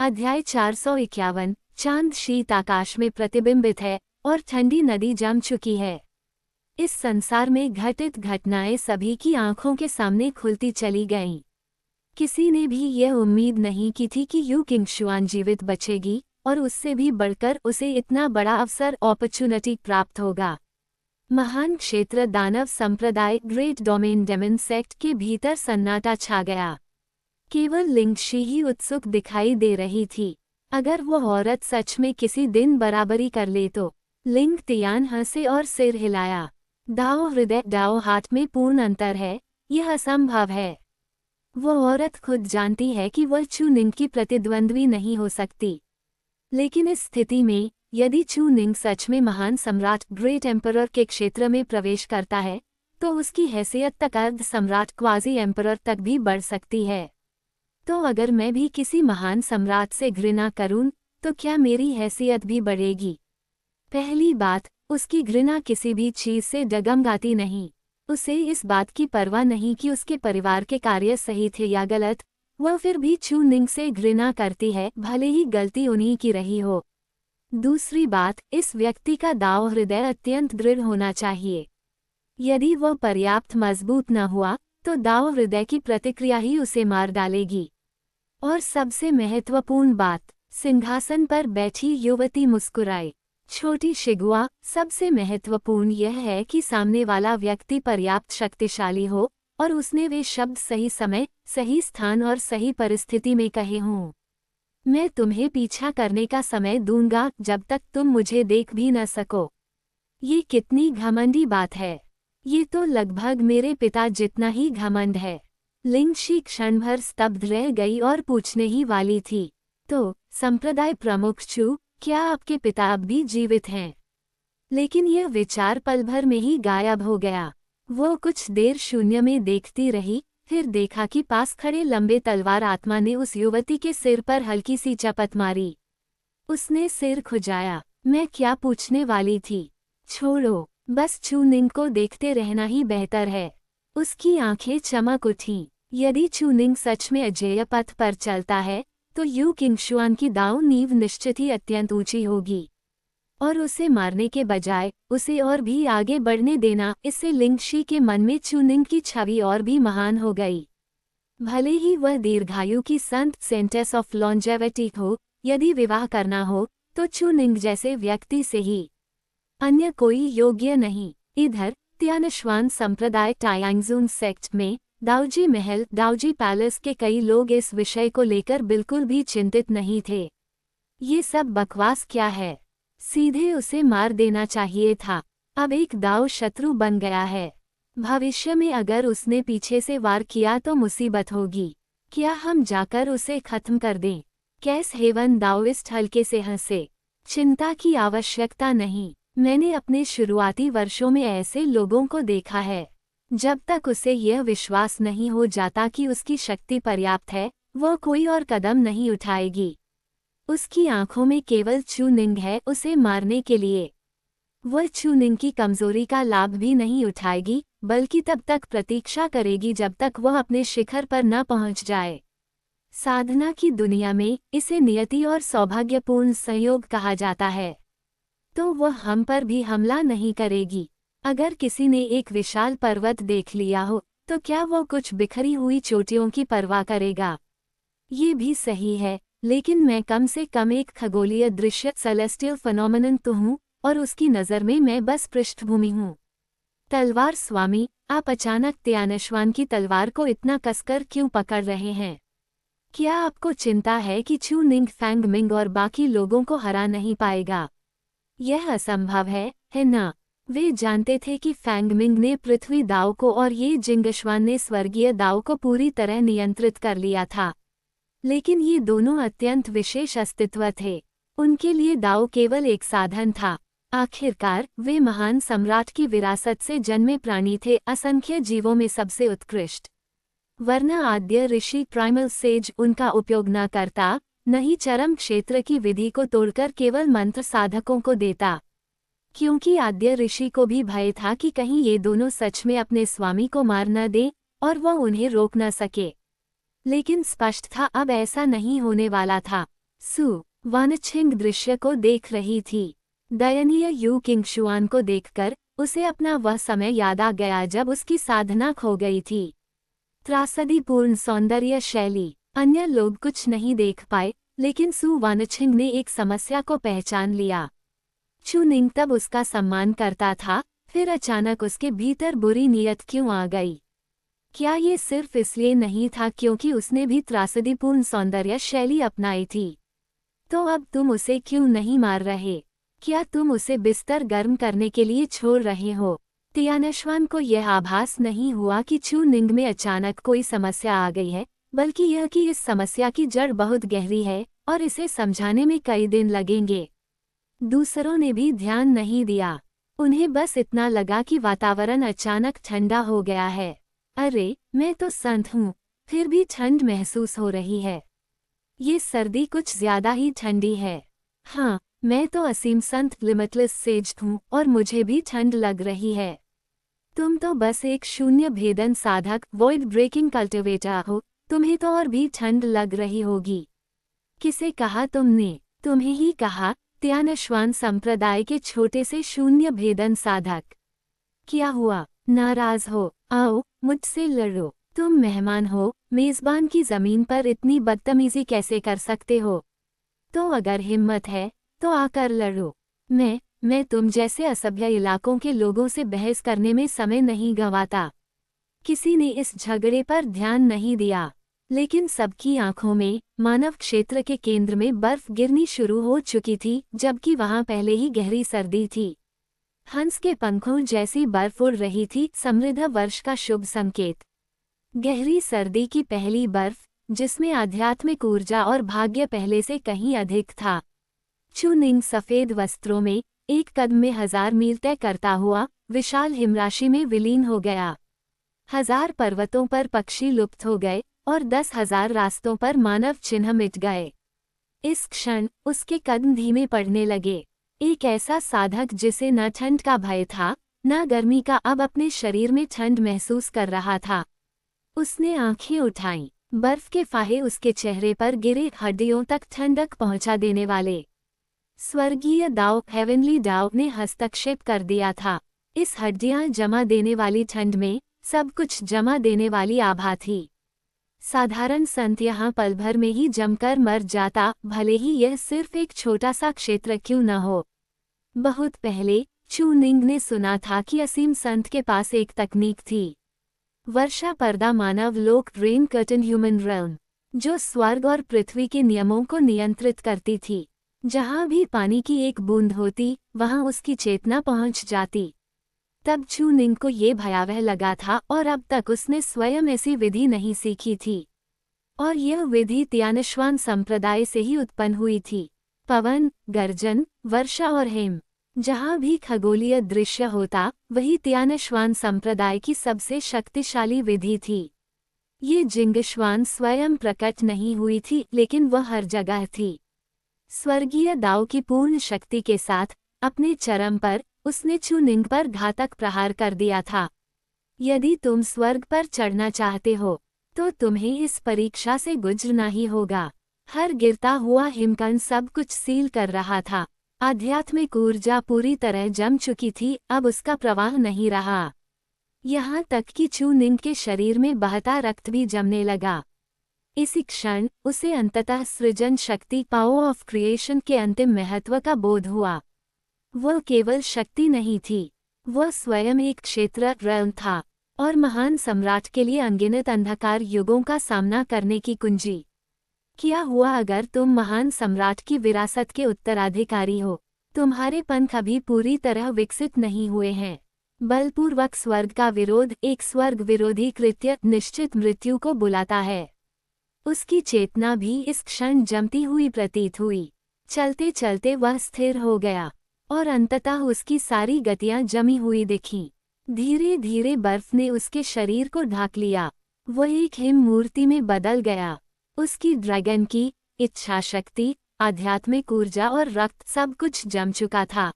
अध्याय 451। चांद शीत आकाश में प्रतिबिंबित है और ठंडी नदी जम चुकी है। इस संसार में घटित घटनाएं सभी की आंखों के सामने खुलती चली गईं। किसी ने भी यह उम्मीद नहीं की थी कि यू किंगशुआन जीवित बचेगी और उससे भी बढ़कर उसे इतना बड़ा अवसर अपॉर्चुनिटी प्राप्त होगा। महान क्षेत्र दानव संप्रदाय ग्रेट डोमेन डेमन सेक्ट के भीतर सन्नाटा छा गया। केवल लिंगशी ही उत्सुक दिखाई दे रही थी। अगर वो औरत सच में किसी दिन बराबरी कर ले तो। लिंग तियान हंसे और सिर हिलाया। दाओ हृदय दाओ हाथ में पूर्ण अंतर है, यह असंभव है। वो औरत खुद जानती है कि वह चू निंग की प्रतिद्वंद्वी नहीं हो सकती। लेकिन इस स्थिति में यदि चू निंग सच में महान सम्राट ग्रेट एम्परर के क्षेत्र में प्रवेश करता है तो उसकी हैसियत तक अर्ध सम्राट क्वाजी एम्परर तक भी बढ़ सकती है। तो अगर मैं भी किसी महान सम्राट से घृणा करूं तो क्या मेरी हैसियत भी बढ़ेगी? पहली बात, उसकी घृणा किसी भी चीज से डगमगाती नहीं। उसे इस बात की परवाह नहीं कि उसके परिवार के कार्य सही थे या गलत। वह फिर भी चू निंग से घृणा करती है, भले ही गलती उन्हीं की रही हो। दूसरी बात, इस व्यक्ति का दाव हृदय अत्यंत दृढ़ होना चाहिए। यदि वह पर्याप्त मजबूत न हुआ तो दाव हृदय की प्रतिक्रिया ही उसे मार डालेगी। और सबसे महत्वपूर्ण बात, सिंहासन पर बैठी युवती मुस्कुराई। छोटी शिगुआ, सबसे महत्वपूर्ण यह है कि सामने वाला व्यक्ति पर्याप्त शक्तिशाली हो और उसने वे शब्द सही समय, सही स्थान और सही परिस्थिति में कहे हों। मैं तुम्हें पीछा करने का समय दूंगा जब तक तुम मुझे देख भी न सको। ये कितनी घमंडी बात है। ये तो लगभग मेरे पिता जितना ही घमंड है। लिंगशी क्षण भर स्तब्ध रह गई और पूछने ही वाली थी, तो संप्रदाय प्रमुख चू, क्या आपके पिता अब भी जीवित हैं? लेकिन यह विचार पल भर में ही गायब हो गया। वो कुछ देर शून्य में देखती रही, फिर देखा कि पास खड़े लंबे तलवार आत्मा ने उस युवती के सिर पर हल्की सी चपत मारी। उसने सिर खुजाया। मैं क्या पूछने वाली थी? छोड़ो, बस चू निंग को देखते रहना ही बेहतर है। उसकी आंखें चमक उठीं। यदि चू निंग सच में अजेय पथ पर चलता है तो यू किंगशुआन की दाव नींव निश्चित ही अत्यंत ऊंची होगी। और उसे मारने के बजाय उसे और भी आगे बढ़ने देना, इससे लिंगशी के मन में चू निंग की छवि और भी महान हो गई। भले ही वह दीर्घायु की संत सेंटेस ऑफ लॉन्जेविटी हो, यदि विवाह करना हो तो चू निंग जैसे व्यक्ति से ही, अन्य कोई योग्य नहीं। इधर तियानश्वान संप्रदाय टायांगजून सेक्ट में दाऊजी महल दाऊजी पैलेस के कई लोग इस विषय को लेकर बिल्कुल भी चिंतित नहीं थे। ये सब बकवास क्या है? सीधे उसे मार देना चाहिए था। अब एक दाव शत्रु बन गया है। भविष्य में अगर उसने पीछे से वार किया तो मुसीबत होगी। क्या हम जाकर उसे खत्म कर दें? कैस हेवन दाओइस्ट हल्के से हंसे। चिंता की आवश्यकता नहीं। मैंने अपने शुरुआती वर्षों में ऐसे लोगों को देखा है। जब तक उसे यह विश्वास नहीं हो जाता कि उसकी शक्ति पर्याप्त है, वह कोई और कदम नहीं उठाएगी। उसकी आंखों में केवल चू निंग है उसे मारने के लिए। वह चू निंग की कमजोरी का लाभ भी नहीं उठाएगी, बल्कि तब तक प्रतीक्षा करेगी जब तक वह अपने शिखर पर न पहुंच जाए। साधना की दुनिया में इसे नियति और सौभाग्यपूर्ण संयोग कहा जाता है। तो वह हम पर भी हमला नहीं करेगी। अगर किसी ने एक विशाल पर्वत देख लिया हो तो क्या वह कुछ बिखरी हुई चोटियों की परवाह करेगा? ये भी सही है, लेकिन मैं कम से कम एक खगोलीय दृश्य सेलेस्टियल फिनोमेनन तो हूँ और उसकी नज़र में मैं बस पृष्ठभूमि हूँ। तलवार स्वामी, आप अचानक तियानश्वान की तलवार को इतना कसकर क्यों पकड़ रहे हैं? क्या आपको चिंता है कि चू निंग फैंग मिंग और बाकी लोगों को हरा नहीं पाएगा? यह असंभव है ना? वे जानते थे कि फैंग मिंग ने पृथ्वी दाव को और ये जिंगशवान ने स्वर्गीय दाव को पूरी तरह नियंत्रित कर लिया था। लेकिन ये दोनों अत्यंत विशेष अस्तित्व थे। उनके लिए दाव केवल एक साधन था। आखिरकार वे महान सम्राट की विरासत से जन्मे प्राणी थे, असंख्य जीवों में सबसे उत्कृष्ट। वरना आद्य ऋषि प्राइमल सेज उनका उपयोग न करता, न ही चरम क्षेत्र की विधि को तोड़कर केवल मंत्र साधकों को देता। क्योंकि आद्य ऋषि को भी भय था कि कहीं ये दोनों सच में अपने स्वामी को मार न दें और वह उन्हें रोक न सके। लेकिन स्पष्ट था अब ऐसा नहीं होने वाला था। सु वानछिंग दृश्य को देख रही थी। दयनीय यू किंगशुआन को देखकर उसे अपना वह समय याद आ गया जब उसकी साधना खो गई थी। त्रासदीपूर्ण सौंदर्य शैली। अन्य लोग कुछ नहीं देख पाए, लेकिन सु वानछिंग ने एक समस्या को पहचान लिया। चू निंग तब उसका सम्मान करता था, फिर अचानक उसके भीतर बुरी नीयत क्यों आ गई? क्या ये सिर्फ इसलिए नहीं था क्योंकि उसने भी त्रासदीपूर्ण सौंदर्य शैली अपनाई थी? तो अब तुम उसे क्यों नहीं मार रहे? क्या तुम उसे बिस्तर गर्म करने के लिए छोड़ रहे हो? तियानशवान को यह आभास नहीं हुआ कि चू निंग में अचानक कोई समस्या आ गई है, बल्कि यह कि इस समस्या की जड़ बहुत गहरी है और इसे समझाने में कई दिन लगेंगे। दूसरों ने भी ध्यान नहीं दिया। उन्हें बस इतना लगा कि वातावरण अचानक ठंडा हो गया है। अरे, मैं तो संत हूँ, फिर भी ठंड महसूस हो रही है। ये सर्दी कुछ ज्यादा ही ठंडी है। हाँ, मैं तो असीम संत लिमिटलेस सेज हूँ और मुझे भी ठंड लग रही है। तुम तो बस एक शून्य भेदन साधक वॉइड ब्रेकिंग कल्टिवेटर हो, तुम्हें तो और भी ठंड लग रही होगी। किसे कहा तुमने? तुम्हें ही कहा, तियानशवान संप्रदाय के छोटे से शून्य भेदन साधक। क्या हुआ? नाराज हो? आओ, मुझसे लड़ो। तुम मेहमान हो, मेजबान की जमीन पर इतनी बदतमीजी कैसे कर सकते हो? तो अगर हिम्मत है, तो आकर लड़ो। मैं तुम जैसे असभ्य इलाकों के लोगों से बहस करने में समय नहीं गंवाता। किसी ने इस झगड़े पर ध्यान नहीं दिया, लेकिन सबकी आंखों में मानव क्षेत्र के केंद्र में बर्फ गिरनी शुरू हो चुकी थी, जबकि वहां पहले ही गहरी सर्दी थी। हंस के पंखों जैसी बर्फ उड़ रही थी, समृद्ध वर्ष का शुभ संकेत। गहरी सर्दी की पहली बर्फ, जिसमें आध्यात्मिक ऊर्जा और भाग्य पहले से कहीं अधिक था। चू निंग सफेद वस्त्रों में एक कदम में 1000 मील तय करता हुआ विशाल हिमराशि में विलीन हो गया। 1000 पर्वतों पर पक्षी लुप्त हो गए और 10,000 रास्तों पर मानव चिन्ह मिट गए। इस क्षण उसके कदम धीमे पड़ने लगे। एक ऐसा साधक जिसे न ठंड का भय था, न गर्मी का, अब अपने शरीर में ठंड महसूस कर रहा था। उसने आंखें उठाईं। बर्फ के फाहे उसके चेहरे पर गिरे, हड्डियों तक ठंडक पहुंचा देने वाले। स्वर्गीय दाव, हेवनली दाव ने हस्तक्षेप कर दिया था। इस हड्डियां जमा देने वाली ठंड में सब कुछ जमा देने वाली आभा थी। साधारण संत यहाँ पल भर में ही जमकर मर जाता, भले ही यह सिर्फ एक छोटा सा क्षेत्र क्यों न हो। बहुत पहले चू निंग ने सुना था कि असीम संत के पास एक तकनीक थी, वर्षा पर्दा मानव लोक, रेन कर्टन ह्यूमन रेल्म, जो स्वर्ग और पृथ्वी के नियमों को नियंत्रित करती थी। जहां भी पानी की एक बूंद होती, वहां उसकी चेतना पहुंच जाती। तब चू निंग को ये भयावह लगा था और अब तक उसने स्वयं ऐसी विधि नहीं सीखी थी। और यह विधि तियानशवान संप्रदाय से ही उत्पन्न हुई थी। पवन, गर्जन, वर्षा और हिम, जहाँ भी खगोलीय दृश्य होता, वही तियानशवान संप्रदाय की सबसे शक्तिशाली विधि थी। ये जिंगशवान स्वयं प्रकट नहीं हुई थी, लेकिन वह हर जगह थी। स्वर्गीय दाव की पूर्ण शक्ति के साथ अपने चरम पर उसने चू निंग पर घातक प्रहार कर दिया था। यदि तुम स्वर्ग पर चढ़ना चाहते हो, तो तुम्हें इस परीक्षा से गुजरना ही होगा। हर गिरता हुआ हिमकण सब कुछ सील कर रहा था। आध्यात्मिक ऊर्जा पूरी तरह जम चुकी थी, अब उसका प्रवाह नहीं रहा। यहाँ तक कि चू निंग के शरीर में बहता रक्त भी जमने लगा। इसी क्षण उसे अंततः सृजन शक्ति, पावर ऑफ क्रिएशन के अंतिम महत्व का बोध हुआ। वह केवल शक्ति नहीं थी, वह स्वयं एक क्षेत्र, रेल्म था, और महान सम्राट के लिए अनगिनत अंधकार युगों का सामना करने की कुंजी। क्या हुआ अगर तुम महान सम्राट की विरासत के उत्तराधिकारी हो? तुम्हारे पंख अभी पूरी तरह विकसित नहीं हुए हैं। बलपूर्वक स्वर्ग का विरोध एक स्वर्ग विरोधी कृत्य निश्चित मृत्यु को बुलाता है। उसकी चेतना भी इस क्षण जमती हुई प्रतीत हुई। चलते चलते वह स्थिर हो गया और अंततः उसकी सारी गतियां जमी हुई दिखीं। धीरे धीरे बर्फ ने उसके शरीर को ढाक लिया। वह एक हिम मूर्ति में बदल गया। उसकी ड्रैगन की इच्छा शक्ति, आध्यात्मिक ऊर्जा और रक्त सब कुछ जम चुका था।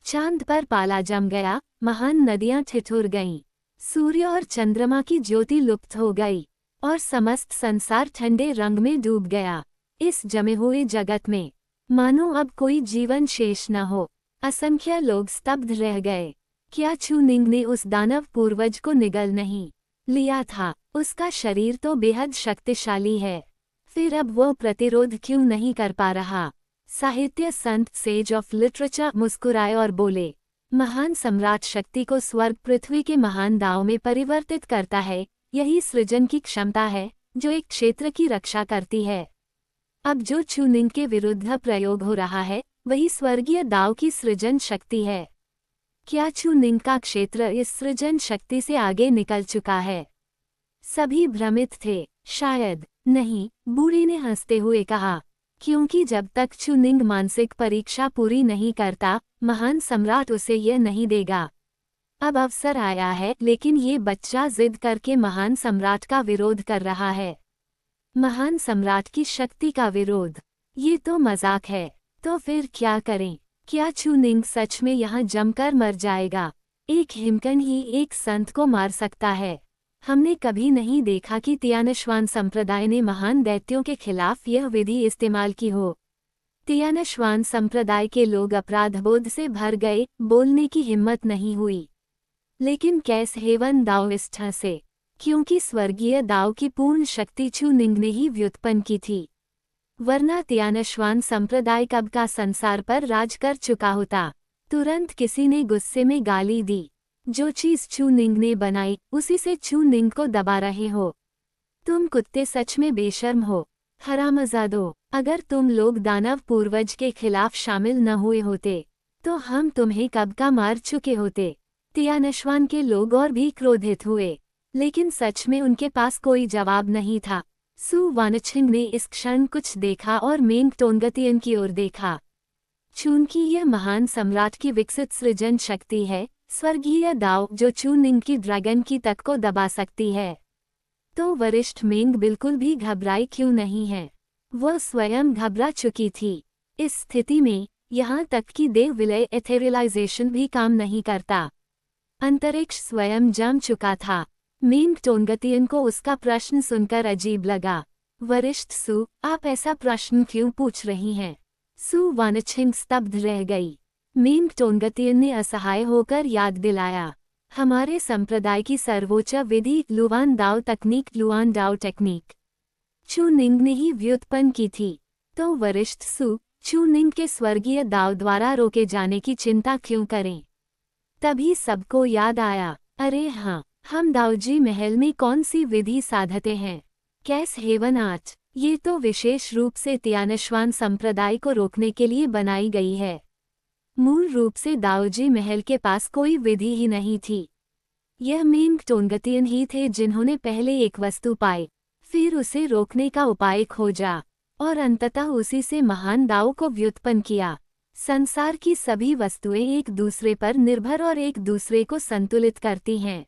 चांद पर पाला जम गया, महान नदियां ठिठुर गईं, सूर्य और चंद्रमा की ज्योति लुप्त हो गई और समस्त संसार ठंडे रंग में डूब गया। इस जमे हुए जगत में मानो अब कोई जीवन शेष न हो। असंख्य लोग स्तब्ध रह गए। क्या चूनिंग ने उस दानव पूर्वज को निगल नहीं लिया था? उसका शरीर तो बेहद शक्तिशाली है, फिर अब वो प्रतिरोध क्यों नहीं कर पा रहा? साहित्य संत सेज ऑफ लिटरेचर मुस्कुराए और बोले, महान सम्राट शक्ति को स्वर्ग पृथ्वी के महान दाव में परिवर्तित करता है। यही सृजन की क्षमता है जो एक क्षेत्र की रक्षा करती है। अब जो चूनिंग के विरुद्ध प्रयोग हो रहा है वही स्वर्गीय दाव की सृजन शक्ति है। क्या चूनिंग का क्षेत्र इस सृजन शक्ति से आगे निकल चुका है? सभी भ्रमित थे। शायद नहीं, बूढ़ी ने हंसते हुए कहा, क्योंकि जब तक चूनिंग मानसिक परीक्षा पूरी नहीं करता, महान सम्राट उसे यह नहीं देगा। अब अवसर आया है, लेकिन ये बच्चा जिद करके महान सम्राट का विरोध कर रहा है। महान सम्राट की शक्ति का विरोध, ये तो मजाक है। तो फिर क्या करें? क्या चूनिंग सच में यहाँ जमकर मर जाएगा? एक हिमकन ही एक संत को मार सकता है। हमने कभी नहीं देखा कि तियानश्वान संप्रदाय ने महान दैत्यों के खिलाफ यह विधि इस्तेमाल की हो। तियानश्वान संप्रदाय के लोग अपराधबोध से भर गए, बोलने की हिम्मत नहीं हुई। लेकिन कैस हेवन दाओइस्ट हंसे, क्योंकि स्वर्गीय दाव की पूर्ण शक्ति चूनिंग ने ही व्युत्पन्न की थी, वरना तियानश्वान संप्रदाय कब का संसार पर राज कर चुका होता। तुरंत किसी ने गुस्से में गाली दी, जो चीज चूनिंग ने बनाई उसी से चूनिंग को दबा रहे हो। तुम कुत्ते सच में बेशर्म हो, हरामजादो। अगर तुम लोग दानव पूर्वज के खिलाफ शामिल न हुए होते तो हम तुम्हें कब का मार चुके होते। तियानश्वान के लोग और भी क्रोधित हुए, लेकिन सच में उनके पास कोई जवाब नहीं था। सु वानछिंग ने इस क्षण कुछ देखा और मेंग टोंगतियन की ओर देखा। चूंकि यह महान सम्राट की विकसित सृजन शक्ति है, स्वर्गीय दाव जो चूनिंग की ड्रैगन की तक को दबा सकती है, तो वरिष्ठ मेंग बिल्कुल भी घबराई क्यों नहीं है? वह स्वयं घबरा चुकी थी। इस स्थिति में यहाँ तक कि देव विलय एथेरियलाइजेशन भी काम नहीं करता। अंतरिक्ष स्वयं जम चुका था। मेंग टोंगतियन को उसका प्रश्न सुनकर अजीब लगा। वरिष्ठ सु, आप ऐसा प्रश्न क्यों पूछ रही हैं? सु वानछिंग स्तब्ध रह गई। मेंग टोंगतियन ने असहाय होकर याद दिलाया, हमारे संप्रदाय की सर्वोच्च विधि लुआन दाव तकनीक, लुआन दाव टेक्निक चूनिंग ने ही व्युत्पन्न की थी। तो वरिष्ठ सु, चूनिंग के स्वर्गीय दाव द्वारा रोके जाने की चिंता क्यों करें? तभी सबको याद आया, अरे हाँ, हम दाऊजी महल में कौन सी विधि साधते हैं? कैस हेवन आर्ट। ये तो विशेष रूप से तियानश्वान संप्रदाय को रोकने के लिए बनाई गई है। मूल रूप से दाऊजी महल के पास कोई विधि ही नहीं थी। यह मेंग टोंगतियन ही थे जिन्होंने पहले एक वस्तु पाई, फिर उसे रोकने का उपाय खोजा और अंततः उसी से महान दाव को व्युत्पन्न किया। संसार की सभी वस्तुएं एक दूसरे पर निर्भर और एक दूसरे को संतुलित करती हैं।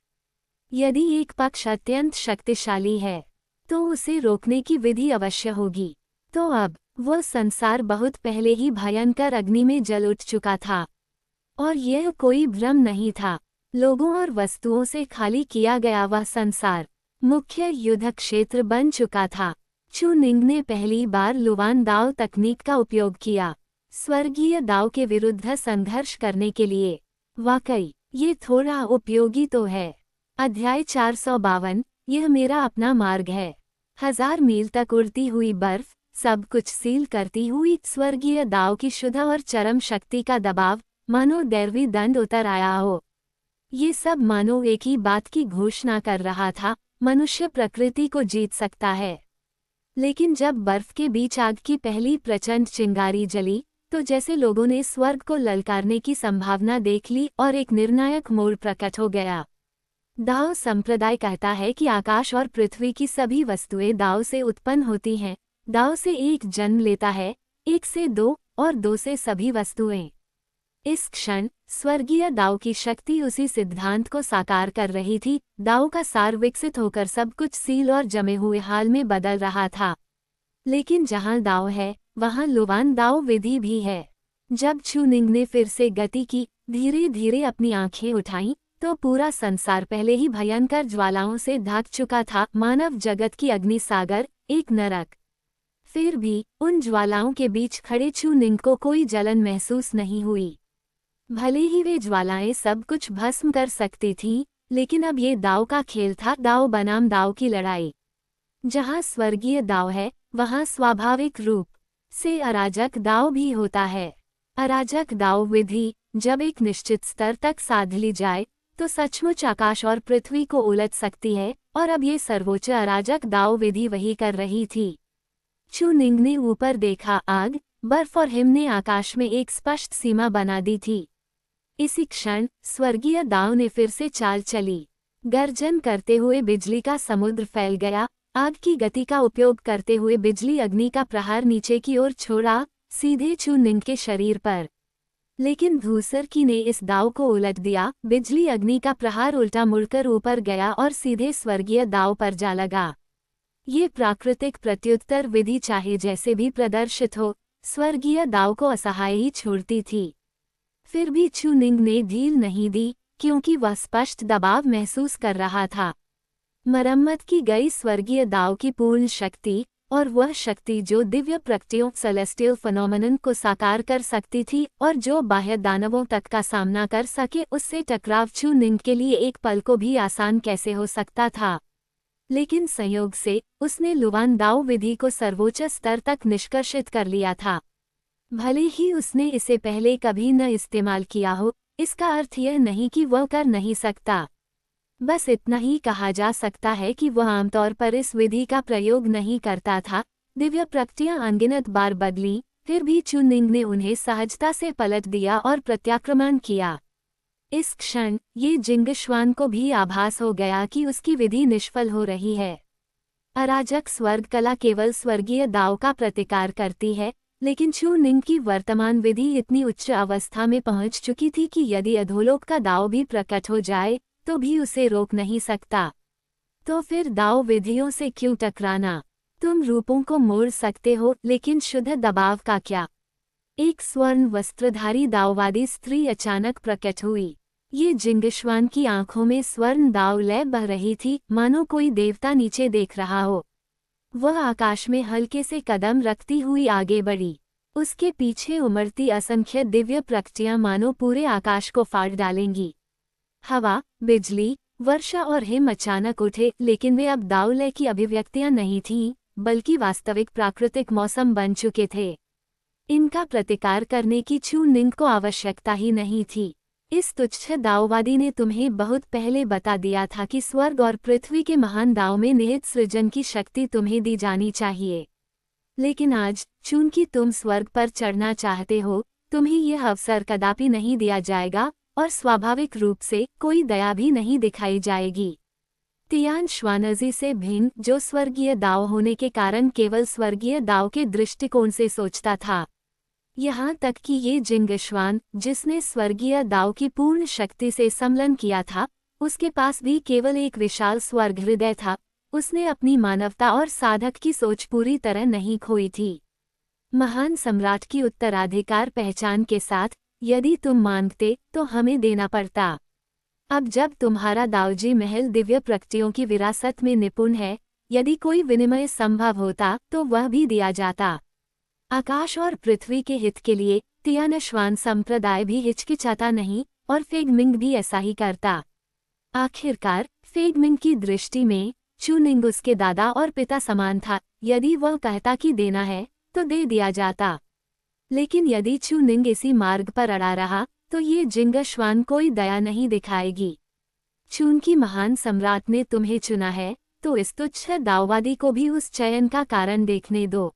यदि एक पक्ष अत्यंत शक्तिशाली है तो उसे रोकने की विधि अवश्य होगी। तो अब वह संसार बहुत पहले ही भयंकर अग्नि में जल उठ चुका था, और यह कोई भ्रम नहीं था। लोगों और वस्तुओं से खाली किया गया वह संसार मुख्य युद्ध क्षेत्र बन चुका था। चूनिंग ने पहली बार लुआन दाव तकनीक का उपयोग किया, स्वर्गीय दाव के विरुद्ध संघर्ष करने के लिए। वाकई ये थोड़ा उपयोगी तो है। अध्याय 452, यह मेरा अपना मार्ग है। 1000 मील तक उड़ती हुई बर्फ, सब कुछ सील करती हुई स्वर्गीय दाव की शुद्ध और चरम शक्ति का दबाव, मानो दैवी दंड उतर आया हो। ये सब मानो एक ही बात की घोषणा कर रहा था, मनुष्य प्रकृति को जीत सकता है। लेकिन जब बर्फ के बीच आग की पहली प्रचंड चिंगारी जली, तो जैसे लोगों ने स्वर्ग को ललकारने की संभावना देख ली और एक निर्णायक मोड़ प्रकट हो गया। दाव संप्रदाय कहता है कि आकाश और पृथ्वी की सभी वस्तुएं दाव से उत्पन्न होती हैं। दाव से एक जन्म लेता है, एक से दो और दो से सभी वस्तुएं। इस क्षण स्वर्गीय दाव की शक्ति उसी सिद्धांत को साकार कर रही थी। दाव का सार विकसित होकर सब कुछ सील और जमे हुए हाल में बदल रहा था। लेकिन जहां दाव है वहां लुआन दाव विधि भी है। जब चूनिंग ने फिर से गति की, धीरे धीरे अपनी आंखें उठाईं, तो पूरा संसार पहले ही भयंकर ज्वालाओं से ढक चुका था। मानव जगत की अग्नि सागर, एक नरक। फिर भी उन ज्वालाओं के बीच खड़े चूनिंग को कोई जलन महसूस नहीं हुई। भले ही वे ज्वालाएं सब कुछ भस्म कर सकती थीं, लेकिन अब ये दाव का खेल था, दाव बनाम दाव की लड़ाई। जहाँ स्वर्गीय दाव है, वहाँ स्वाभाविक रूप से अराजक दाव भी होता है। अराजक दाव विधि जब एक निश्चित स्तर तक साध ली जाए तो सचमुच आकाश और पृथ्वी को उलट सकती है, और अब ये सर्वोच्च अराजक दाव विधि वही कर रही थी। चूनिंग ने ऊपर देखा, आग, बर्फ और हिम ने आकाश में एक स्पष्ट सीमा बना दी थी। इसी क्षण स्वर्गीय दाव ने फिर से चाल चली। गर्जन करते हुए बिजली का समुद्र फैल गया। आग की गति का उपयोग करते हुए बिजली अग्नि का प्रहार नीचे की ओर छोड़ा, सीधे चूनिंग के शरीर पर। लेकिन धूसरकी ने इस दाव को उलट दिया। बिजली अग्नि का प्रहार उल्टा मुड़कर ऊपर गया और सीधे स्वर्गीय दाव पर जा लगा। ये प्राकृतिक प्रत्युत्तर विधि चाहे जैसे भी प्रदर्शित हो, स्वर्गीय दाव को असहाय ही छोड़ती थी। फिर भी चूनिंग ने ढील नहीं दी, क्योंकि वह स्पष्ट दबाव महसूस कर रहा था। मरम्मत की गई स्वर्गीय दाव की पूर्ण शक्ति, और वह शक्ति जो दिव्य प्रकृतियों सेलेस्टियल फिनोमेनन को साकार कर सकती थी और जो बाह्य दानवों तक का सामना कर सके, उससे टकराव चूनिंग के लिए एक पल को भी आसान कैसे हो सकता था। लेकिन संयोग से उसने लुवान दाव विधि को सर्वोच्च स्तर तक निष्कर्षित कर लिया था। भले ही उसने इसे पहले कभी न इस्तेमाल किया हो, इसका अर्थ यह नहीं कि वह कर नहीं सकता। बस इतना ही कहा जा सकता है कि वह आमतौर पर इस विधि का प्रयोग नहीं करता था। दिव्य प्रकृतियां अनगिनत बार बदली, फिर भी चूनिंग ने उन्हें सहजता से पलट दिया और प्रत्याक्रमण किया। इस क्षण ये जिंगश्वान को भी आभास हो गया कि उसकी विधि निष्फल हो रही है। अराजक स्वर्ग कला केवल स्वर्गीय दाव का प्रतिकार करती है, लेकिन चूनिंग की वर्तमान विधि इतनी उच्च अवस्था में पहुंच चुकी थी कि यदि अधोलोक का दाव भी प्रकट हो जाए तो भी उसे रोक नहीं सकता। तो फिर दाव विधियों से क्यों टकराना? तुम रूपों को मोड़ सकते हो, लेकिन शुद्ध दबाव का क्या? एक स्वर्ण वस्त्रधारी दाववादी स्त्री अचानक प्रकट हुई। ये जिंगश्वान की आंखों में स्वर्ण दाव लय बह रही थी, मानो कोई देवता नीचे देख रहा हो। वह आकाश में हल्के से कदम रखती हुई आगे बढ़ी। उसके पीछे उमड़ती असंख्य दिव्य प्रकृतियां मानो पूरे आकाश को फाड़ डालेंगी। हवा, बिजली, वर्षा और हिम अचानक उठे, लेकिन वे अब दावलय की अभिव्यक्तियां नहीं थीं, बल्कि वास्तविक प्राकृतिक मौसम बन चुके थे। इनका प्रतिकार करने की चूनिंग को आवश्यकता ही नहीं थी। इस तुच्छ दाववादी ने तुम्हें बहुत पहले बता दिया था कि स्वर्ग और पृथ्वी के महान दाव में निहित सृजन की शक्ति तुम्हें दी जानी चाहिए। लेकिन आज, चूंकि तुम स्वर्ग पर चढ़ना चाहते हो, तुम्हें यह अवसर कदापि नहीं दिया जाएगा, और स्वाभाविक रूप से कोई दया भी नहीं दिखाई जाएगी। तियान श्वानजी से भिन्न, जो स्वर्गीय दाव होने के कारण केवल स्वर्गीय दाव के दृष्टिकोण से सोचता था। यहाँ तक कि ये जिंगश्वान, जिसने स्वर्गीय दाव की पूर्ण शक्ति से सम्मिलन किया था, उसके पास भी केवल एक विशाल स्वर्ग हृदय था। उसने अपनी मानवता और साधक की सोच पूरी तरह नहीं खोई थी। महान सम्राट की उत्तराधिकार पहचान के साथ, यदि तुम मांगते तो हमें देना पड़ता। अब जब तुम्हारा दावजी महल दिव्य प्रकृतियों की विरासत में निपुण है, यदि कोई विनिमय संभव होता तो वह भी दिया जाता। आकाश और पृथ्वी के हित के लिए तियानश्वान संप्रदाय भी हिचकिचाता नहीं, और फेगमिंग भी ऐसा ही करता। आखिरकार फेगमिंग की दृष्टि में चूनिंग उसके दादा और पिता समान था। यदि वह कहता कि देना है तो दे दिया जाता। लेकिन यदि चूनिंग इसी मार्ग पर अड़ा रहा तो ये जिंगश्वान कोई दया नहीं दिखाएगी। चूंकि महान सम्राट ने तुम्हें चुना है, तो इस तुच्छ दाववादी को भी उस चयन का कारण देखने दो।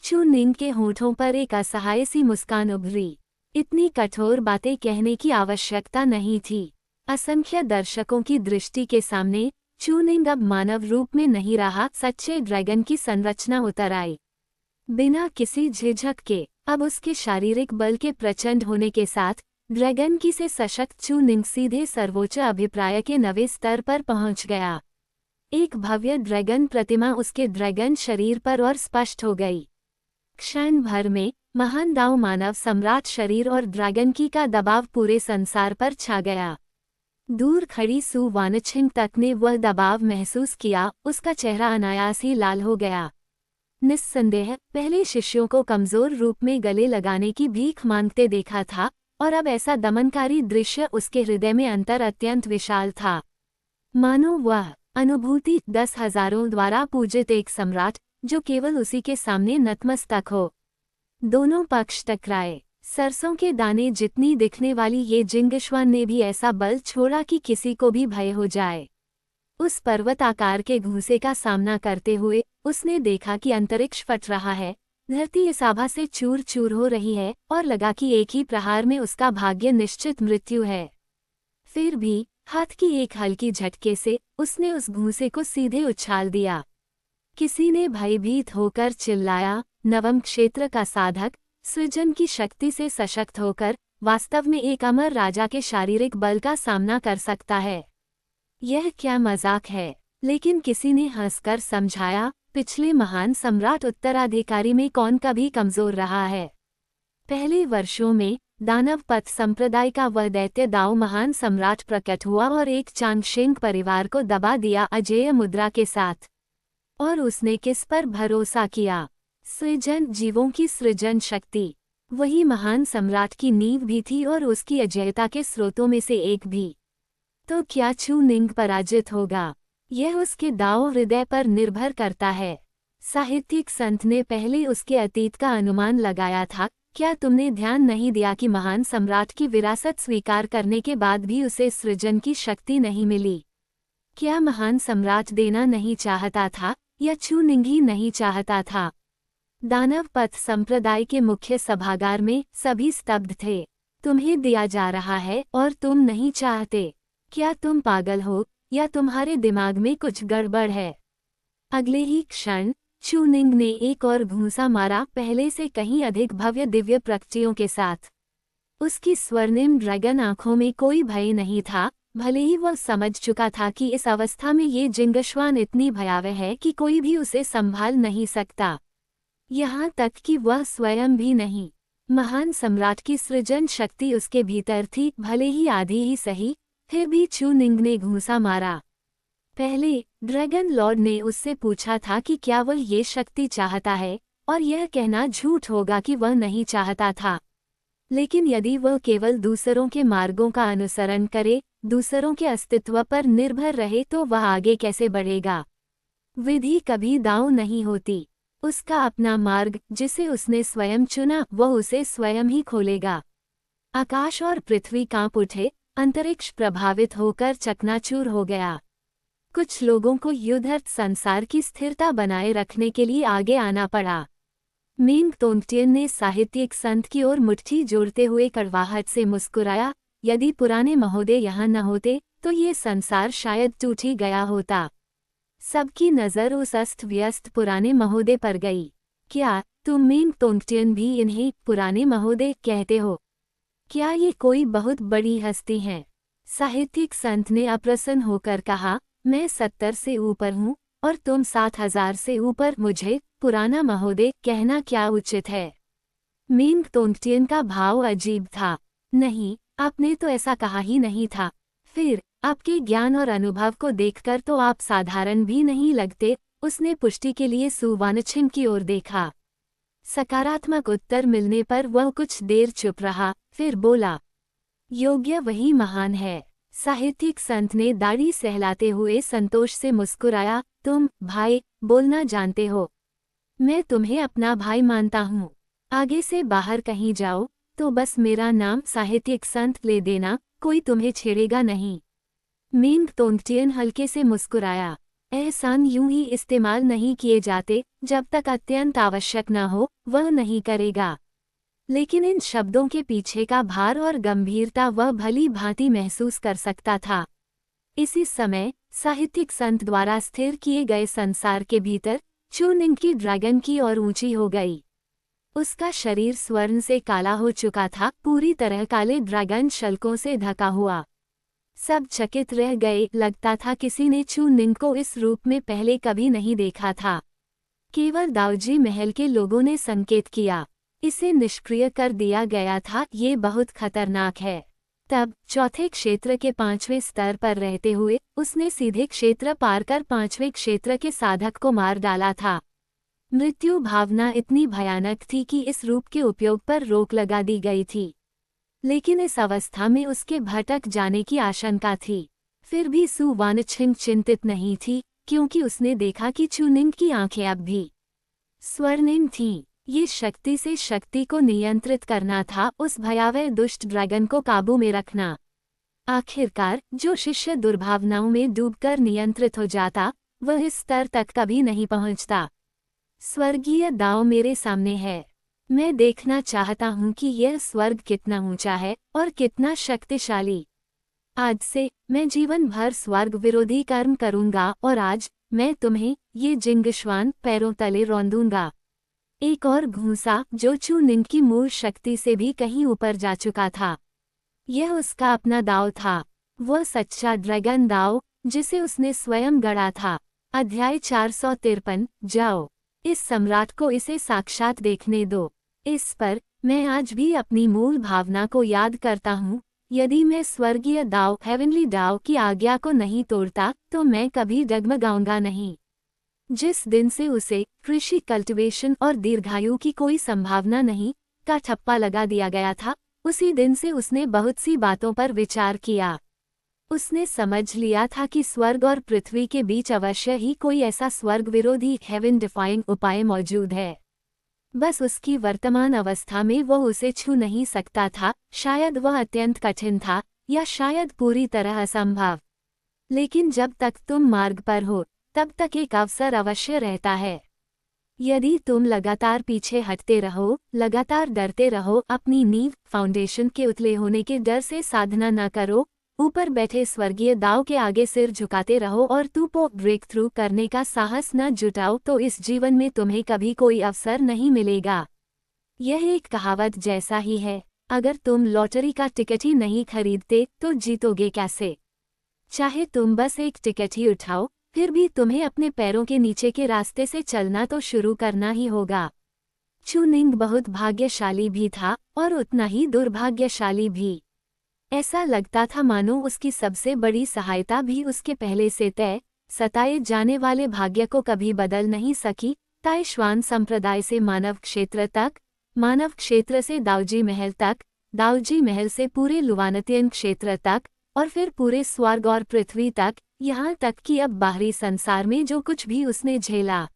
चूनिंग के होठों पर एक असहाय सी मुस्कान उभरी। इतनी कठोर बातें कहने की आवश्यकता नहीं थी। असंख्य दर्शकों की दृष्टि के सामने चूनिंग अब मानव रूप में नहीं रहा, सच्चे ड्रैगन की संरचना उतर आई। बिना किसी झिझक के, अब उसके शारीरिक बल के प्रचंड होने के साथ ड्रैगन की से सशक्त चूनिंग सीधे सर्वोच्च अभिप्राय के नवे स्तर पर पहुंच गया। एक भव्य ड्रैगन प्रतिमा उसके ड्रैगन शरीर पर और स्पष्ट हो गई। क्षण भर में महान दाव मानव सम्राट शरीर और ड्रैगन की का दबाव पूरे संसार पर छा गया। दूर खड़ी सु वानछिंग तक ने वह दबाव महसूस किया। उसका चेहरा अनायास ही लाल हो गया। निस्संदेह पहले शिष्यों को कमजोर रूप में गले लगाने की भीख मांगते देखा था, और अब ऐसा दमनकारी दृश्य उसके हृदय में अंतर अत्यंत विशाल था। मानो वह अनुभूति 10,000 द्वारा पूजित एक सम्राट, जो केवल उसी के सामने नतमस्तक हो। दोनों पक्ष टकराए। सरसों के दाने जितनी दिखने वाली ये जिंगिश्वान ने भी ऐसा बल छोड़ा कि किसी को भी भय हो जाए। उस पर्वत आकार के घूंसे का सामना करते हुए उसने देखा कि अंतरिक्ष फट रहा है, धरती इस आभा से चूर चूर हो रही है, और लगा कि एक ही प्रहार में उसका भाग्य निश्चित मृत्यु है। फिर भी हाथ की एक हल्की झटके से उसने उस घूंसे को सीधे उछाल दिया। किसी ने भयभीत होकर चिल्लाया, नवम क्षेत्र का साधक सृजन की शक्ति से सशक्त होकर वास्तव में एक अमर राजा के शारीरिक बल का सामना कर सकता है। यह क्या मजाक है? लेकिन किसी ने हंसकर समझाया, पिछले महान सम्राट उत्तराधिकारी में कौन कभी कमजोर रहा है? पहले वर्षों में दानव पथ संप्रदाय का वह दैत्य दाओ महान सम्राट प्रकट हुआ और एक चांगशेंग परिवार को दबा दिया अजेय मुद्रा के साथ। और उसने किस पर भरोसा किया? सृजन जीवों की सृजन शक्ति। वही महान सम्राट की नींव भी थी और उसकी अजेयता के स्रोतों में से एक भी। तो क्या चू निंग पराजित होगा? यह उसके दाओ हृदय पर निर्भर करता है। साहित्यिक संत ने पहले उसके अतीत का अनुमान लगाया था। क्या तुमने ध्यान नहीं दिया कि महान सम्राट की विरासत स्वीकार करने के बाद भी उसे सृजन की शक्ति नहीं मिली? क्या महान सम्राट देना नहीं चाहता था, या चू निंग ही नहीं चाहता था? दानव पथ संप्रदाय के मुख्य सभागार में सभी स्तब्ध थे। तुम्हें दिया जा रहा है और तुम नहीं चाहते। क्या तुम पागल हो, या तुम्हारे दिमाग में कुछ गड़बड़ है? अगले ही क्षण चू निंग ने एक और घूंसा मारा, पहले से कहीं अधिक भव्य दिव्य प्रकृतियों के साथ। उसकी स्वर्णिम ड्रैगन आंखों में कोई भय नहीं था, भले ही वह समझ चुका था कि इस अवस्था में ये जिंगश्वान इतनी भयावह है कि कोई भी उसे संभाल नहीं सकता, यहाँ तक कि वह स्वयं भी नहीं। महान सम्राट की सृजन शक्ति उसके भीतर थी, भले ही आधी ही सही। फिर भी चू निंग ने घूंसा मारा। पहले ड्रैगन लॉर्ड ने उससे पूछा था कि क्या वह ये शक्ति चाहता है, और यह कहना झूठ होगा कि वह नहीं चाहता था। लेकिन यदि वह केवल दूसरों के मार्गों का अनुसरण करे, दूसरों के अस्तित्व पर निर्भर रहे, तो वह आगे कैसे बढ़ेगा? विधि कभी दांव नहीं होती। उसका अपना मार्ग, जिसे उसने स्वयं चुना, वह उसे स्वयं ही खोलेगा। आकाश और पृथ्वी कांप उठे, अंतरिक्ष प्रभावित होकर चकनाचूर हो गया। कुछ लोगों को युद्धरत संसार की स्थिरता बनाए रखने के लिए आगे आना पड़ा। मिंग तोंगटियन ने साहित्यिक संत की ओर मुट्ठी जोड़ते हुए कड़वाहट से मुस्कुराया, यदि पुराने महोदय यहाँ न होते तो ये संसार शायद टूट ही गया होता। सबकी नज़र उस अस्त व्यस्त पुराने महोदय पर गई। क्या तुम मिंग तोंगटियन भी इन्हें पुराने महोदय कहते हो? क्या ये कोई बहुत बड़ी हस्ती हैं? साहित्यिक संत ने अप्रसन्न होकर कहा, मैं 70 से ऊपर हूँ और तुम 7,000 से ऊपर, मुझे पुराना महोदय कहना क्या उचित है? मिंग तोंगटियन का भाव अजीब था। नहीं, आपने तो ऐसा कहा ही नहीं था। फिर आपके ज्ञान और अनुभव को देखकर तो आप साधारण भी नहीं लगते। उसने पुष्टि के लिए सु वानछिन की ओर देखा। सकारात्मक उत्तर मिलने पर वह कुछ देर चुप रहा, फिर बोला, योग्य वही महान है। साहित्यिक संत ने दाढ़ी सहलाते हुए संतोष से मुस्कुराया, तुम भाई बोलना जानते हो। मैं तुम्हें अपना भाई मानता हूँ। आगे से बाहर कहीं जाओ तो बस मेरा नाम साहित्यिक संत ले देना, कोई तुम्हें छेड़ेगा नहीं। मिंग तोंगटियन हल्के से मुस्कुराया, एहसान यूं ही इस्तेमाल नहीं किए जाते, जब तक अत्यंत आवश्यक न हो वह नहीं करेगा। लेकिन इन शब्दों के पीछे का भार और गंभीरता वह भली भांति महसूस कर सकता था। इसी समय साहित्यिक संत द्वारा स्थिर किए गए संसार के भीतर चू निंग की ड्रैगन की ओर ऊंची हो गई। उसका शरीर स्वर्ण से काला हो चुका था, पूरी तरह काले ड्रैगन शल्कों से ढका हुआ। सब चकित रह गए, लगता था किसी ने चू निंग को इस रूप में पहले कभी नहीं देखा था। केवल दाऊजी महल के लोगों ने संकेत किया, इसे निष्क्रिय कर दिया गया था, ये बहुत खतरनाक है। तब चौथे क्षेत्र के 5वें स्तर पर रहते हुए उसने सीधे क्षेत्र पार कर 5वें क्षेत्र के साधक को मार डाला था। मृत्यु भावना इतनी भयानक थी कि इस रूप के उपयोग पर रोक लगा दी गई थी, लेकिन इस अवस्था में उसके भटक जाने की आशंका थी। फिर भी सु वानछिंग चिंतित नहीं थी, क्योंकि उसने देखा कि चुनिंग की आंखें अब भी स्वर्णिम थीं। ये शक्ति से शक्ति को नियंत्रित करना था, उस भयावह दुष्ट ड्रैगन को काबू में रखना। आखिरकार जो शिष्य दुर्भावनाओं में डूबकर नियंत्रित हो जाता, वह इस स्तर तक कभी नहीं पहुंचता। स्वर्गीय दाव मेरे सामने है। मैं देखना चाहता हूं कि यह स्वर्ग कितना ऊंचा है और कितना शक्तिशाली। आज से मैं जीवन भर स्वर्ग विरोधी कर्म करूंगा और आज मैं तुम्हें ये जिंगश्वान पैरों तले रौंदूंगा। एक और घूंसा जो चुनिंग की मूल शक्ति से भी कहीं ऊपर जा चुका था। यह उसका अपना दाव था, वह सच्चा ड्रैगन दाव जिसे उसने स्वयं गढ़ा था। अध्याय 453। जाओ, इस सम्राट को इसे साक्षात देखने दो। इस पर मैं आज भी अपनी मूल भावना को याद करता हूँ। यदि मैं स्वर्गीय दाव हेवनली दाव की आज्ञा को नहीं तोड़ता तो मैं कभी डगमगाऊंगा नहीं। जिस दिन से उसे कृषि कल्टीवेशन और दीर्घायु की कोई संभावना नहीं का ठप्पा लगा दिया गया था, उसी दिन से उसने बहुत सी बातों पर विचार किया। उसने समझ लिया था कि स्वर्ग और पृथ्वी के बीच अवश्य ही कोई ऐसा स्वर्ग विरोधी हेवन डिफाइंग उपाय मौजूद है। बस उसकी वर्तमान अवस्था में वह उसे छू नहीं सकता था। शायद वह अत्यंत कठिन था, या शायद पूरी तरह असंभव। लेकिन जब तक तुम मार्ग पर हो, तब तक एक अवसर अवश्य रहता है। यदि तुम लगातार पीछे हटते रहो, लगातार डरते रहो, अपनी नींव फाउंडेशन के उतले होने के डर से साधना न करो, ऊपर बैठे स्वर्गीय दाव के आगे सिर झुकाते रहो और तुपो ब्रेक थ्रू करने का साहस न जुटाओ, तो इस जीवन में तुम्हें कभी कोई अवसर नहीं मिलेगा। यह एक कहावत जैसा ही है, अगर तुम लॉटरी का टिकट ही नहीं खरीदते तो जीतोगे कैसे। चाहे तुम बस एक टिकट ही उठाओ, फिर भी तुम्हें अपने पैरों के नीचे के रास्ते से चलना तो शुरू करना ही होगा। चुनिंग बहुत भाग्यशाली भी था और उतना ही दुर्भाग्यशाली भी। ऐसा लगता था मानो उसकी सबसे बड़ी सहायता भी उसके पहले से तय सताए जाने वाले भाग्य को कभी बदल नहीं सकी। ताइश्वान संप्रदाय से मानव क्षेत्र तक, मानव क्षेत्र से दाऊजी महल तक, दाऊजी महल से पूरे लुवानतियन क्षेत्र तक, और फिर पूरे स्वर्ग और पृथ्वी तक, यहाँ तक कि अब बाहरी संसार में जो कुछ भी उसने झेला,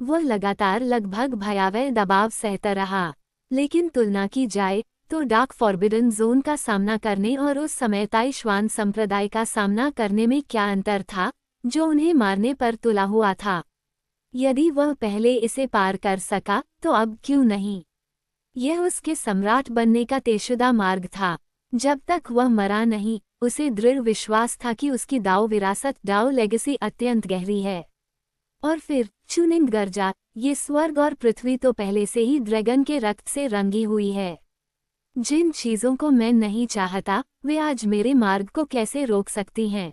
वह लगातार लगभग भयावह दबाव सहता रहा। लेकिन तुलना की जाए तो डार्क फॉरबिडन जोन का सामना करने और उस समय ताइश्वान संप्रदाय का सामना करने में क्या अंतर था, जो उन्हें मारने पर तुला हुआ था। यदि वह पहले इसे पार कर सका तो अब क्यों नहीं। यह उसके सम्राट बनने का तेशुदा मार्ग था। जब तक वह मरा नहीं, उसे दृढ़ विश्वास था कि उसकी दाव विरासत दाव लेगेसी अत्यंत गहरी है। और फिर चुनिंग गर्जा, ये स्वर्ग और पृथ्वी तो पहले से ही ड्रैगन के रक्त से रंगी हुई है। जिन चीजों को मैं नहीं चाहता, वे आज मेरे मार्ग को कैसे रोक सकती हैं।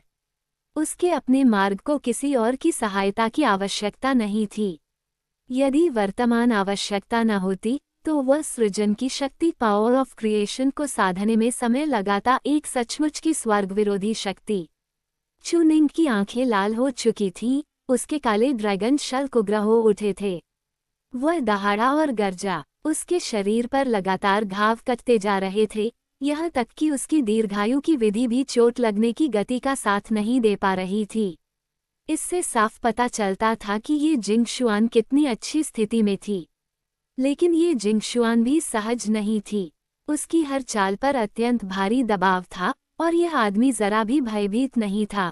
उसके अपने मार्ग को किसी और की सहायता की आवश्यकता नहीं थी। यदि वर्तमान आवश्यकता न होती तो वह सृजन की शक्ति पावर ऑफ क्रिएशन को साधने में समय लगाता एक सचमुच की स्वर्ग विरोधी शक्ति। चुनिंग की आंखें लाल हो चुकी थीं, उसके काले ड्रैगन शल्क उग्र हो उठे थे। वह दहाड़ा और गरजा, उसके शरीर पर लगातार घाव कटते जा रहे थे, यहाँ तक कि उसकी दीर्घायु की विधि भी चोट लगने की गति का साथ नहीं दे पा रही थी। इससे साफ पता चलता था कि ये जिंगशुआन कितनी अच्छी स्थिति में थी। लेकिन ये जिंगशुआन भी सहज नहीं थी। उसकी हर चाल पर अत्यंत भारी दबाव था और यह आदमी जरा भी भयभीत नहीं था।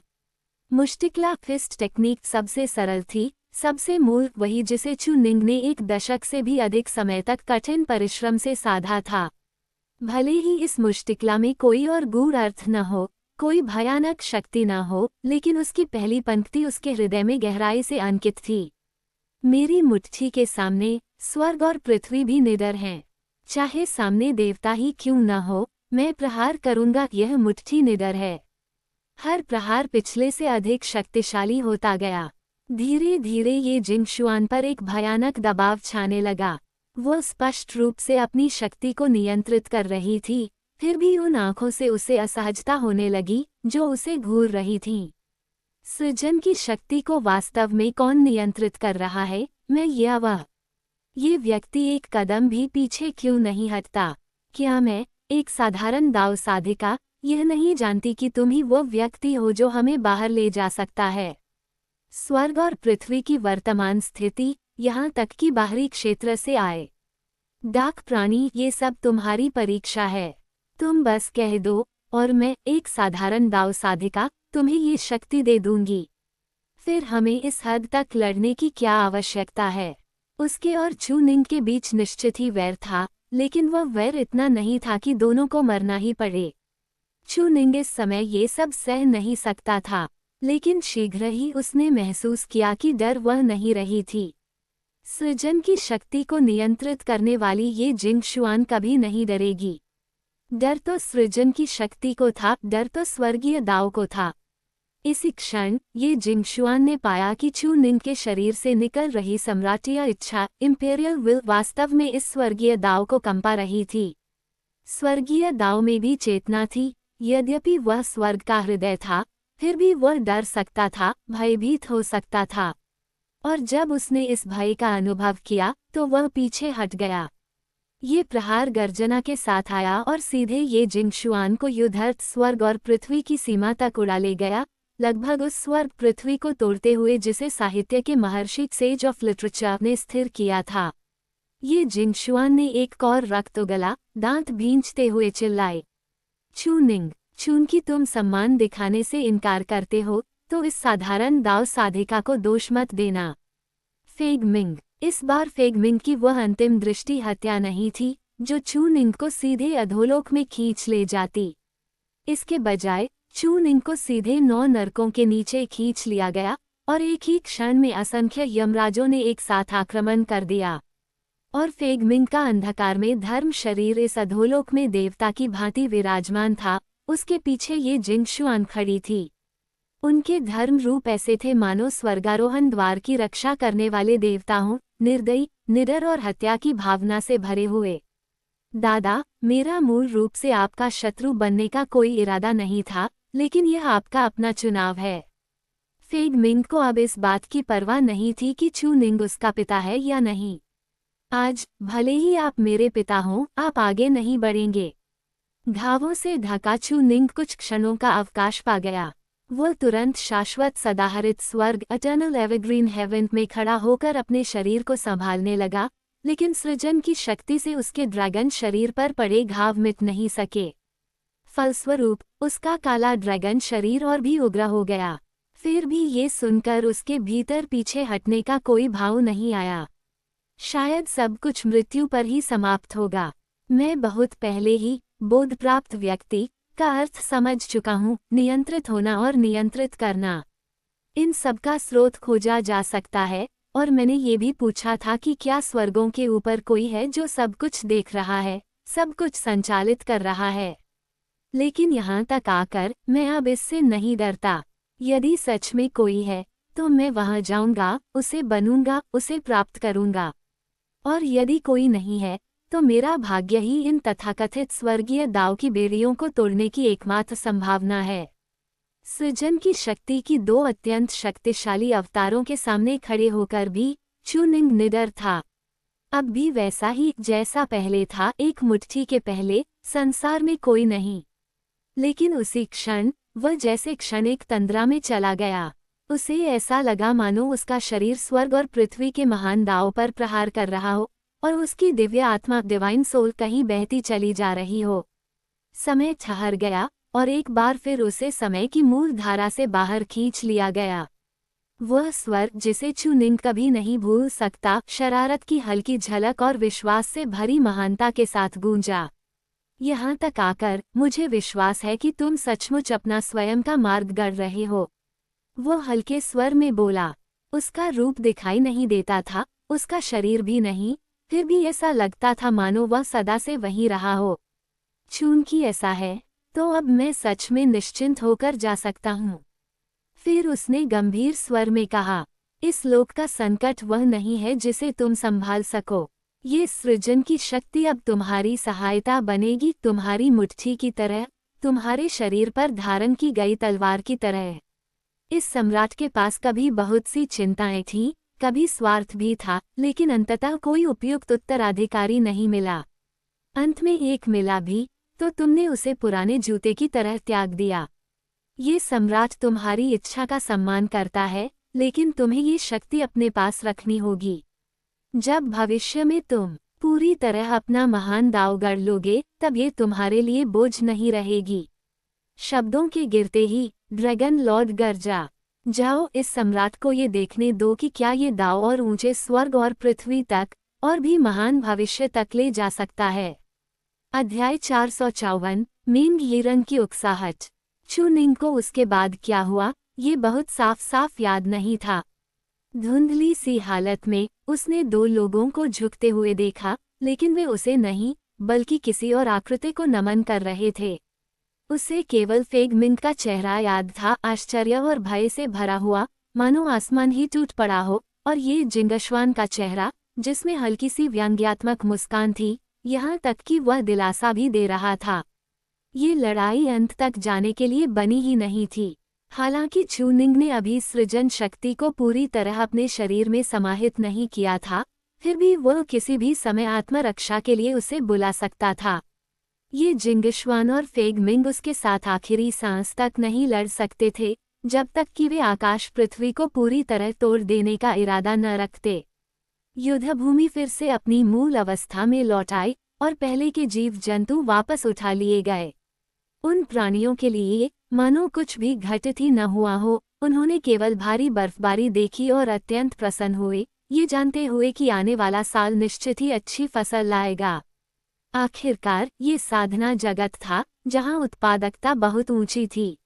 मुश्तिकला फिस्ट टेक्निक सबसे सरल थी, सबसे मूल, वही जिसे चुनिंग ने एक दशक से भी अधिक समय तक कठिन परिश्रम से साधा था। भले ही इस मुश्तिकला में कोई और गूढ़ अर्थ न हो, कोई भयानक शक्ति न हो, लेकिन उसकी पहली पंक्ति उसके हृदय में गहराई से अंकित थी। मेरी मुट्ठी के सामने स्वर्ग और पृथ्वी भी निडर हैं। चाहे सामने देवता ही क्यों न हो, मैं प्रहार करूंगा, यह मुट्ठी निडर है। हर प्रहार पिछले से अधिक शक्तिशाली होता गया। धीरे धीरे ये जिंगशुआन पर एक भयानक दबाव छाने लगा। वो स्पष्ट रूप से अपनी शक्ति को नियंत्रित कर रही थी, फिर भी उन आंखों से उसे असहजता होने लगी जो उसे घूर रही थीं। सृजन की शक्ति को वास्तव में कौन नियंत्रित कर रहा है, मैं ये व्यक्ति एक कदम भी पीछे क्यों नहीं हटता? क्या मैं, एक साधारण दाव साधिका, यह नहीं जानती कि तुम ही वो व्यक्ति हो जो हमें बाहर ले जा सकता है? स्वर्ग और पृथ्वी की वर्तमान स्थिति, यहाँ तक कि बाहरी क्षेत्र से आए डाक प्राणी, ये सब तुम्हारी परीक्षा है। तुम बस कह दो और मैं, एक साधारण दाव साधिका, तुम्हें ये शक्ति दे दूंगी। फिर हमें इस हद तक लड़ने की क्या आवश्यकता है? उसके और चू निंग के बीच निश्चित ही वैर था, लेकिन वह वैर इतना नहीं था कि दोनों को मरना ही पड़े। चू निंग इस समय ये सब सह नहीं सकता था, लेकिन शीघ्र ही उसने महसूस किया कि डर वह नहीं रही थी। सृजन की शक्ति को नियंत्रित करने वाली ये जिंग शुआन कभी नहीं डरेगी। डर तो सृजन की शक्ति को था, डर तो स्वर्गीय दाव को था। इसी क्षण ये जिंग शुआन ने पाया कि चू निंग के शरीर से निकल रही सम्राटीय इच्छा, इंपेरियल विल, वास्तव में इस स्वर्गीय दाव को कंपा रही थी। स्वर्गीय दाव में भी चेतना थी, यद्यपि वह स्वर्ग का हृदय था, फिर भी वह डर सकता था, भयभीत हो सकता था। और जब उसने इस भय का अनुभव किया तो वह पीछे हट गया। ये प्रहार गर्जना के साथ आया और सीधे ये जिंग शुआन को युद्धर्थ स्वर्ग और पृथ्वी की सीमा तक उड़ा ले गया, लगभग उस स्वर्ग पृथ्वी को तोड़ते हुए जिसे साहित्य के महर्षि सेज ऑफ लिटरेचर ने स्थिर किया था। ये जिंग शुआन ने एक और रक्त उगला, दांत भींचते हुए चिल्लाए, चू निंग, चूंकि तुम सम्मान दिखाने से इनकार करते हो, तो इस साधारण दाव साधिका को दोष मत देना। फेगमिंग, इस बार फेगमिंग की वह अंतिम दृष्टि हत्या नहीं थी, जो चू निंग को सीधे अधोलोक में खींच ले जाती। इसके बजाय चू निंग को सीधे 9 नरकों के नीचे खींच लिया गया और एक ही क्षण में असंख्य यमराजों ने एक साथ आक्रमण कर दिया। और फेगमिंग का अंधकार में धर्म शरीर इस अधोलोक में देवता की भांति विराजमान था, उसके पीछे ये जिंग शुआन खड़ी थी। उनके धर्म रूप ऐसे थे मानो स्वर्गारोहण द्वार की रक्षा करने वाले देवता हों, निर्दयी, निडर और हत्या की भावना से भरे हुए। दादा, मेरा मूल रूप से आपका शत्रु बनने का कोई इरादा नहीं था, लेकिन यह आपका अपना चुनाव है। फेगमिंग को अब इस बात की परवाह नहीं थी कि चू निंग उसका पिता है या नहीं। आज, भले ही आप मेरे पिता हों, आप आगे नहीं बढ़ेंगे। घावों से ढका चू निंग कुछ क्षणों का अवकाश पा गया। वह तुरंत शाश्वत सदाहरित स्वर्ग, एटर्नल एवरग्रीन हेवन में खड़ा होकर अपने शरीर को संभालने लगा, लेकिन सृजन की शक्ति से उसके ड्रैगन शरीर पर पड़े घाव मिट नहीं सके। फलस्वरूप उसका काला ड्रैगन शरीर और भी उग्र हो गया। फिर भी ये सुनकर उसके भीतर पीछे हटने का कोई भाव नहीं आया। शायद सब कुछ मृत्यु पर ही समाप्त होगा। मैं बहुत पहले ही बोध प्राप्त व्यक्ति का अर्थ समझ चुका हूँ, नियंत्रित होना और नियंत्रित करना। इन सब का स्रोत खोजा जा सकता है, और मैंने ये भी पूछा था कि क्या स्वर्गों के ऊपर कोई है जो सब कुछ देख रहा है, सब कुछ संचालित कर रहा है। लेकिन यहाँ तक आकर मैं अब इससे नहीं डरता। यदि सच में कोई है, तो मैं वहाँ जाऊँगा, उसे बनूंगा, उसे प्राप्त करूँगा। और यदि कोई नहीं है, तो मेरा भाग्य ही इन तथाकथित स्वर्गीय दाव की बेड़ियों को तोड़ने की एकमात्र संभावना है। सृजन की शक्ति की 2 अत्यंत शक्तिशाली अवतारों के सामने खड़े होकर भी चू निंग निडर था। अब भी वैसा ही जैसा पहले था, एक मुट्ठी के पहले, संसार में कोई नहीं। लेकिन उसी क्षण वह जैसे क्षणिक तंद्रा में चला गया। उसे ऐसा लगा मानो उसका शरीर स्वर्ग और पृथ्वी के महान दाव पर प्रहार कर रहा हो, और उसकी दिव्य आत्मा, डिवाइन सोल, कहीं बहती चली जा रही हो। समय ठहर गया और एक बार फिर उसे समय की मूल धारा से बाहर खींच लिया गया। वह स्वर जिसे चू निंग कभी नहीं भूल सकता, शरारत की हल्की झलक और विश्वास से भरी महानता के साथ गूंजा। यहाँ तक आकर मुझे विश्वास है कि तुम सचमुच अपना स्वयं का मार्ग गढ़ रहे हो। वह हल्के स्वर में बोला। उसका रूप दिखाई नहीं देता था, उसका शरीर भी नहीं, फिर भी ऐसा लगता था मानो वह सदा से वहीं रहा हो। चूंकि ऐसा है, तो अब मैं सच में निश्चिंत होकर जा सकता हूँ। फिर उसने गंभीर स्वर में कहा, इस लोक का संकट वह नहीं है जिसे तुम संभाल सको। ये सृजन की शक्ति अब तुम्हारी सहायता बनेगी, तुम्हारी मुट्ठी की तरह, तुम्हारे शरीर पर धारण की गई तलवार की तरह। इस सम्राट के पास कभी बहुत सी चिंताएं थीं, कभी स्वार्थ भी था, लेकिन अंततः कोई उपयुक्त उत्तराधिकारी नहीं मिला। अंत में एक मिला भी, तो तुमने उसे पुराने जूते की तरह त्याग दिया। ये सम्राट तुम्हारी इच्छा का सम्मान करता है, लेकिन तुम्हें ये शक्ति अपने पास रखनी होगी। जब भविष्य में तुम पूरी तरह अपना महान दांव गढ़ लोगे, तब ये तुम्हारे लिए बोझ नहीं रहेगी। शब्दों के गिरते ही ड्रैगन लॉर्ड गरजा, जाओ इस सम्राट को ये देखने दो कि क्या ये दांव और ऊंचे स्वर्ग और पृथ्वी तक और भी महान भविष्य तक ले जा सकता है। अध्याय 454 मिंग यिरंग की उकसाहट। चू निंग को उसके बाद क्या हुआ, ये बहुत साफ साफ याद नहीं था। धुंधली सी हालत में उसने दो लोगों को झुकते हुए देखा, लेकिन वे उसे नहीं बल्कि किसी और आकृति को नमन कर रहे थे। उसे केवल फेग मिंग का चेहरा याद था, आश्चर्य और भय से भरा हुआ, मानो आसमान ही टूट पड़ा हो, और ये जिंगशवान का चेहरा जिसमें हल्की सी व्यंग्यात्मक मुस्कान थी, यहाँ तक कि वह दिलासा भी दे रहा था। ये लड़ाई अंत तक जाने के लिए बनी ही नहीं थी। हालांकि चू निंग ने अभी सृजन शक्ति को पूरी तरह अपने शरीर में समाहित नहीं किया था, फिर भी वह किसी भी समय आत्मरक्षा के लिए उसे बुला सकता था। ये जिंगशवान और फेग मिंग उसके साथ आखिरी सांस तक नहीं लड़ सकते थे, जब तक कि वे आकाश पृथ्वी को पूरी तरह तोड़ देने का इरादा न रखते। युद्धभूमि फिर से अपनी मूल अवस्था में लौट आई और पहले के जीव जंतु वापस उठा लिए गए। उन प्राणियों के लिए मानो कुछ भी घटित ही न हुआ हो, उन्होंने केवल भारी बर्फबारी देखी और अत्यंत प्रसन्न हुए, ये जानते हुए कि आने वाला साल निश्चित ही अच्छी फसल लाएगा। आखिरकार ये साधना जगत था जहां उत्पादकता बहुत ऊंची थी।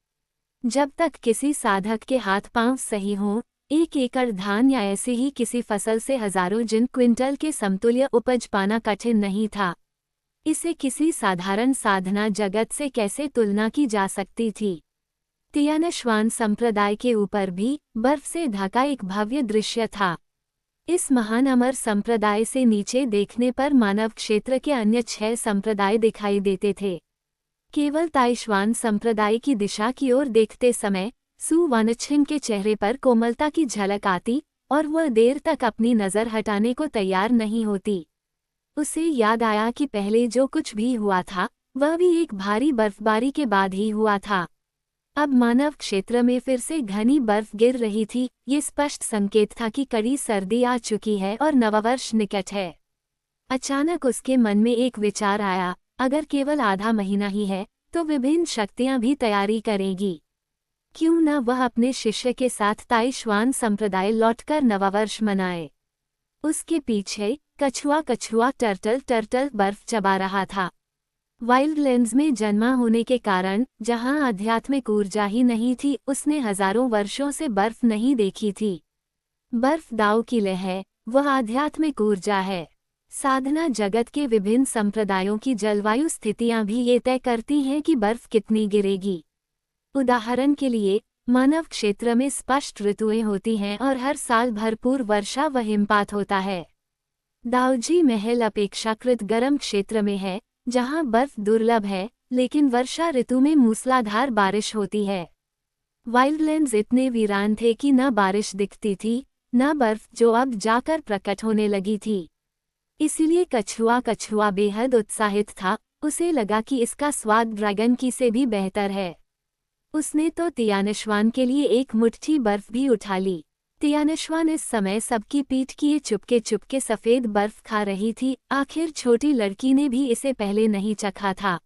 जब तक किसी साधक के हाथ पांव सही हों, 1 एकड़ धान या ऐसे ही किसी फसल से हजारों जिन क्विंटल के समतुल्य उपज पाना कठिन नहीं था। इसे किसी साधारण साधना जगत से कैसे तुलना की जा सकती थी। तियानश्वान संप्रदाय के ऊपर भी बर्फ से ढका एक भव्य दृश्य था। इस महान अमर संप्रदाय से नीचे देखने पर मानव क्षेत्र के अन्य 6 संप्रदाय दिखाई देते थे। केवल ताइश्वान संप्रदाय की दिशा की ओर देखते समय सु वानछिन के चेहरे पर कोमलता की झलक आती और वह देर तक अपनी नज़र हटाने को तैयार नहीं होती। उसे याद आया कि पहले जो कुछ भी हुआ था वह भी एक भारी बर्फबारी के बाद ही हुआ था। अब मानव क्षेत्र में फिर से घनी बर्फ गिर रही थी। ये स्पष्ट संकेत था कि कड़ी सर्दी आ चुकी है और नववर्ष निकट है। अचानक उसके मन में एक विचार आया, अगर केवल आधा महीना ही है तो विभिन्न शक्तियां भी तैयारी करेंगी। क्यों न वह अपने शिष्य के साथ ताइश्वान संप्रदाय लौटकर नववर्ष मनाए। उसके पीछे कछुआ टर्टल बर्फ चबा रहा था। वाइल्डलैंड्स में जन्मा होने के कारण जहां आध्यात्मिक ऊर्जा ही नहीं थी, उसने हजारों वर्षों से बर्फ नहीं देखी थी। बर्फ दाव की लय है, वह आध्यात्मिक ऊर्जा है। साधना जगत के विभिन्न संप्रदायों की जलवायु स्थितियां भी ये तय करती हैं कि बर्फ कितनी गिरेगी। उदाहरण के लिए मानव क्षेत्र में स्पष्ट ऋतुएं होती हैं और हर साल भरपूर वर्षा व हिमपात होता है। दाओजी महल अपेक्षाकृत गर्म क्षेत्र में है, जहां बर्फ दुर्लभ है, लेकिन वर्षा ऋतु में मूसलाधार बारिश होती है। वाइल्डलैंड्स इतने वीरान थे कि न बारिश दिखती थी, न बर्फ जो अब जाकर प्रकट होने लगी थी। इसीलिए कछुआ बेहद उत्साहित था। उसे लगा कि इसका स्वाद ड्रैगन की से भी बेहतर है। उसने तो तियानश्वान के लिए एक मुट्ठी बर्फ भी उठा ली। तियानश्वान इस समय सबकी पीठ किए चुपके सफ़ेद बर्फ खा रही थी। आखिर छोटी लड़की ने भी इसे पहले नहीं चखा था।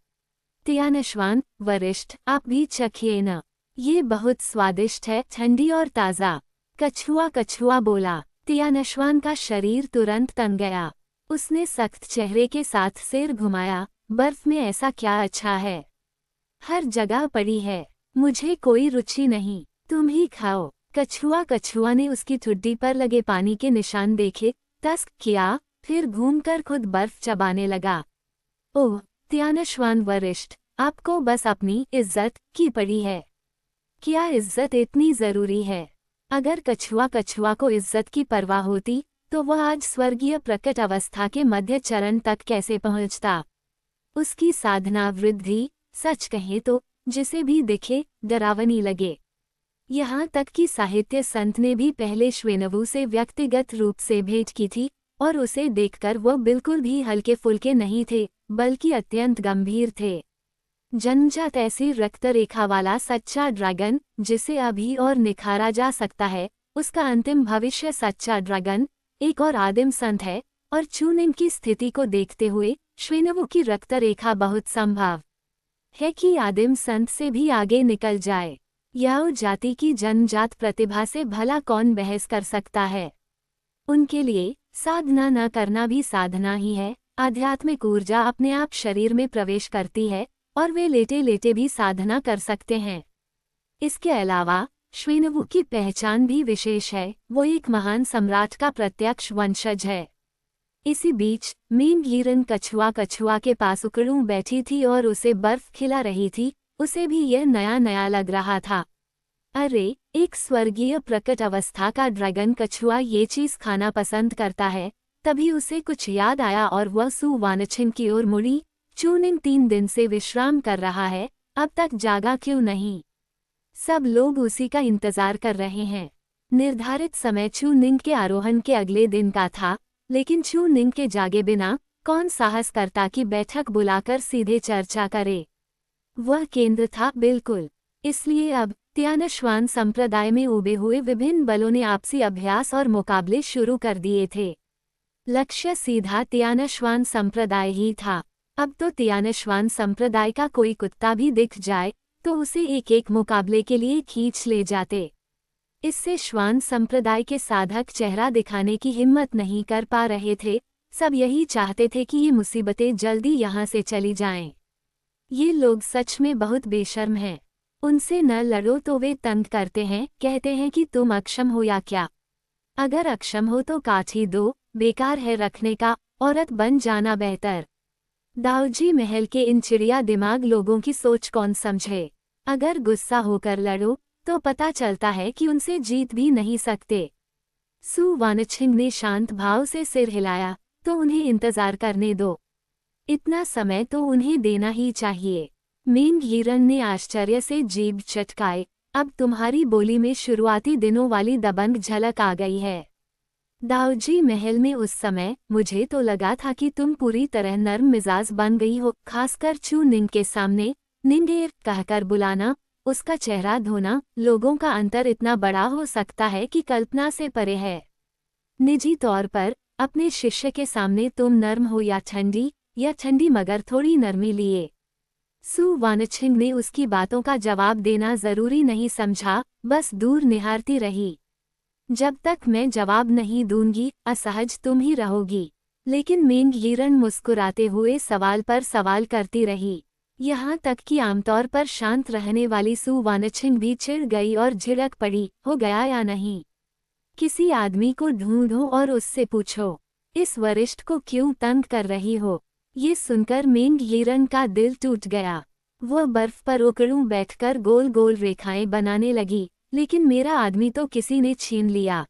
तियानश्वान वरिष्ठ, आप भी चखिए न, ये बहुत स्वादिष्ट है, ठंडी और ताज़ा। कछुआ बोला। तियानश्वान का शरीर तुरंत तन गया। उसने सख्त चेहरे के साथ सिर घुमाया। बर्फ में ऐसा क्या अच्छा है? हर जगह पड़ी है, मुझे कोई रुचि नहीं, तुम ही खाओ। कछुआ ने उसकी ठुड्डी पर लगे पानी के निशान देखे, टस्क किया, फिर घूमकर खुद बर्फ चबाने लगा। ओह तियानश्वान वरिष्ठ, आपको बस अपनी इज्जत की पड़ी है। क्या इज्जत इतनी जरूरी है? अगर कछुआ को इज्जत की परवाह होती तो वह आज स्वर्गीय प्रकट अवस्था के मध्य चरण तक कैसे पहुंचता। उसकी साधना वृद्धि, सच कहे तो जिसे भी दिखे डरावनी लगे। यहाँ तक कि साहित्य संत ने भी पहले श्वेनवु से व्यक्तिगत रूप से भेंट की थी और उसे देखकर वह बिल्कुल भी हल्के फुल्के नहीं थे, बल्कि अत्यंत गंभीर थे। जन्मजात ऐसी रक्तरेखा वाला सच्चा ड्रैगन, जिसे अभी और निखारा जा सकता है, उसका अंतिम भविष्य सच्चा ड्रैगन एक और आदिम संत है, और चूनिंग की स्थिति को देखते हुए श्वेनवु की रक्तरेखा बहुत संभव है कि आदिम संत से भी आगे निकल जाए। याओ जाति की जन्मजात प्रतिभा से भला कौन बहस कर सकता है। उनके लिए साधना न करना भी साधना ही है। आध्यात्मिक ऊर्जा अपने आप शरीर में प्रवेश करती है और वे लेटे लेटे भी साधना कर सकते हैं। इसके अलावा श्वेनवु की पहचान भी विशेष है, वो एक महान सम्राट का प्रत्यक्ष वंशज है। इसी बीच मीन हीरन कछुआ के पास उकड़ू बैठी थी और उसे बर्फ खिला रही थी। उसे भी यह नया नया लग रहा था। अरे, एक स्वर्गीय प्रकट अवस्था का ड्रैगन कछुआ ये चीज खाना पसंद करता है। तभी उसे कुछ याद आया और वह सु वानछिन की ओर मुड़ी। चूनिंग 3 दिन से विश्राम कर रहा है, अब तक जागा क्यों नहीं? सब लोग उसी का इंतजार कर रहे हैं। निर्धारित समय चूनिंग के आरोहण के अगले दिन का था, लेकिन चूनिंग के जागे बिना कौन साहस करता कि बैठक बुलाकर सीधे चर्चा करे। वह केंद्र था बिल्कुल। इसलिए अब त्यानश्वान संप्रदाय में उबे हुए विभिन्न बलों ने आपसी अभ्यास और मुकाबले शुरू कर दिए थे। लक्ष्य सीधा त्यानश्वान संप्रदाय ही था। अब तो त्यानश्वान संप्रदाय का कोई कुत्ता भी दिख जाए तो उसे एक एक मुकाबले के लिए खींच ले जाते। इससे श्वान संप्रदाय के साधक चेहरा दिखाने की हिम्मत नहीं कर पा रहे थे। सब यही चाहते थे कि ये मुसीबतें जल्दी यहाँ से चली जाएं। ये लोग सच में बहुत बेशर्म हैं। उनसे न लड़ो तो वे तंग करते हैं, कहते हैं कि तुम अक्षम हो या क्या। अगर अक्षम हो तो काट ही दो, बेकार है रखने का, औरत बन जाना बेहतर। दाऊजी महल के इन चिड़िया दिमाग लोगों की सोच कौन समझे। अगर गुस्सा होकर लड़ो तो पता चलता है कि उनसे जीत भी नहीं सकते। सु वानछिन ने शांत भाव से सिर हिलाया, तो उन्हें इंतजार करने दो। इतना समय तो उन्हें देना ही चाहिए। मीन हीरन ने आश्चर्य से जीभ चटकाए। अब तुम्हारी बोली में शुरुआती दिनों वाली दबंग झलक आ गई है। दाऊजी महल में उस समय मुझे तो लगा था कि तुम पूरी तरह नर्म मिजाज बन गई हो, खासकर चू निंग के सामने। निंगेर कहकर बुलाना, उसका चेहरा धोना, लोगों का अंतर इतना बड़ा हो सकता है कि कल्पना से परे है। निजी तौर पर अपने शिष्य के सामने तुम नर्म हो या ठंडी मगर थोड़ी नरमी लिए। सु वानछिन ने उसकी बातों का जवाब देना जरूरी नहीं समझा, बस दूर निहारती रही। जब तक मैं जवाब नहीं दूंगी असहज तुम ही रहोगी। लेकिन मेंग हीरन मुस्कुराते हुए सवाल पर सवाल करती रही। यहाँ तक कि आमतौर पर शांत रहने वाली सु वानछिन भी चिढ़ गई और झिड़क पड़ी, हो गया या नहीं? किसी आदमी को ढूंढो और उससे पूछो, इस वरिष्ठ को क्यों तंग कर रही हो? ये सुनकर मेंग हीरन का दिल टूट गया। वह बर्फ पर उकड़ू बैठकर गोल गोल रेखाएं बनाने लगी। लेकिन मेरा आदमी तो किसी ने छीन लिया।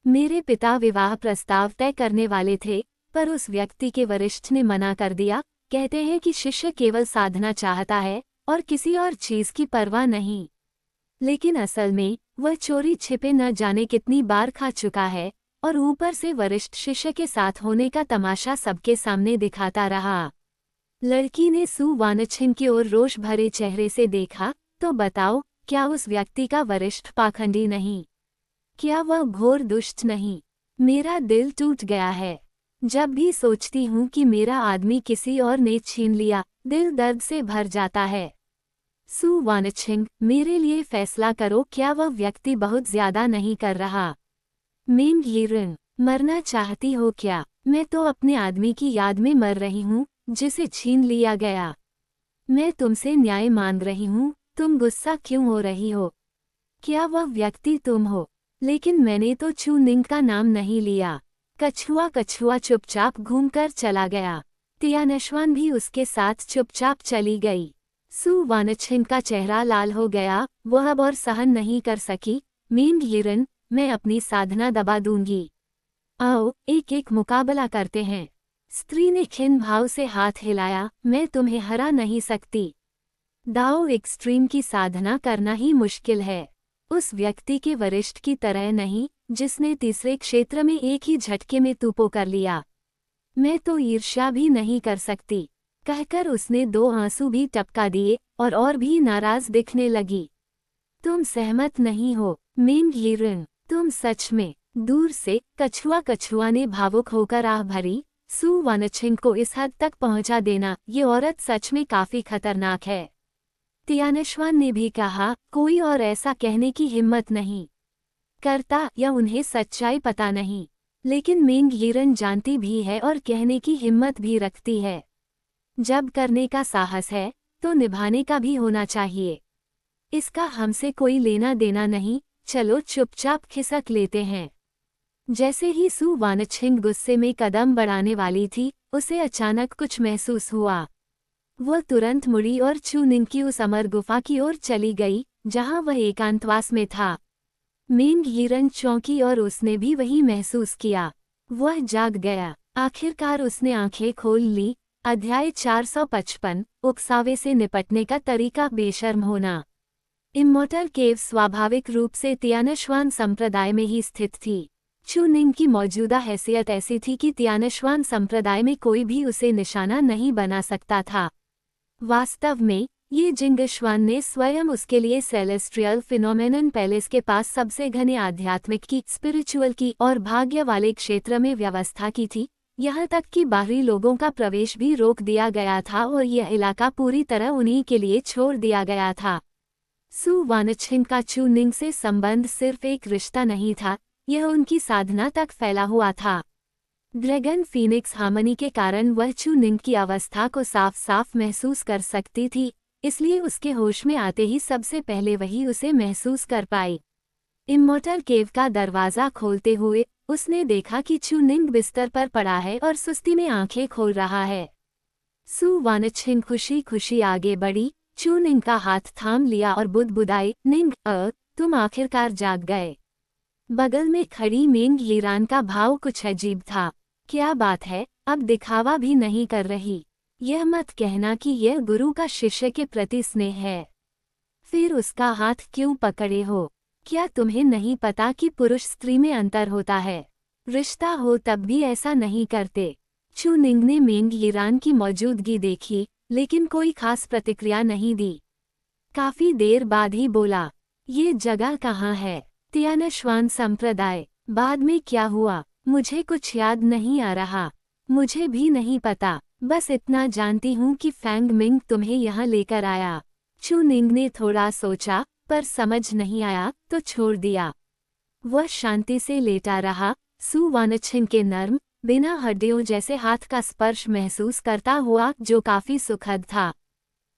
मेरे पिता विवाह प्रस्ताव तय करने वाले थे, पर उस व्यक्ति के वरिष्ठ ने मना कर दिया। कहते हैं कि शिष्य केवल साधना चाहता है और किसी और चीज की परवाह नहीं। लेकिन असल में वह चोरी छिपे न जाने कितनी बार खा चुका है और ऊपर से वरिष्ठ शिष्य के साथ होने का तमाशा सबके सामने दिखाता रहा। लड़की ने सु वानछिन की ओर रोष भरे चेहरे से देखा, तो बताओ, क्या उस व्यक्ति का वरिष्ठ पाखंडी नहीं? क्या वह घोर दुष्ट नहीं? मेरा दिल टूट गया है। जब भी सोचती हूँ कि मेरा आदमी किसी और ने छीन लिया, दिल दर्द से भर जाता है। सु वानछिन, मेरे लिए फैसला करो, क्या वह व्यक्ति बहुत ज्यादा नहीं कर रहा? मेंग हीरन, मरना चाहती हो क्या? मैं तो अपने आदमी की याद में मर रही हूँ, जिसे छीन लिया गया। मैं तुमसे न्याय मांग रही हूँ, तुम गुस्सा क्यों हो रही हो? क्या वह व्यक्ति तुम हो? लेकिन मैंने तो चू निंग का नाम नहीं लिया। कछुआ चुपचाप घूमकर चला गया। त्यानश्वान भी उसके साथ चुपचाप चली गई। सु वानछिन का चेहरा लाल हो गया, वह अब और सहन नहीं कर सकी। मेंग हीरन, मैं अपनी साधना दबा दूंगी। आओ, एक एक मुकाबला करते हैं। स्त्री ने खिन्न भाव से हाथ हिलाया, मैं तुम्हें हरा नहीं सकती। दाओ एक्सट्रीम की साधना करना ही मुश्किल है। उस व्यक्ति के वरिष्ठ की तरह नहीं, जिसने तीसरे क्षेत्र में एक ही झटके में तूपो कर लिया। मैं तो ईर्ष्या भी नहीं कर सकती, कहकर उसने 2 आंसू भी टपका दिए और भी नाराज दिखने लगी। तुम सहमत नहीं हो मिंग यिरन, तुम सच में। दूर से कछुआ ने भावुक होकर आह भरी, सु वानछिंग को इस हद तक पहुंचा देना, ये औरत सच में काफी खतरनाक है। तियानश्वान ने भी कहा, कोई और ऐसा कहने की हिम्मत नहीं करता या उन्हें सच्चाई पता नहीं, लेकिन मिंग यिरन जानती भी है और कहने की हिम्मत भी रखती है। जब करने का साहस है तो निभाने का भी होना चाहिए। इसका हमसे कोई लेना देना नहीं, चलो चुपचाप खिसक लेते हैं। जैसे ही सु वानछिंग गुस्से में कदम बढ़ाने वाली थी, उसे अचानक कुछ महसूस हुआ। वह तुरंत मुड़ी और चू निंग की उस अमर गुफा की ओर चली गई, जहां वह एकांतवास में था। मिंग यिरन चौंकी और उसने भी वही महसूस किया। वह जाग गया। आखिरकार उसने आंखें खोल ली। अध्याय 455, उकसावे से निपटने का तरीका बेशर्म होना। इमोर्टल केव स्वाभाविक रूप से तियानश्वान संप्रदाय में ही स्थित थी। चू निंग की मौजूदा हैसियत ऐसी थी कि तियानश्वान संप्रदाय में कोई भी उसे निशाना नहीं बना सकता था। वास्तव में ये जिंगश्वान ने स्वयं उसके लिए सेलेस्ट्रियल फिनोमेनन पैलेस के पास सबसे घने आध्यात्मिक की, स्पिरिचुअल की और भाग्य वाले क्षेत्र में व्यवस्था की थी। यहाँ तक कि बाहरी लोगों का प्रवेश भी रोक दिया गया था और यह इलाका पूरी तरह उन्हीं के लिए छोड़ दिया गया था। सु वानछिंग का चू निंग से संबंध सिर्फ एक रिश्ता नहीं था, यह उनकी साधना तक फैला हुआ था। ड्रैगन फीनिक्स हार्मनी के कारण वह चू निंग की अवस्था को साफ साफ महसूस कर सकती थी, इसलिए उसके होश में आते ही सबसे पहले वही उसे महसूस कर पाई। इमोर्टल केव का दरवाज़ा खोलते हुए उसने देखा कि चू निंग बिस्तर पर पड़ा है और सुस्ती में आंखें खोल रहा है। सु वानछिंग खुशी खुशी आगे बढ़ी, चू निंग का हाथ थाम लिया और बुदबुदाई, निंग तुम आखिरकार जाग गए। बगल में खड़ी मिंग यिरन का भाव कुछ अजीब था। क्या बात है, अब दिखावा भी नहीं कर रही। यह मत कहना कि यह गुरु का शिष्य के प्रति स्नेह है। फिर उसका हाथ क्यों पकड़े हो? क्या तुम्हें नहीं पता कि पुरुष स्त्री में अंतर होता है? रिश्ता हो तब भी ऐसा नहीं करते। चू निंग ने मिंग यिरन की मौजूदगी देखी, लेकिन कोई खास प्रतिक्रिया नहीं दी। काफी देर बाद ही बोला, ये जगह कहाँ है? तियानश्वान संप्रदाय। बाद में क्या हुआ? मुझे कुछ याद नहीं आ रहा। मुझे भी नहीं पता, बस इतना जानती हूँ कि फैंग मिंग तुम्हें यहाँ लेकर आया। चू निंग ने थोड़ा सोचा, पर समझ नहीं आया तो छोड़ दिया। वह शांति से लेटा रहा, सु वानछिंग के नर्म, बिना हड्डियों जैसे हाथ का स्पर्श महसूस करता हुआ, जो काफी सुखद था।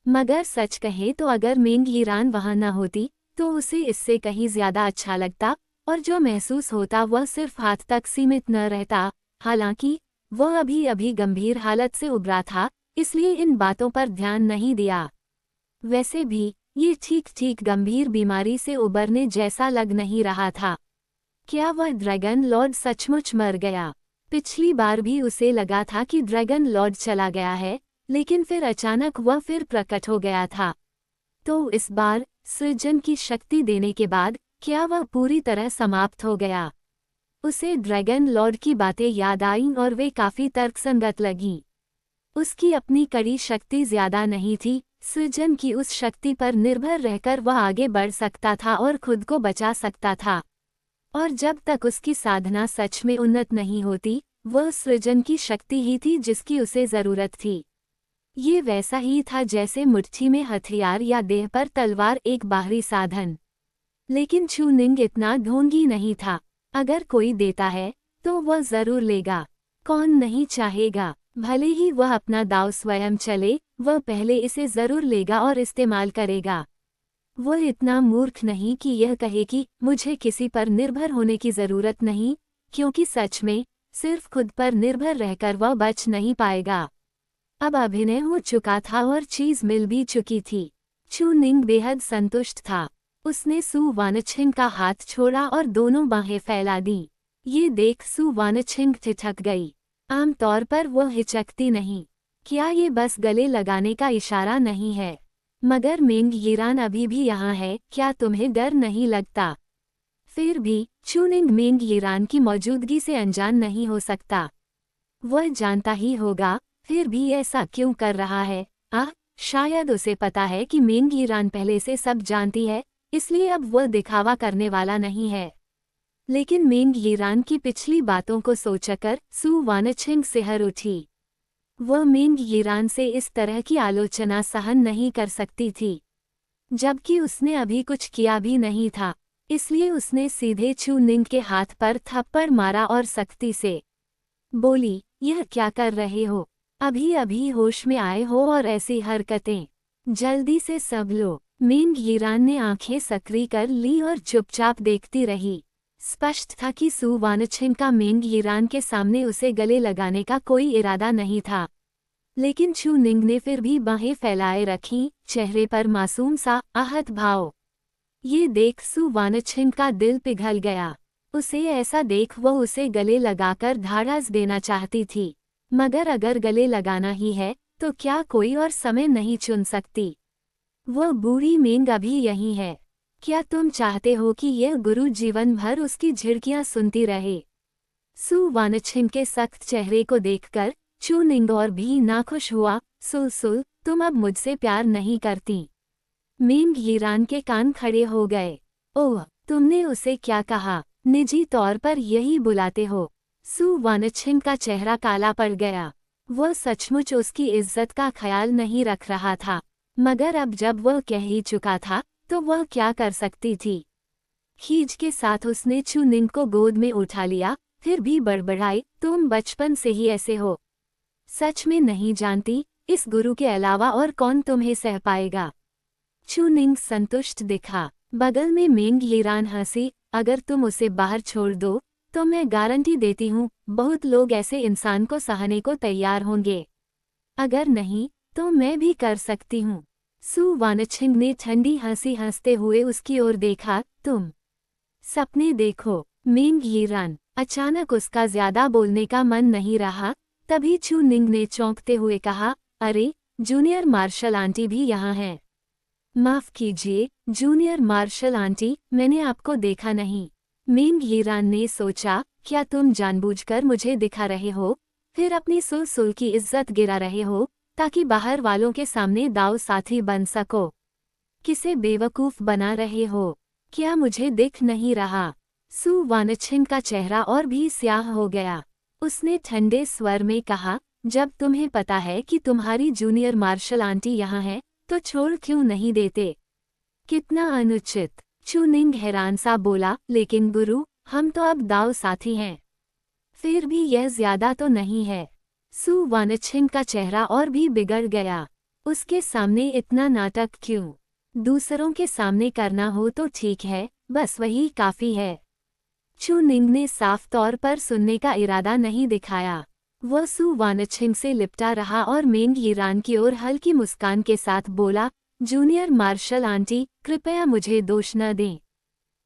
मगर सच कहे तो अगर मिंग यिरन वहाँ न होती तो उसे इससे कहीं ज्यादा अच्छा लगता, और जो महसूस होता वह सिर्फ हाथ तक सीमित न रहता। हालांकि वह अभी अभी गंभीर हालत से उबरा था, इसलिए इन बातों पर ध्यान नहीं दिया। वैसे भी ये ठीक ठीक गंभीर बीमारी से उबरने जैसा लग नहीं रहा था। क्या वह ड्रैगन लॉर्ड सचमुच मर गया? पिछली बार भी उसे लगा था कि ड्रैगन लॉर्ड चला गया है, लेकिन फिर अचानक वह फिर प्रकट हो गया था। तो इस बार सृजन की शक्ति देने के बाद क्या वह पूरी तरह समाप्त हो गया? उसे ड्रैगन लॉर्ड की बातें याद आईं और वे काफी तर्कसंगत लगीं। उसकी अपनी कड़ी शक्ति ज्यादा नहीं थी, सृजन की उस शक्ति पर निर्भर रहकर वह आगे बढ़ सकता था और खुद को बचा सकता था। और जब तक उसकी साधना सच में उन्नत नहीं होती, वह सृजन की शक्ति ही थी जिसकी उसे जरूरत थी। ये वैसा ही था जैसे मुट्ठी में हथियार या देह पर तलवार एक बाहरी साधन। लेकिन चू निंग इतना ढोंगी नहीं था। अगर कोई देता है तो वह जरूर लेगा। कौन नहीं चाहेगा? भले ही वह अपना दांव स्वयं चले, वह पहले इसे जरूर लेगा और इस्तेमाल करेगा। वह इतना मूर्ख नहीं कि यह कहे कि मुझे किसी पर निर्भर होने की जरूरत नहीं, क्योंकि सच में सिर्फ खुद पर निर्भर रहकर वह बच नहीं पाएगा। अब अभिनय हो चुका था और चीज मिल भी चुकी थी। चू निंग बेहद संतुष्ट था। उसने सु वानछिंग का हाथ छोड़ा और दोनों बाहें फैला दी। ये देख सु वानछिंग ठिठक गई। आमतौर पर वह हिचकती नहीं। क्या ये बस गले लगाने का इशारा नहीं है? मगर मेंग यिरान अभी भी यहाँ है, क्या तुम्हें डर नहीं लगता? फिर भी चूनिंग मेंग यिरान की मौजूदगी से अनजान नहीं हो सकता। वह जानता ही होगा, फिर भी ऐसा क्यों कर रहा है? शायद उसे पता है कि मेंग यिरान पहले से सब जानती है, इसलिए अब वह दिखावा करने वाला नहीं है। लेकिन मेंग यिरान की पिछली बातों को सोचकर सू वानछिंग सिहर उठी। वह मेंग यिरान से इस तरह की आलोचना सहन नहीं कर सकती थी, जबकि उसने अभी कुछ किया भी नहीं था। इसलिए उसने सीधे चू निंग के हाथ पर थप्पड़ मारा और सख्ती से बोली, यह क्या कर रहे हो? अभी अभी होश में आए हो और ऐसी हरकतें? जल्दी से सब लो। मेंग यिरान ने आंखें सक्रिय कर ली और चुपचाप देखती रही। स्पष्ट था कि सू वानछिन का मेंग यिरान के सामने उसे गले लगाने का कोई इरादा नहीं था। लेकिन चू निंग ने फिर भी बाहें फैलाए रखीं, चेहरे पर मासूम सा आहत भाव। ये देख सू वानछिन का दिल पिघल गया। उसे ऐसा देख वह उसे गले लगाकर ढाढ़स देना चाहती थी, मगर अगर गले लगाना ही है तो क्या कोई और समय नहीं चुन सकती? वह बूढ़ी मेंग अभी यही है। क्या तुम चाहते हो कि यह गुरु जीवन भर उसकी झिड़कियां सुनती रहे? सू वानछिन के सख्त चेहरे को देखकर चू निंग और भी नाखुश हुआ। सुल, तुम अब मुझसे प्यार नहीं करती। मेंग यिरान के कान खड़े हो गए। ओह, तुमने उसे क्या कहा? निजी तौर पर यही बुलाते हो? सू वानछिन का चेहरा काला पड़ गया। वह सचमुच उसकी इज्जत का ख्याल नहीं रख रहा था, मगर अब जब वह कह ही चुका था तो वह क्या कर सकती थी? खींच के साथ उसने चू निंग को गोद में उठा लिया, फिर भी बड़बड़ाई, तुम बचपन से ही ऐसे हो। सच में नहीं जानती, इस गुरु के अलावा और कौन तुम्हें सह पाएगा? चू निंग संतुष्ट दिखा। बगल में मेंग यिरान हंसी, अगर तुम उसे बाहर छोड़ दो तो मैं गारंटी देती हूँ बहुत लोग ऐसे इंसान को सहने को तैयार होंगे। अगर नहीं तो मैं भी कर सकती हूँ। सू वानछिन ने ठंडी हंसी हंसते हुए उसकी ओर देखा, तुम सपने देखो। मेंग यिरान। अचानक उसका ज्यादा बोलने का मन नहीं रहा। तभी चू निंग ने चौंकते हुए कहा, अरे, जूनियर मार्शल आंटी भी यहाँ हैं। माफ कीजिए जूनियर मार्शल आंटी, मैंने आपको देखा नहीं। मेंग यिरान ने सोचा, क्या तुम जानबूझकर मुझे दिखा रहे हो, फिर अपनी सुल की इज्जत गिरा रहे हो ताकि बाहर वालों के सामने दाव साथी बन सको? किसे बेवकूफ बना रहे हो? क्या मुझे दिख नहीं रहा? सू वानछिन का चेहरा और भी स्याह हो गया। उसने ठंडे स्वर में कहा, जब तुम्हें पता है कि तुम्हारी जूनियर मार्शल आंटी यहाँ है तो छोड़ क्यों नहीं देते? कितना अनुचित। चू निंग हैरान सा बोला, लेकिन गुरु, हम तो अब दाव साथी हैं। फिर भी यह ज्यादा तो नहीं है? सू वानछिन का चेहरा और भी बिगड़ गया। उसके सामने इतना नाटक क्यों? दूसरों के सामने करना हो तो ठीक है, बस वही काफी है। चू निंग ने साफ तौर पर सुनने का इरादा नहीं दिखाया। वह सू वानछिन से लिपटा रहा और मेंग यिरान की ओर हल्की मुस्कान के साथ बोला, जूनियर मार्शल आंटी, कृपया मुझे दोष न दें।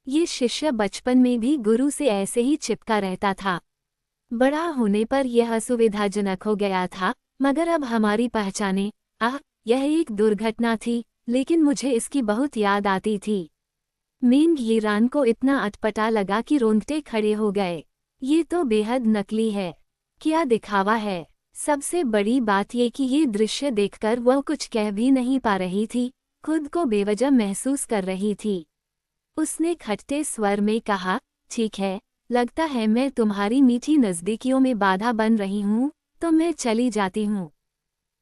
ये शिष्य बचपन में भी गुरु से ऐसे ही चिपका रहता था। बड़ा होने पर यह असुविधाजनक हो गया था, मगर अब हमारी पहचाने। यह एक दुर्घटना थी, लेकिन मुझे इसकी बहुत याद आती थी। मेंग यिरान को इतना अटपटा लगा कि रोंगटे खड़े हो गए। ये तो बेहद नकली है। क्या दिखावा है। सबसे बड़ी बात ये कि ये दृश्य देखकर वह कुछ कह भी नहीं पा रही थी, खुद को बेवजह महसूस कर रही थी। उसने खट्टे स्वर में कहा, ठीक है, लगता है मैं तुम्हारी मीठी नज़दीकियों में बाधा बन रही हूँ, तो मैं चली जाती हूँ।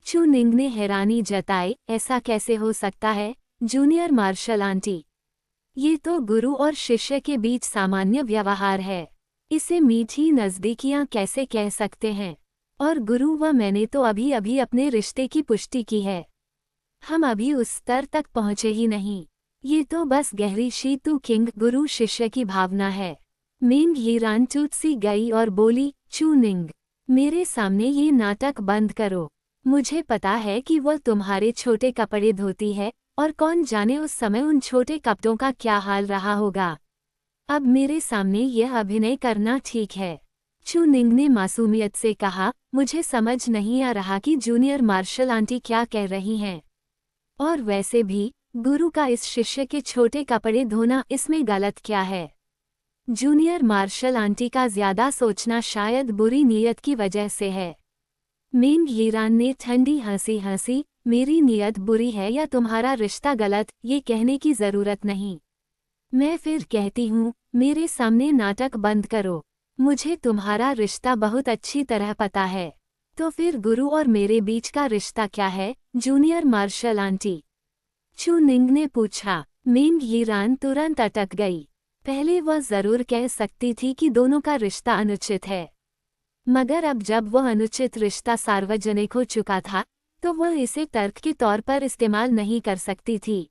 चू निंग ने हैरानी जताई, ऐसा कैसे हो सकता है, जूनियर मार्शल आंटी? ये तो गुरु और शिष्य के बीच सामान्य व्यवहार है। इसे मीठी नज़दीकियाँ कैसे कह सकते हैं? और गुरु व मैंने तो अभी अभी अपने रिश्ते की पुष्टि की है। हम अभी उस स्तर तक पहुँचे ही नहीं। ये तो बस गहरी शीतु किंग गुरु शिष्य की भावना है। मेंग यिरान टूट सी गई और बोली, चू निंग, मेरे सामने ये नाटक बंद करो। मुझे पता है कि वह तुम्हारे छोटे कपड़े धोती है, और कौन जाने उस समय उन छोटे कपड़ों का क्या हाल रहा होगा। अब मेरे सामने यह अभिनय करना ठीक है। चू निंग ने मासूमियत से कहा, मुझे समझ नहीं आ रहा कि जूनियर मार्शल आंटी क्या कह रही हैं। और वैसे भी गुरु का इस शिष्य के छोटे कपड़े धोना, इसमें गलत क्या है? जूनियर मार्शल आंटी का ज्यादा सोचना शायद बुरी नीयत की वजह से है। मिंग यीरान ने ठंडी हंसी हंसी, मेरी नीयत बुरी है या तुम्हारा रिश्ता गलत, ये कहने की जरूरत नहीं। मैं फिर कहती हूँ, मेरे सामने नाटक बंद करो। मुझे तुम्हारा रिश्ता बहुत अच्छी तरह पता है। तो फिर गुरु और मेरे बीच का रिश्ता क्या है, जूनियर मार्शल आंटी? चू निंग ने पूछा। मिंग यीरान तुरंत अटक गई। पहले वह जरूर कह सकती थी कि दोनों का रिश्ता अनुचित है, मगर अब जब वह अनुचित रिश्ता सार्वजनिक हो चुका था तो वह इसे तर्क के तौर पर इस्तेमाल नहीं कर सकती थी।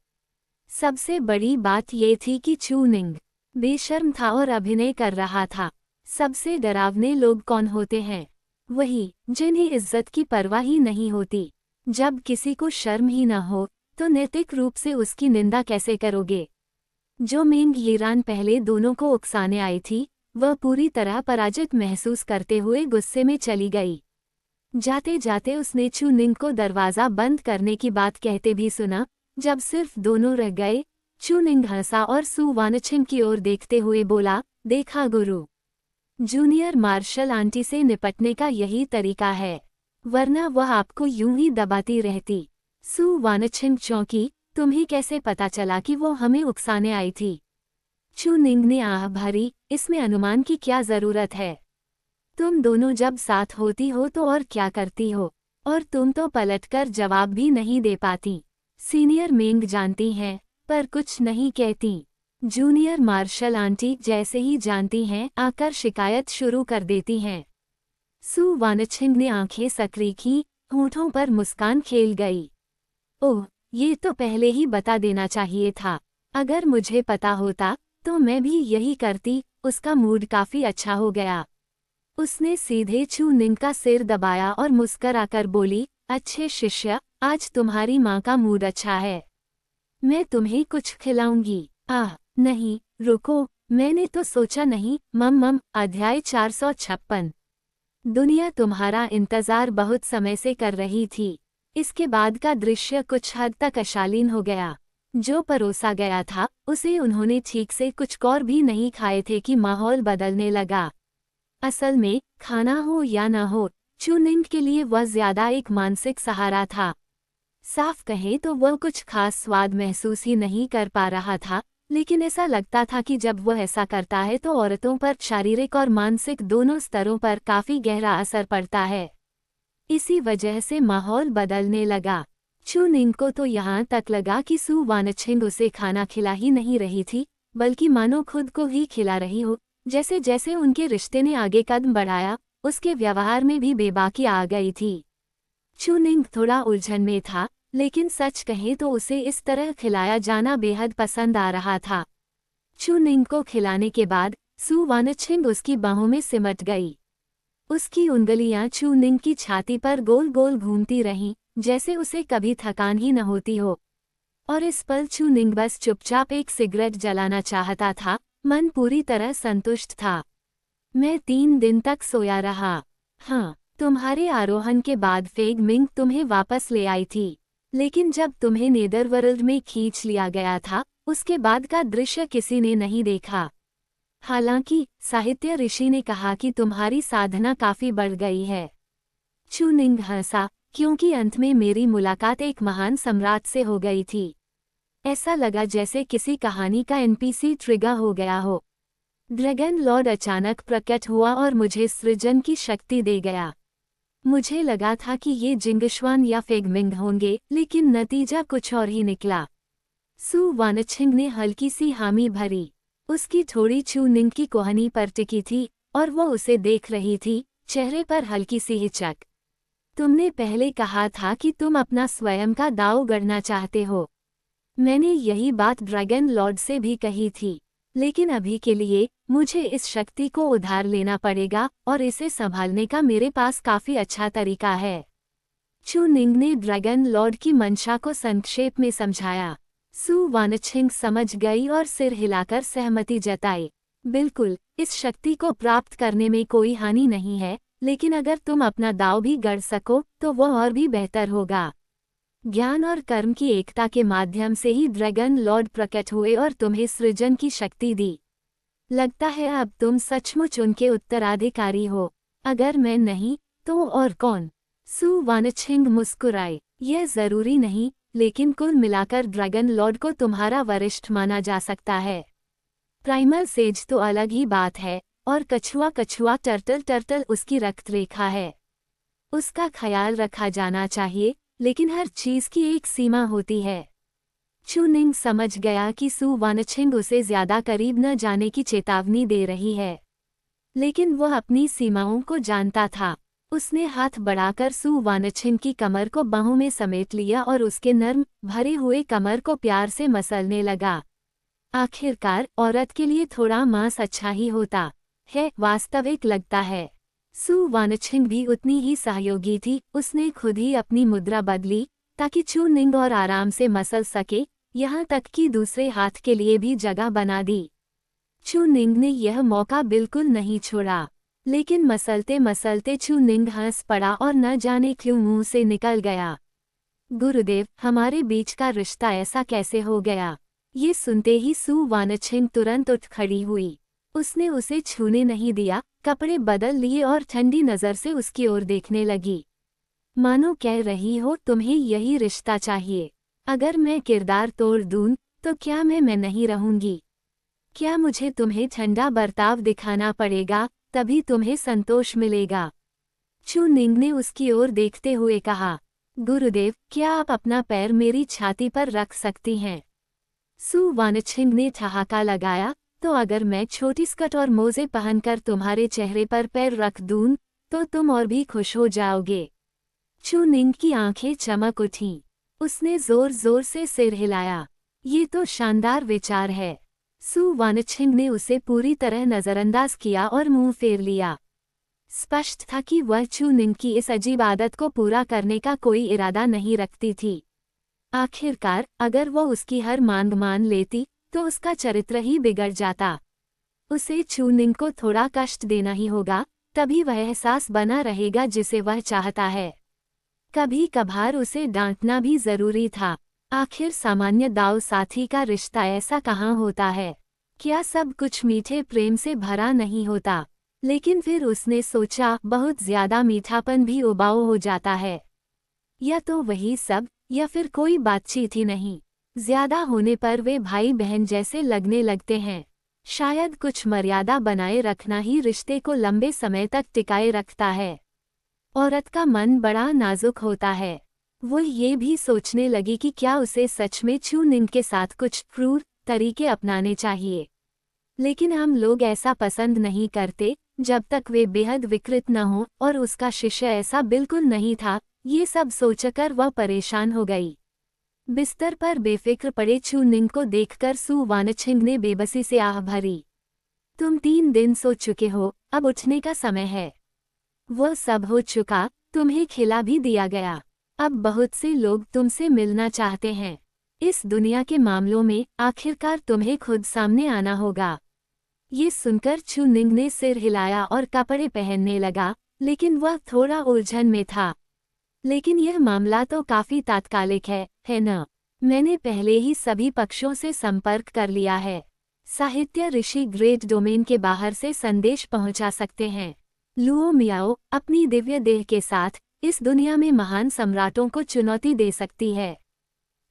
सबसे बड़ी बात ये थी कि चू निंग बेशर्म था और अभिनय कर रहा था। सबसे डरावने लोग कौन होते हैं? वही जिन्हें इज्जत की परवाह ही नहीं होती। जब किसी को शर्म ही न हो तो नैतिक रूप से उसकी निंदा कैसे करोगे? जो मिंग यीरान पहले दोनों को उकसाने आई थी, वह पूरी तरह पराजित महसूस करते हुए गुस्से में चली गई। जाते जाते उसने चू निंग को दरवाज़ा बंद करने की बात कहते भी सुना। जब सिर्फ दोनों रह गए, चू निंग हंसा और सू वानछिंग की ओर देखते हुए बोला, देखा गुरु, जूनियर मार्शल आंटी से निपटने का यही तरीका है, वरना वह आपको यूं ही दबाती रहती। सू वानछिंग चौंकी, तुम्हें कैसे पता चला कि वो हमें उकसाने आई थी? चू निंग ने आह भरी, इसमें अनुमान की क्या जरूरत है? तुम दोनों जब साथ होती हो तो और क्या करती हो, और तुम तो पलटकर जवाब भी नहीं दे पाती। सीनियर मिंग जानती हैं पर कुछ नहीं कहती। जूनियर मार्शल आंटी जैसे ही जानती हैं आकर शिकायत शुरू कर देती हैं। सू वानछिंग ने आंखें सकरी की, होठों पर मुस्कान खेल गई। ओह, ये तो पहले ही बता देना चाहिए था। अगर मुझे पता होता तो मैं भी यही करती। उसका मूड काफी अच्छा हो गया। उसने सीधे चू निंग का सिर दबाया और मुस्कराकर बोली, अच्छे शिष्य, आज तुम्हारी माँ का मूड अच्छा है। मैं तुम्हें कुछ खिलाऊंगी। आह नहीं, रुको, मैंने तो सोचा नहीं। मम अध्याय 456। दुनिया तुम्हारा इंतजार बहुत समय से कर रही थी। इसके बाद का दृश्य कुछ हद तक अशालीन हो गया। जो परोसा गया था उसे उन्होंने ठीक से कुछ और भी नहीं खाए थे कि माहौल बदलने लगा। असल में खाना हो या न हो, चू निंग के लिए वह ज्यादा एक मानसिक सहारा था। साफ कहे तो वह कुछ खास स्वाद महसूस ही नहीं कर पा रहा था, लेकिन ऐसा लगता था कि जब वह ऐसा करता है तो औरतों पर शारीरिक और मानसिक दोनों स्तरों पर काफी गहरा असर पड़ता है। इसी वजह से माहौल बदलने लगा। चू निंग को तो यहाँ तक लगा कि सू वानछिंग उसे खाना खिला ही नहीं रही थी, बल्कि मानो खुद को ही खिला रही हो। जैसे जैसे उनके रिश्ते ने आगे कदम बढ़ाया, उसके व्यवहार में भी बेबाकी आ गई थी। चू निंग थोड़ा उलझन में था, लेकिन सच कहें तो उसे इस तरह खिलाया जाना बेहद पसंद आ रहा था। चू निंग को खिलाने के बाद सू वानछिंग उसकी बाहों में सिमट गई। उसकी उंगलियां चू निंग की छाती पर गोल गोल घूमती रहीं, जैसे उसे कभी थकान ही न होती हो। और इस पल चू निंग बस चुपचाप एक सिगरेट जलाना चाहता था। मन पूरी तरह संतुष्ट था। मैं 3 दिन तक सोया रहा। हाँ, तुम्हारे आरोहण के बाद फेग मिंग तुम्हें वापस ले आई थी, लेकिन जब तुम्हें नेदरवर्ल्ड में खींच लिया गया था, उसके बाद का दृश्य किसी ने नहीं देखा। हालांकि साहित्य ऋषि ने कहा कि तुम्हारी साधना काफी बढ़ गई है। चू निंग हंसा, क्योंकि अंत में मेरी मुलाकात एक महान सम्राट से हो गई थी। ऐसा लगा जैसे किसी कहानी का एनपीसी ट्रिगर हो गया हो। ड्रैगन लॉर्ड अचानक प्रकट हुआ और मुझे सृजन की शक्ति दे गया। मुझे लगा था कि ये जिंगशवान या फेगमिंग होंगे, लेकिन नतीजा कुछ और ही निकला। सू वानछिंग ने हल्की सी हामी भरी। उसकी थोड़ी चू निंग की कोहनी पर टिकी थी और वो उसे देख रही थी, चेहरे पर हल्की सी हिचक। तुमने पहले कहा था कि तुम अपना स्वयं का दांव गढ़ना चाहते हो। मैंने यही बात ड्रैगन लॉर्ड से भी कही थी, लेकिन अभी के लिए मुझे इस शक्ति को उधार लेना पड़ेगा और इसे संभालने का मेरे पास काफी अच्छा तरीका है। चू निंग ने ड्रैगन लॉर्ड की मंशा को संक्षेप में समझाया। सू वानछिंग समझ गई और सिर हिलाकर सहमति जताई। बिल्कुल, इस शक्ति को प्राप्त करने में कोई हानि नहीं है, लेकिन अगर तुम अपना दांव भी गढ़ सको तो वह और भी बेहतर होगा। ज्ञान और कर्म की एकता के माध्यम से ही ड्रैगन लॉर्ड प्रकट हुए और तुम्हें सृजन की शक्ति दी। लगता है अब तुम सचमुच उनके उत्तराधिकारी हो। अगर मैं नहीं, तो और कौन? सु वानछिंग मुस्कुराए। यह जरूरी नहीं, लेकिन कुल मिलाकर ड्रैगन लॉर्ड को तुम्हारा वरिष्ठ माना जा सकता है। प्राइमल सेज तो अलग ही बात है, और कछुआ कछुआ टर्टल टर्टल उसकी रक्त रेखा है। उसका ख्याल रखा जाना चाहिए, लेकिन हर चीज की एक सीमा होती है। चू निंग समझ गया कि सु वानछिंग उसे ज्यादा करीब न जाने की चेतावनी दे रही है, लेकिन वह अपनी सीमाओं को जानता था। उसने हाथ बढ़ाकर सु वानछिंग की कमर को बाहों में समेट लिया और उसके नर्म भरे हुए कमर को प्यार से मसलने लगा। आखिरकार औरत के लिए थोड़ा मांस अच्छा ही होता है, वास्तविक लगता है। सु वानछिंग भी उतनी ही सहयोगी थी। उसने खुद ही अपनी मुद्रा बदली ताकि चू निंग और आराम से मसल सके, यहाँ तक कि दूसरे हाथ के लिए भी जगह बना दी। चू निंग ने यह मौका बिल्कुल नहीं छोड़ा, लेकिन मसलते मसलते चू निंग हंस पड़ा और न जाने क्यों मुंह से निकल गया, गुरुदेव, हमारे बीच का रिश्ता ऐसा कैसे हो गया? ये सुनते ही सु वानछिंग तुरंत उठ खड़ी हुई। उसने उसे छूने नहीं दिया, कपड़े बदल लिए और ठंडी नजर से उसकी ओर देखने लगी, मानो कह रही हो तुम्हें यही रिश्ता चाहिए। अगर मैं किरदार तोड़ दूं, तो क्या मैं नहीं रहूंगी? क्या मुझे तुम्हें ठंडा बर्ताव दिखाना पड़ेगा, तभी तुम्हें संतोष मिलेगा? चू निंग ने उसकी ओर देखते हुए कहा, गुरुदेव, क्या आप अपना पैर मेरी छाती पर रख सकती हैं? सु वानछिंग ने ठहाका लगाया, तो अगर मैं छोटी स्कर्ट और मोजे पहनकर तुम्हारे चेहरे पर पैर रख दूं, तो तुम और भी खुश हो जाओगे। चू निंग की आंखें चमक उठीं। उसने जोर जोर से सिर हिलाया। ये तो शानदार विचार है। सु वानछिंग ने उसे पूरी तरह नजरअंदाज किया और मुंह फेर लिया। स्पष्ट था कि वह चू निंग की इस अजीब आदत को पूरा करने का कोई इरादा नहीं रखती थी। आखिरकार अगर वह उसकी हर मांग मान लेती, तो उसका चरित्र ही बिगड़ जाता। उसे चू निंग को थोड़ा कष्ट देना ही होगा, तभी वह एहसास बना रहेगा जिसे वह चाहता है। कभी कभार उसे डांटना भी जरूरी था। आखिर सामान्य दाव साथी का रिश्ता ऐसा कहाँ होता है? क्या सब कुछ मीठे प्रेम से भरा नहीं होता? लेकिन फिर उसने सोचा, बहुत ज्यादा मीठापन भी उबाऊ हो जाता है। या तो वही सब, या फिर कोई बातचीत ही नहीं। ज्यादा होने पर वे भाई बहन जैसे लगने लगते हैं। शायद कुछ मर्यादा बनाए रखना ही रिश्ते को लंबे समय तक टिकाए रखता है। औरत का मन बड़ा नाजुक होता है। वो ये भी सोचने लगी कि क्या उसे सच में चू निंग के साथ कुछ क्रूर तरीके अपनाने चाहिए। लेकिन हम लोग ऐसा पसंद नहीं करते, जब तक वे बेहद विकृत न हो, और उसका शिष्य ऐसा बिल्कुल नहीं था। ये सब सोचकर वह परेशान हो गई। बिस्तर पर बेफिक्र पड़े चू निंग को देखकर सु वानछिंग ने बेबसी से आह भरी। तुम 3 दिन सो चुके हो, अब उठने का समय है। वह सब हो चुका, तुम्हें खिला भी दिया गया। अब बहुत से लोग तुमसे मिलना चाहते हैं। इस दुनिया के मामलों में आखिरकार तुम्हें खुद सामने आना होगा। ये सुनकर चू निंग ने सिर हिलाया और कपड़े पहनने लगा, लेकिन वह थोड़ा उलझन में था। लेकिन यह मामला तो काफी तात्कालिक है न? मैंने पहले ही सभी पक्षों से संपर्क कर लिया है। साहित्य ऋषि ग्रेट डोमेन के बाहर से संदेश पहुंचा सकते हैं। लुओ मियाओ अपनी दिव्य देह के साथ इस दुनिया में महान सम्राटों को चुनौती दे सकती है।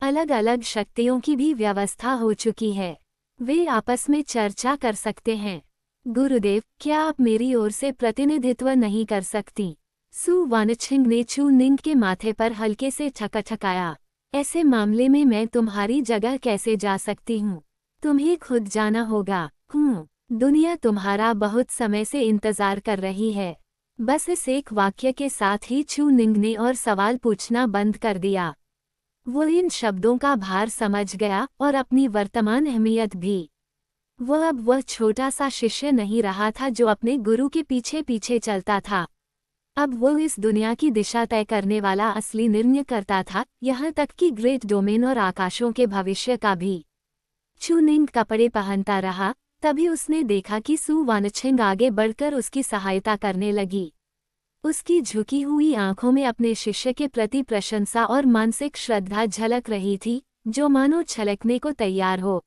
अलग अलग शक्तियों की भी व्यवस्था हो चुकी है। वे आपस में चर्चा कर सकते हैं। गुरुदेव, क्या आप मेरी ओर से प्रतिनिधित्व नहीं कर सकती? सु वानछिंग ने चू निंग के माथे पर हल्के से ठकठकाया। ऐसे मामले में मैं तुम्हारी जगह कैसे जा सकती हूँ? तुम्हें खुद जाना होगा। दुनिया तुम्हारा बहुत समय से इंतजार कर रही है। बस इस एक वाक्य के साथ ही चू निंग ने और सवाल पूछना बंद कर दिया। वो इन शब्दों का भार समझ गया और अपनी वर्तमान अहमियत भी। वह अब वह छोटा सा शिष्य नहीं रहा था जो अपने गुरु के पीछे पीछे चलता था। अब वो इस दुनिया की दिशा तय करने वाला असली निर्णय करता था, यहाँ तक कि ग्रेट डोमेन और आकाशों के भविष्य का भी। चू निंग कपड़े पहनता रहा, तभी उसने देखा कि सु वानछिंग आगे बढ़कर उसकी सहायता करने लगी। उसकी झुकी हुई आंखों में अपने शिष्य के प्रति प्रशंसा और मानसिक श्रद्धा झलक रही थी, जो मानो छलकने को तैयार हो।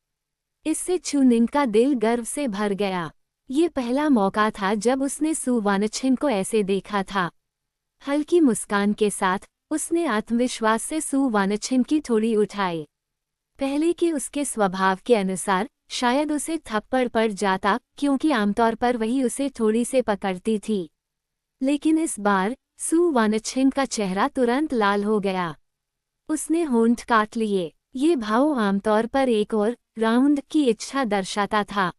इससे चुनिंग का दिल गर्व से भर गया। ये पहला मौका था जब उसने सु वानछिन को ऐसे देखा था। हल्की मुस्कान के साथ उसने आत्मविश्वास से सु वानछिन की थोड़ी उठाई। पहले के उसके स्वभाव के अनुसार शायद उसे थप्पड़ पड़ जाता, क्योंकि आमतौर पर वही उसे थोड़ी से पकड़ती थी। लेकिन इस बार सु वानछिन का चेहरा तुरंत लाल हो गया। उसने होंठ काट लिए। ये भाव आमतौर पर एक और राउंड की इच्छा दर्शाता था।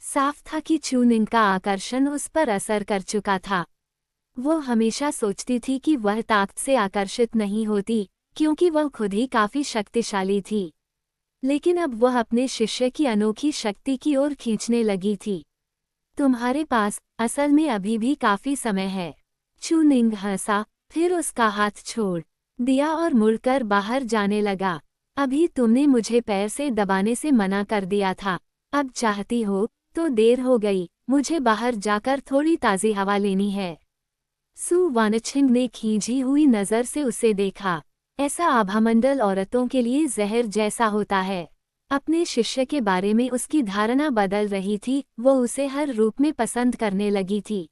साफ था कि चुनिंग का आकर्षण उस पर असर कर चुका था। वो हमेशा सोचती थी कि वह ताकत से आकर्षित नहीं होती, क्योंकि वह खुद ही काफी शक्तिशाली थी। लेकिन अब वह अपने शिष्य की अनोखी शक्ति की ओर खींचने लगी थी। तुम्हारे पास असल में अभी भी काफी समय है। चुनिंग हंसा, फिर उसका हाथ छोड़ दिया और मुड़कर बाहर जाने लगा। अभी तुमने मुझे पैर से दबाने से मना कर दिया था। अब चाहती हो तो देर हो गई, मुझे बाहर जाकर थोड़ी ताज़ी हवा लेनी है। सु वानछिन ने खींची हुई नज़र से उसे देखा। ऐसा आभामंडल औरतों के लिए जहर जैसा होता है। अपने शिष्य के बारे में उसकी धारणा बदल रही थी। वो उसे हर रूप में पसंद करने लगी थी।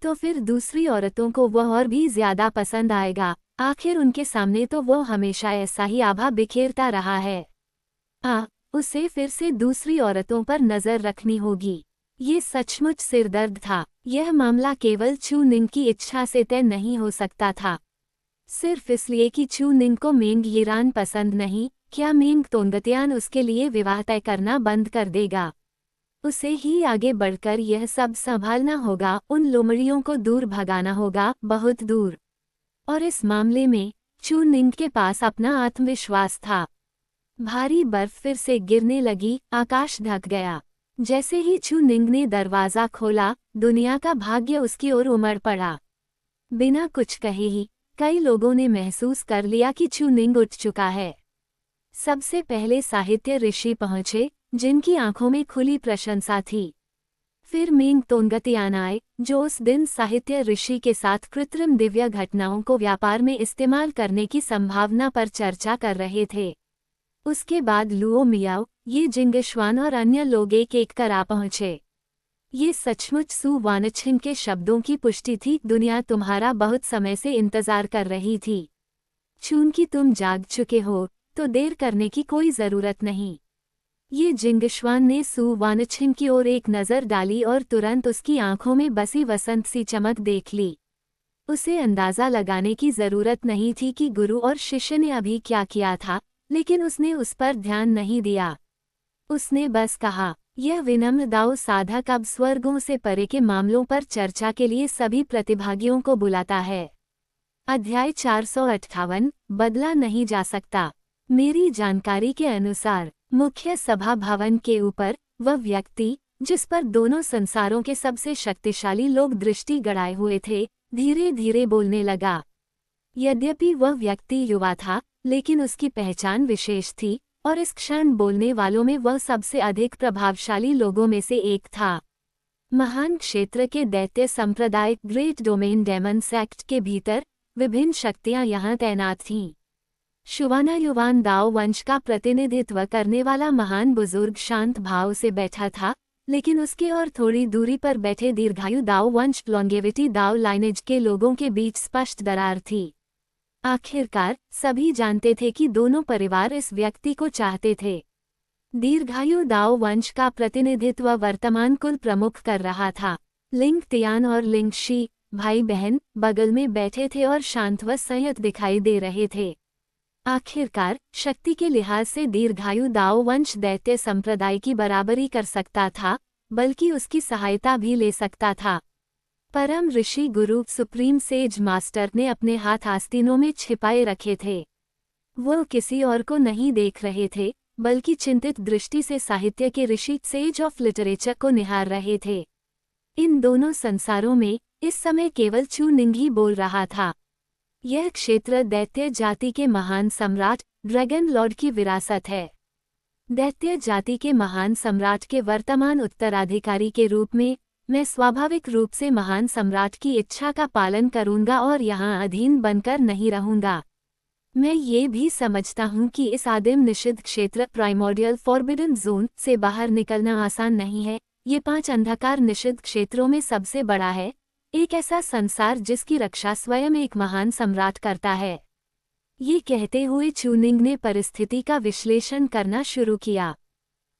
तो फिर दूसरी औरतों को वह और भी ज्यादा पसंद आएगा। आखिर उनके सामने तो वो हमेशा ऐसा ही आभा बिखेरता रहा है। उसे फिर से दूसरी औरतों पर नजर रखनी होगी। ये सचमुच सिरदर्द था। यह मामला केवल चुनिंग की इच्छा से तय नहीं हो सकता था। सिर्फ इसलिए कि चुनिंग को मेंग यिरान पसंद नहीं, क्या मेंग तोंगतियान उसके लिए विवाह तय करना बंद कर देगा? उसे ही आगे बढ़कर यह सब संभालना होगा, उन लोमड़ियों को दूर भगाना होगा, बहुत दूर। और इस मामले में चुनिंग के पास अपना आत्मविश्वास था। भारी बर्फ फिर से गिरने लगी, आकाश ढक गया। जैसे ही चुनिंग ने दरवाजा खोला, दुनिया का भाग्य उसकी ओर उमड़ पड़ा। बिना कुछ कहे ही कई लोगों ने महसूस कर लिया कि चुनिंग उठ चुका है। सबसे पहले साहित्य ऋषि पहुंचे, जिनकी आंखों में खुली प्रशंसा थी। फिर मेंग तोंगतियान आए, जो उस दिन साहित्य ऋषि के साथ कृत्रिम दिव्य घटनाओं को व्यापार में इस्तेमाल करने की संभावना पर चर्चा कर रहे थे। उसके बाद लुओ मियाओ, ये जिंगिश्वान और अन्य लोग एक एक कर आ पहुंचे। ये सचमुच सु वानछिन के शब्दों की पुष्टि थी। दुनिया तुम्हारा बहुत समय से इंतजार कर रही थी। चूंकि तुम जाग चुके हो, तो देर करने की कोई जरूरत नहीं। ये जिंगिश्वान ने सु वानछिन की ओर एक नज़र डाली और तुरंत उसकी आंखों में बसी वसंत सी चमक देख ली। उसे अंदाजा लगाने की जरूरत नहीं थी कि गुरु और शिष्य ने अभी क्या किया था, लेकिन उसने उस पर ध्यान नहीं दिया। उसने बस कहा, यह विनम्र दाओ साधक अब स्वर्गों से परे के मामलों पर चर्चा के लिए सभी प्रतिभागियों को बुलाता है। अध्याय 458, बदला नहीं जा सकता। मेरी जानकारी के अनुसार मुख्य सभा भवन के ऊपर वह व्यक्ति, जिस पर दोनों संसारों के सबसे शक्तिशाली लोग दृष्टि गड़ाए हुए थे, धीरे धीरे बोलने लगा। यद्यपि वह व्यक्ति युवा था, लेकिन उसकी पहचान विशेष थी, और इस क्षण बोलने वालों में वह सबसे अधिक प्रभावशाली लोगों में से एक था। महान क्षेत्र के दैत्य संप्रदाय ग्रेट डोमेन डेमन सेक्ट के भीतर विभिन्न शक्तियां यहां तैनात थीं। शुवाना युवान दाओ वंश का प्रतिनिधित्व करने वाला महान बुजुर्ग शांत भाव से बैठा था, लेकिन उसके और थोड़ी दूरी पर बैठे दीर्घायु दाओ वंश लॉन्गेविटी दाओ लाइनेज के लोगों के बीच स्पष्ट दरार थी। आखिरकार सभी जानते थे कि दोनों परिवार इस व्यक्ति को चाहते थे। दीर्घायु दाओ वंश का प्रतिनिधित्व वर्तमान कुल प्रमुख कर रहा था। लिंग तियान और लिंग शी, भाई बहन, बगल में बैठे थे और शांत व संयत दिखाई दे रहे थे। आखिरकार शक्ति के लिहाज से दीर्घायु दाओ वंश दैत्य संप्रदाय की बराबरी कर सकता था, बल्कि उसकी सहायता भी ले सकता था। परम ऋषि गुरु सुप्रीम सेज मास्टर ने अपने हाथ आस्तीनों में छिपाए रखे थे। वो किसी और को नहीं देख रहे थे, बल्कि चिंतित दृष्टि से साहित्य के ऋषि सेज ऑफ लिटरेचर को निहार रहे थे। इन दोनों संसारों में इस समय केवल चुनिंग ही बोल रहा था। यह क्षेत्र दैत्य जाति के महान सम्राट ड्रैगन लॉर्ड की विरासत है। दैत्य जाति के महान सम्राट के वर्तमान उत्तराधिकारी के रूप में मैं स्वाभाविक रूप से महान सम्राट की इच्छा का पालन करूंगा और यहाँ अधीन बनकर नहीं रहूंगा। मैं ये भी समझता हूँ कि इस आदिम निषिद्ध क्षेत्र प्राइमोर्डियल फॉरबिडन जोन से बाहर निकलना आसान नहीं है। ये 5 अंधकार निषिद्ध क्षेत्रों में सबसे बड़ा है, एक ऐसा संसार जिसकी रक्षा स्वयं एक महान सम्राट करता है। ये कहते हुए चूनिंग ने परिस्थिति का विश्लेषण करना शुरू किया।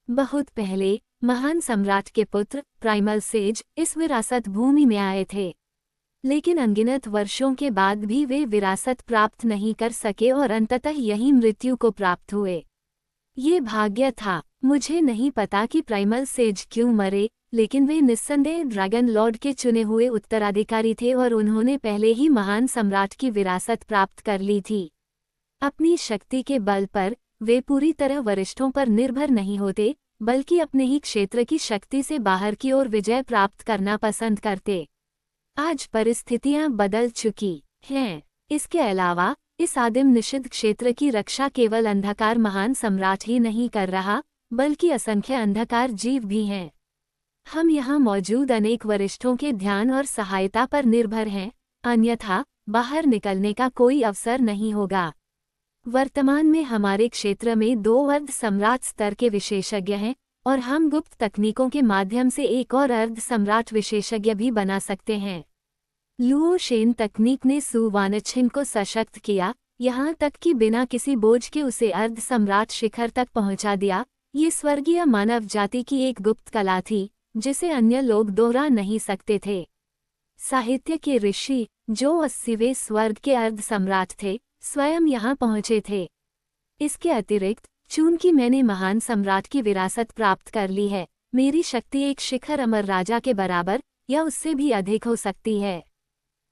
बहुत पहले महान सम्राट के पुत्र प्राइमल सेज इस विरासत भूमि में आए थे, लेकिन अनगिनत वर्षों के बाद भी वे विरासत प्राप्त नहीं कर सके और अंततः यही मृत्यु को प्राप्त हुए। ये भाग्य था। मुझे नहीं पता कि प्राइमल सेज क्यों मरे, लेकिन वे निस्संदेह ड्रैगन लॉर्ड के चुने हुए उत्तराधिकारी थे और उन्होंने पहले ही महान सम्राट की विरासत प्राप्त कर ली थी। अपनी शक्ति के बल पर वे पूरी तरह वरिष्ठों पर निर्भर नहीं होते, बल्कि अपने ही क्षेत्र की शक्ति से बाहर की ओर विजय प्राप्त करना पसंद करते। आज परिस्थितियां बदल चुकी हैं। इसके अलावा इस आदिम निषिद्ध क्षेत्र की रक्षा केवल अंधकार महान सम्राट ही नहीं कर रहा, बल्कि असंख्य अंधकार जीव भी हैं। हम यहाँ मौजूद अनेक वरिष्ठों के ध्यान और सहायता पर निर्भर हैं, अन्यथा बाहर निकलने का कोई अवसर नहीं होगा। वर्तमान में हमारे क्षेत्र में 2 अर्ध सम्राट स्तर के विशेषज्ञ हैं और हम गुप्त तकनीकों के माध्यम से एक और अर्ध सम्राट विशेषज्ञ भी बना सकते हैं। लुओ शेन तकनीक ने सु वानछिन को सशक्त किया, यहाँ तक कि बिना किसी बोझ के उसे अर्ध सम्राट शिखर तक पहुँचा दिया। ये स्वर्गीय मानव जाति की एक गुप्त कला थी, जिसे अन्य लोग दोहरा नहीं सकते थे। साहित्य के ऋषि, जो 80वें स्वर्ग के अर्ध सम्राट थे, स्वयं यहाँ पहुँचे थे। इसके अतिरिक्त चूंकि मैंने महान सम्राट की विरासत प्राप्त कर ली है, मेरी शक्ति एक शिखर अमर राजा के बराबर या उससे भी अधिक हो सकती है।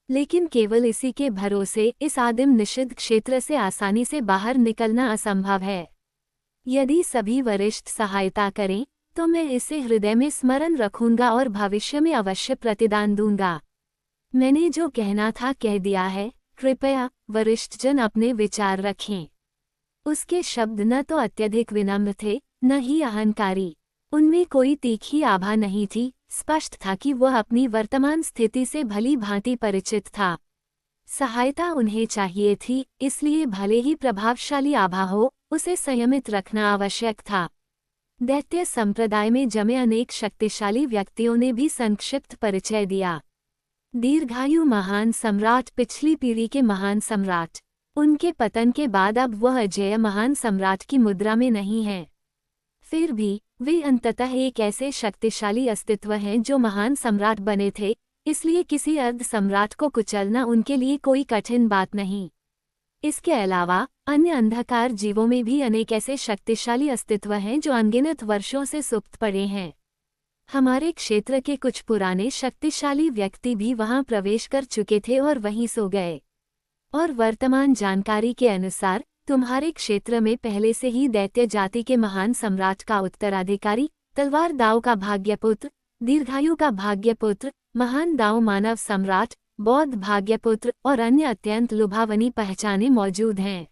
लेकिन केवल इसी के भरोसे इस आदिम निषिद्ध क्षेत्र से आसानी से बाहर निकलना असंभव है। यदि सभी वरिष्ठ सहायता करें तो मैं इसे हृदय में स्मरण रखूंगा और भविष्य में अवश्य प्रतिदान दूंगा। मैंने जो कहना था कह दिया है, कृपया वरिष्ठजन अपने विचार रखें। उसके शब्द न तो अत्यधिक विनम्र थे, न ही अहंकारी। उनमें कोई तीखी आभा नहीं थी, स्पष्ट था कि वह अपनी वर्तमान स्थिति से भली भांति परिचित था। सहायता उन्हें चाहिए थी, इसलिए भले ही प्रभावशाली आभा हो, उसे संयमित रखना आवश्यक था। दैत्य संप्रदाय में जमे अनेक शक्तिशाली व्यक्तियों ने भी संक्षिप्त परिचय दिया। दीर्घायु महान सम्राट पिछली पीढ़ी के महान सम्राट, उनके पतन के बाद अब वह अजेय महान सम्राट की मुद्रा में नहीं है। फिर भी वे अंततः एक ऐसे शक्तिशाली अस्तित्व हैं जो महान सम्राट बने थे, इसलिए किसी अर्ध सम्राट को कुचलना उनके लिए कोई कठिन बात नहीं। इसके अलावा अन्य अंधकार जीवों में भी अनेक ऐसे शक्तिशाली अस्तित्व हैं जो अनगिनत वर्षों से सुप्त पड़े हैं। हमारे क्षेत्र के कुछ पुराने शक्तिशाली व्यक्ति भी वहां प्रवेश कर चुके थे और वहीं सो गए। और वर्तमान जानकारी के अनुसार तुम्हारे क्षेत्र में पहले से ही दैत्य जाति के महान सम्राट का उत्तराधिकारी, तलवार दाव का भाग्यपुत्र, दीर्घायु का भाग्यपुत्र, महान दाव मानव सम्राट, बौद्ध भाग्यपुत्र और अन्य अत्यंत लुभावनी पहचानें मौजूद हैं।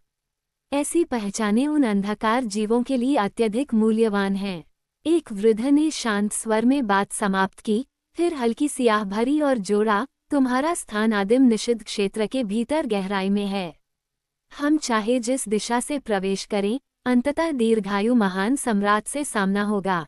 ऐसी पहचानें उन अंधकार जीवों के लिए अत्यधिक मूल्यवान हैं। एक वृद्ध ने शांत स्वर में बात समाप्त की, फिर हल्की सियाह भरी और जोड़ा, तुम्हारा स्थान आदिम निषिद्ध क्षेत्र के भीतर गहराई में है। हम चाहे जिस दिशा से प्रवेश करें, अंततः दीर्घायु महान सम्राट से सामना होगा।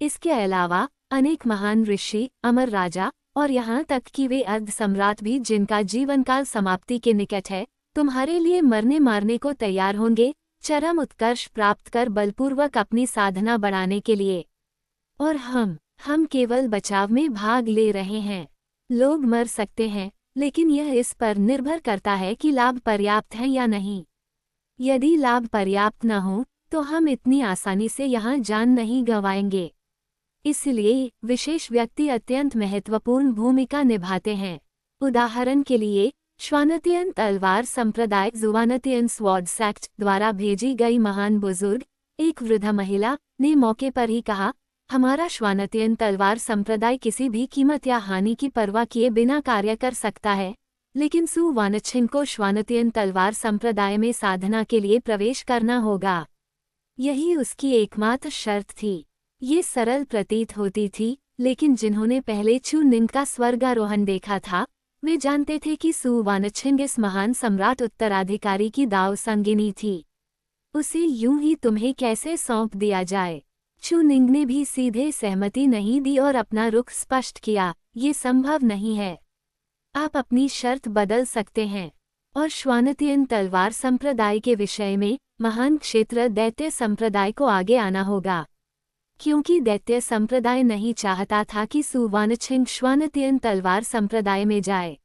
इसके अलावा अनेक महान ऋषि, अमर राजा और यहाँ तक कि वे अर्ध सम्राट भी जिनका जीवनकाल समाप्ति के निकट है, तुम्हारे लिए मरने मारने को तैयार होंगे, चरम उत्कर्ष प्राप्त कर बलपूर्वक अपनी साधना बढ़ाने के लिए। और हम केवल बचाव में भाग ले रहे हैं। लोग मर सकते हैं, लेकिन यह इस पर निर्भर करता है कि लाभ पर्याप्त है या नहीं। यदि लाभ पर्याप्त न हो तो हम इतनी आसानी से यहाँ जान नहीं गंवाएंगे। इसलिए विशेष व्यक्ति अत्यंत महत्वपूर्ण भूमिका निभाते हैं। उदाहरण के लिए श्वानतियन तलवार संप्रदाय जुवानतियन स्वॉर्ड सेक्ट द्वारा भेजी गई महान बुजुर्ग, एक वृद्ध महिला, ने मौके पर ही कहा, हमारा श्वानतियन तलवार संप्रदाय किसी भी कीमत या हानि की परवाह किए बिना कार्य कर सकता है, लेकिन सु वानछिन को श्वानतियन तलवार संप्रदाय में साधना के लिए प्रवेश करना होगा। यही उसकी एकमात्र शर्त थी। ये सरल प्रतीत होती थी, लेकिन जिन्होंने पहले चू निंग का स्वर्गारोहण देखा था, वे जानते थे कि सु वानछिंग इस महान सम्राट उत्तराधिकारी की दाव संगिनी थी। उसे यूं ही तुम्हें कैसे सौंप दिया जाए? चू निंग ने भी सीधे सहमति नहीं दी और अपना रुख स्पष्ट किया, ये संभव नहीं है। आप अपनी शर्त बदल सकते हैं। और श्वानतियन तलवार संप्रदाय के विषय में महान क्षेत्र दैत्य संप्रदाय को आगे आना होगा, क्योंकि दैत्य संप्रदाय नहीं चाहता था कि सु वानछिंग श्वानतियन तलवार संप्रदाय में जाए।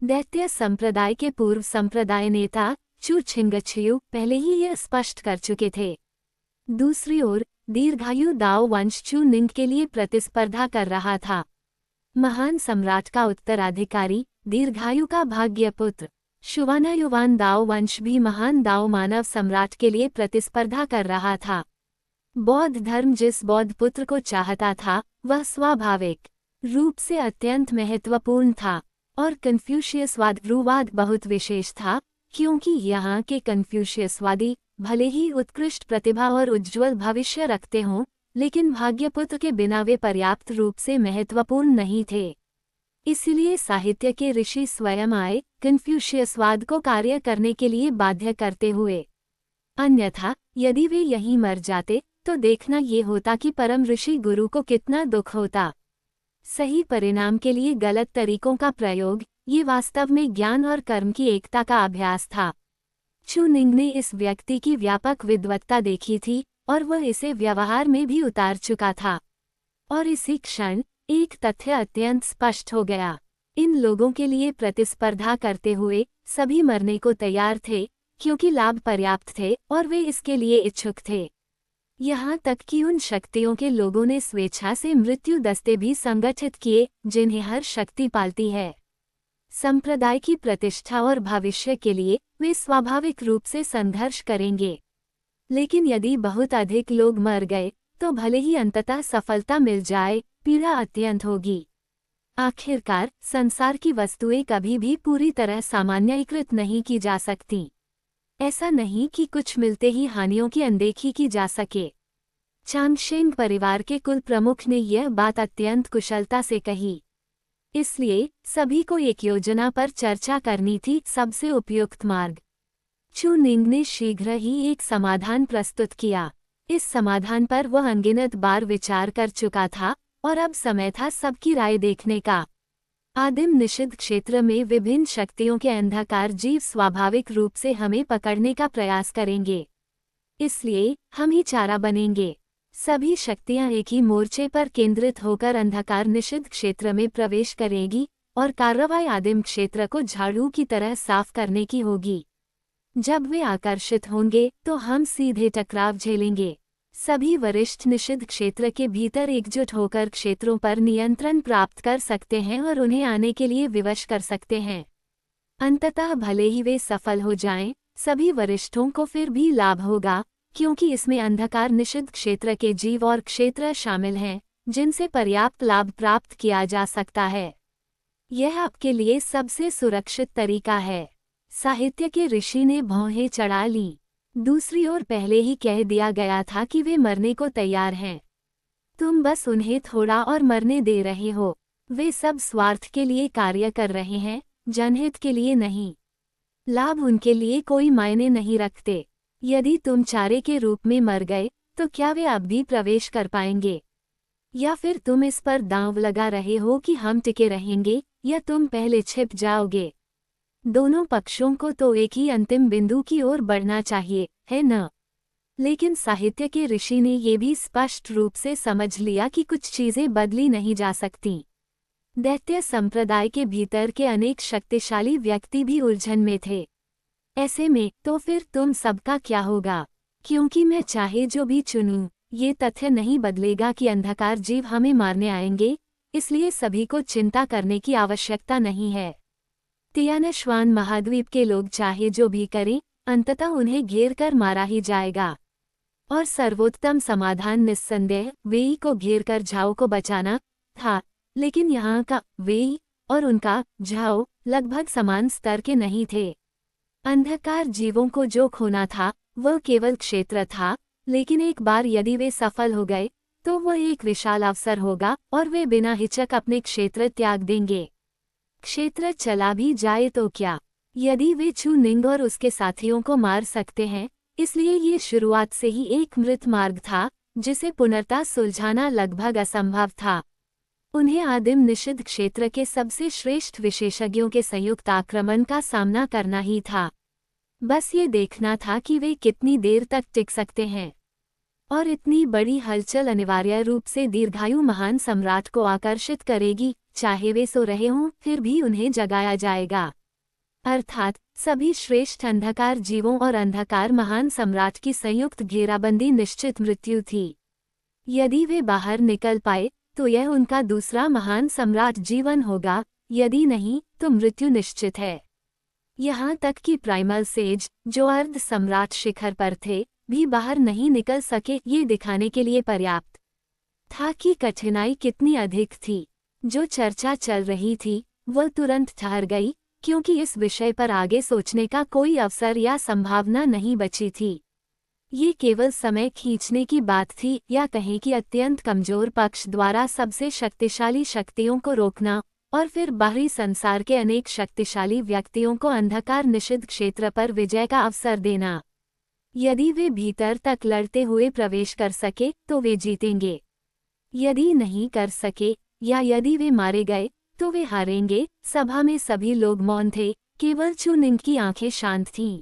दैत्य संप्रदाय के पूर्व संप्रदाय नेता चू छिंगछियु पहले ही यह स्पष्ट कर चुके थे। दूसरी ओर दीर्घायु दाओ वंश चू निंग के लिए प्रतिस्पर्धा कर रहा था। महान सम्राट का उत्तराधिकारी, दीर्घायु का भाग्यपुत्र शुवानायुवान दाओ वंश भी महान दाओ मानव सम्राट के लिए प्रतिस्पर्धा कर रहा था। बौद्ध धर्म जिस बौद्ध पुत्र को चाहता था, वह स्वाभाविक रूप से अत्यंत महत्वपूर्ण था, और कन्फ्यूशियसवाद रूवाद बहुत विशेष था, क्योंकि यहाँ के कन्फ्यूशियसवादी भले ही उत्कृष्ट प्रतिभा और उज्ज्वल भविष्य रखते हों, लेकिन भाग्यपुत्र के बिना वे पर्याप्त रूप से महत्वपूर्ण नहीं थे। इसलिए साहित्य के ऋषि स्वयं आए, कन्फ्यूशियसवाद को कार्य करने के लिए बाध्य करते हुए। अन्यथा यदि वे यहीं मर जाते तो देखना ये होता कि परम ऋषि गुरु को कितना दुख होता। सही परिणाम के लिए गलत तरीकों का प्रयोग, ये वास्तव में ज्ञान और कर्म की एकता का अभ्यास था। चू निंग ने इस व्यक्ति की व्यापक विद्वत्ता देखी थी और वह इसे व्यवहार में भी उतार चुका था। और इसी क्षण एक तथ्य अत्यंत स्पष्ट हो गया। इन लोगों के लिए प्रतिस्पर्धा करते हुए सभी मरने को तैयार थे, क्योंकि लाभ पर्याप्त थे और वे इसके लिए इच्छुक थे। यहाँ तक कि उन शक्तियों के लोगों ने स्वेच्छा से मृत्यु दस्ते भी संगठित किए, जिन्हें हर शक्ति पालती है। संप्रदाय की प्रतिष्ठा और भविष्य के लिए वे स्वाभाविक रूप से संघर्ष करेंगे। लेकिन यदि बहुत अधिक लोग मर गए तो भले ही अंततः सफलता मिल जाए, पीड़ा अत्यंत होगी। आखिरकार संसार की वस्तुएं कभी भी पूरी तरह सामान्यीकृत नहीं की जा सकती। ऐसा नहीं कि कुछ मिलते ही हानियों की अनदेखी की जा सके। चांगशेंग परिवार के कुल प्रमुख ने यह बात अत्यंत कुशलता से कही। इसलिए सभी को एक योजना पर चर्चा करनी थी, सबसे उपयुक्त मार्ग। चू निंग ने शीघ्र ही एक समाधान प्रस्तुत किया। इस समाधान पर वह अनगिनत बार विचार कर चुका था और अब समय था सबकी राय देखने का। आदिम निषिद्ध क्षेत्र में विभिन्न शक्तियों के अंधकार जीव स्वाभाविक रूप से हमें पकड़ने का प्रयास करेंगे, इसलिए हम ही चारा बनेंगे। सभी शक्तियां एक ही मोर्चे पर केंद्रित होकर अंधकार निषिद्ध क्षेत्र में प्रवेश करेंगी और कार्रवाई आदिम क्षेत्र को झाड़ू की तरह साफ करने की होगी। जब वे आकर्षित होंगे तो हम सीधे टकराव झेलेंगे। सभी वरिष्ठ निषिद्ध क्षेत्र के भीतर एकजुट होकर क्षेत्रों पर नियंत्रण प्राप्त कर सकते हैं और उन्हें आने के लिए विवश कर सकते हैं। अंततः भले ही वे सफल हो जाएं, सभी वरिष्ठों को फिर भी लाभ होगा, क्योंकि इसमें अंधकार निषिद्ध क्षेत्र के जीव और क्षेत्र शामिल हैं, जिनसे पर्याप्त लाभ प्राप्त किया जा सकता है। यह आपके लिए सबसे सुरक्षित तरीका है। साहित्य के ऋषि ने भौहें चढ़ा ली। दूसरी ओर पहले ही कह दिया गया था कि वे मरने को तैयार हैं। तुम बस उन्हें थोड़ा और मरने दे रहे हो। वे सब स्वार्थ के लिए कार्य कर रहे हैं, जनहित के लिए नहीं। लाभ उनके लिए कोई मायने नहीं रखते। यदि तुम चारे के रूप में मर गए तो क्या वे अब भी प्रवेश कर पाएंगे? या फिर तुम इस पर दांव लगा रहे हो कि हम टिके रहेंगे या तुम पहले छिप जाओगे? दोनों पक्षों को तो एक ही अंतिम बिंदु की ओर बढ़ना चाहिए, है न? लेकिन साहित्य के ऋषि ने ये भी स्पष्ट रूप से समझ लिया कि कुछ चीजें बदली नहीं जा सकती। दैत्य संप्रदाय के भीतर के अनेक शक्तिशाली व्यक्ति भी उलझन में थे। ऐसे में तो फिर तुम सबका क्या होगा? क्योंकि मैं चाहे जो भी चुनूं, ये तथ्य नहीं बदलेगा कि अंधकार जीव हमें मारने आएंगे, इसलिए सभी को चिंता करने की आवश्यकता नहीं है। तियानश्वान महाद्वीप के लोग चाहे जो भी करें, अंततः उन्हें घेर कर मारा ही जाएगा। और सर्वोत्तम समाधान निस्संदेह वेई को घेर कर झाओ को बचाना था, लेकिन यहाँ का वेई और उनका झाओ लगभग समान स्तर के नहीं थे। अंधकार जीवों को जो खोना था वह केवल क्षेत्र था, लेकिन एक बार यदि वे सफल हो गए तो वह एक विशाल अवसर होगा और वे बिना हिचक अपने क्षेत्र त्याग देंगे। क्षेत्र चला भी जाए तो क्या, यदि वे चू निंग और उसके साथियों को मार सकते हैं, इसलिए ये शुरुआत से ही एक मृत मार्ग था जिसे पुनर्ता सुलझाना लगभग असंभव था। उन्हें आदिम निषिद्ध क्षेत्र के सबसे श्रेष्ठ विशेषज्ञों के संयुक्त आक्रमण का सामना करना ही था। बस ये देखना था कि वे कितनी देर तक टिक सकते हैं। और इतनी बड़ी हलचल अनिवार्य रूप से दीर्घायु महान सम्राट को आकर्षित करेगी, चाहे वे सो रहे हों फिर भी उन्हें जगाया जाएगा। अर्थात सभी श्रेष्ठ अंधकार जीवों और अंधकार महान सम्राट की संयुक्त घेराबंदी निश्चित मृत्यु थी। यदि वे बाहर निकल पाए तो यह उनका दूसरा महान सम्राट जीवन होगा, यदि नहीं तो मृत्यु निश्चित है। यहाँ तक कि प्राइमल सेज, जो अर्ध सम्राट शिखर पर थे, भी बाहर नहीं निकल सके, ये दिखाने के लिए पर्याप्त था कि कठिनाई कितनी अधिक थी। जो चर्चा चल रही थी वह तुरंत ठहर गई, क्योंकि इस विषय पर आगे सोचने का कोई अवसर या संभावना नहीं बची थी। ये केवल समय खींचने की बात थी, या कहें कि अत्यंत कमजोर पक्ष द्वारा सबसे शक्तिशाली शक्तियों को रोकना और फिर बाहरी संसार के अनेक शक्तिशाली व्यक्तियों को अंधकार निषिद्ध क्षेत्र पर विजय का अवसर देना। यदि वे भीतर तक लड़ते हुए प्रवेश कर सके तो वे जीतेंगे। यदि नहीं कर सके या यदि वे मारे गए तो वे हारेंगे। सभा में सभी लोग मौन थे, केवल चू निंग की आंखें शांत थीं।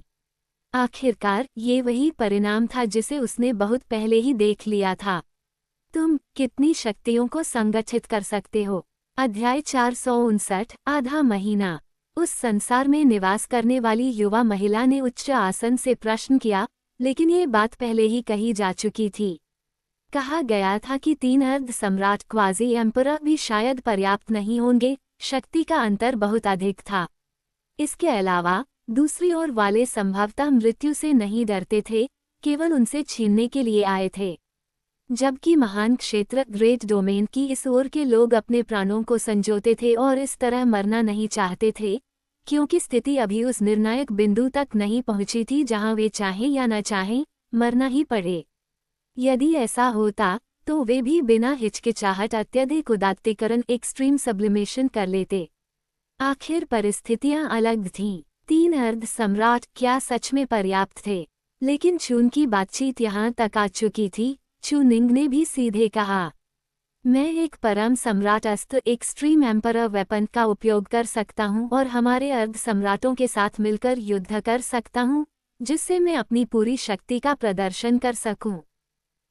आखिरकार ये वही परिणाम था जिसे उसने बहुत पहले ही देख लिया था। तुम कितनी शक्तियों को संगठित कर सकते हो। अध्याय 459, आधा महीना। उस संसार में निवास करने वाली युवा महिला ने उच्च आसन से प्रश्न किया, लेकिन ये बात पहले ही कही जा चुकी थी। कहा गया था कि 3 अर्ध सम्राट क्वाजी एम्परर भी शायद पर्याप्त नहीं होंगे, शक्ति का अंतर बहुत अधिक था। इसके अलावा दूसरी ओर वाले संभवतः मृत्यु से नहीं डरते थे, केवल उनसे छीनने के लिए आए थे। जबकि महान क्षेत्र ग्रेट डोमेन की इस ओर के लोग अपने प्राणों को संजोते थे और इस तरह मरना नहीं चाहते थे, क्योंकि स्थिति अभी उस निर्णायक बिंदु तक नहीं पहुंची थी जहां वे चाहें या न चाहें मरना ही पड़े। यदि ऐसा होता तो वे भी बिना हिचकिचाहट अत्यधिक उदात्तीकरण एक्सट्रीम सब्लिमेशन कर लेते। आखिर परिस्थितियां अलग थीं। 3 अर्ध सम्राट क्या सच में पर्याप्त थे? लेकिन चून की बातचीत यहाँ तक आ चुकी थी। चू निंग ने भी सीधे कहा, मैं एक परम सम्राट अस्त्र एक्सट्रीम एम्परर वेपन का उपयोग कर सकता हूँ और हमारे अर्ध सम्राटों के साथ मिलकर युद्ध कर सकता हूँ, जिससे मैं अपनी पूरी शक्ति का प्रदर्शन कर सकूं।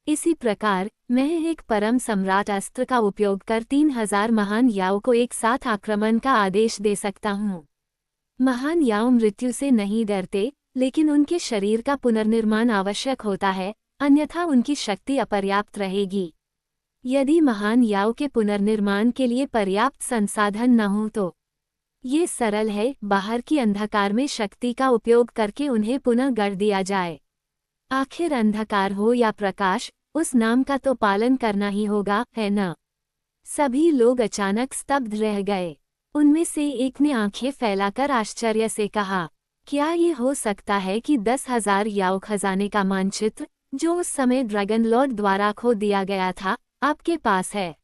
इसी प्रकार मैं एक परम सम्राट अस्त्र का उपयोग कर 3000 महान याओ को एक साथ आक्रमण का आदेश दे सकता हूँ। महान याओ मृत्यु से नहीं डरते, लेकिन उनके शरीर का पुनर्निर्माण आवश्यक होता है, अन्यथा उनकी शक्ति अपर्याप्त रहेगी। यदि महान याओ के पुनर्निर्माण के लिए पर्याप्त संसाधन न हो तो ये सरल है, बाहर की अंधकार में शक्ति का उपयोग करके उन्हें पुनः गढ़ दिया जाए। आखिर अंधकार हो या प्रकाश, उस नाम का तो पालन करना ही होगा, है न? सभी लोग अचानक स्तब्ध रह गए। उनमें से एक ने आंखें फैलाकर आश्चर्य से कहा, क्या ये हो सकता है कि 10,000 याओ खजाने का मानचित्र, जो उस समय ड्रैगन लॉर्ड द्वारा खो दिया गया था, आपके पास है?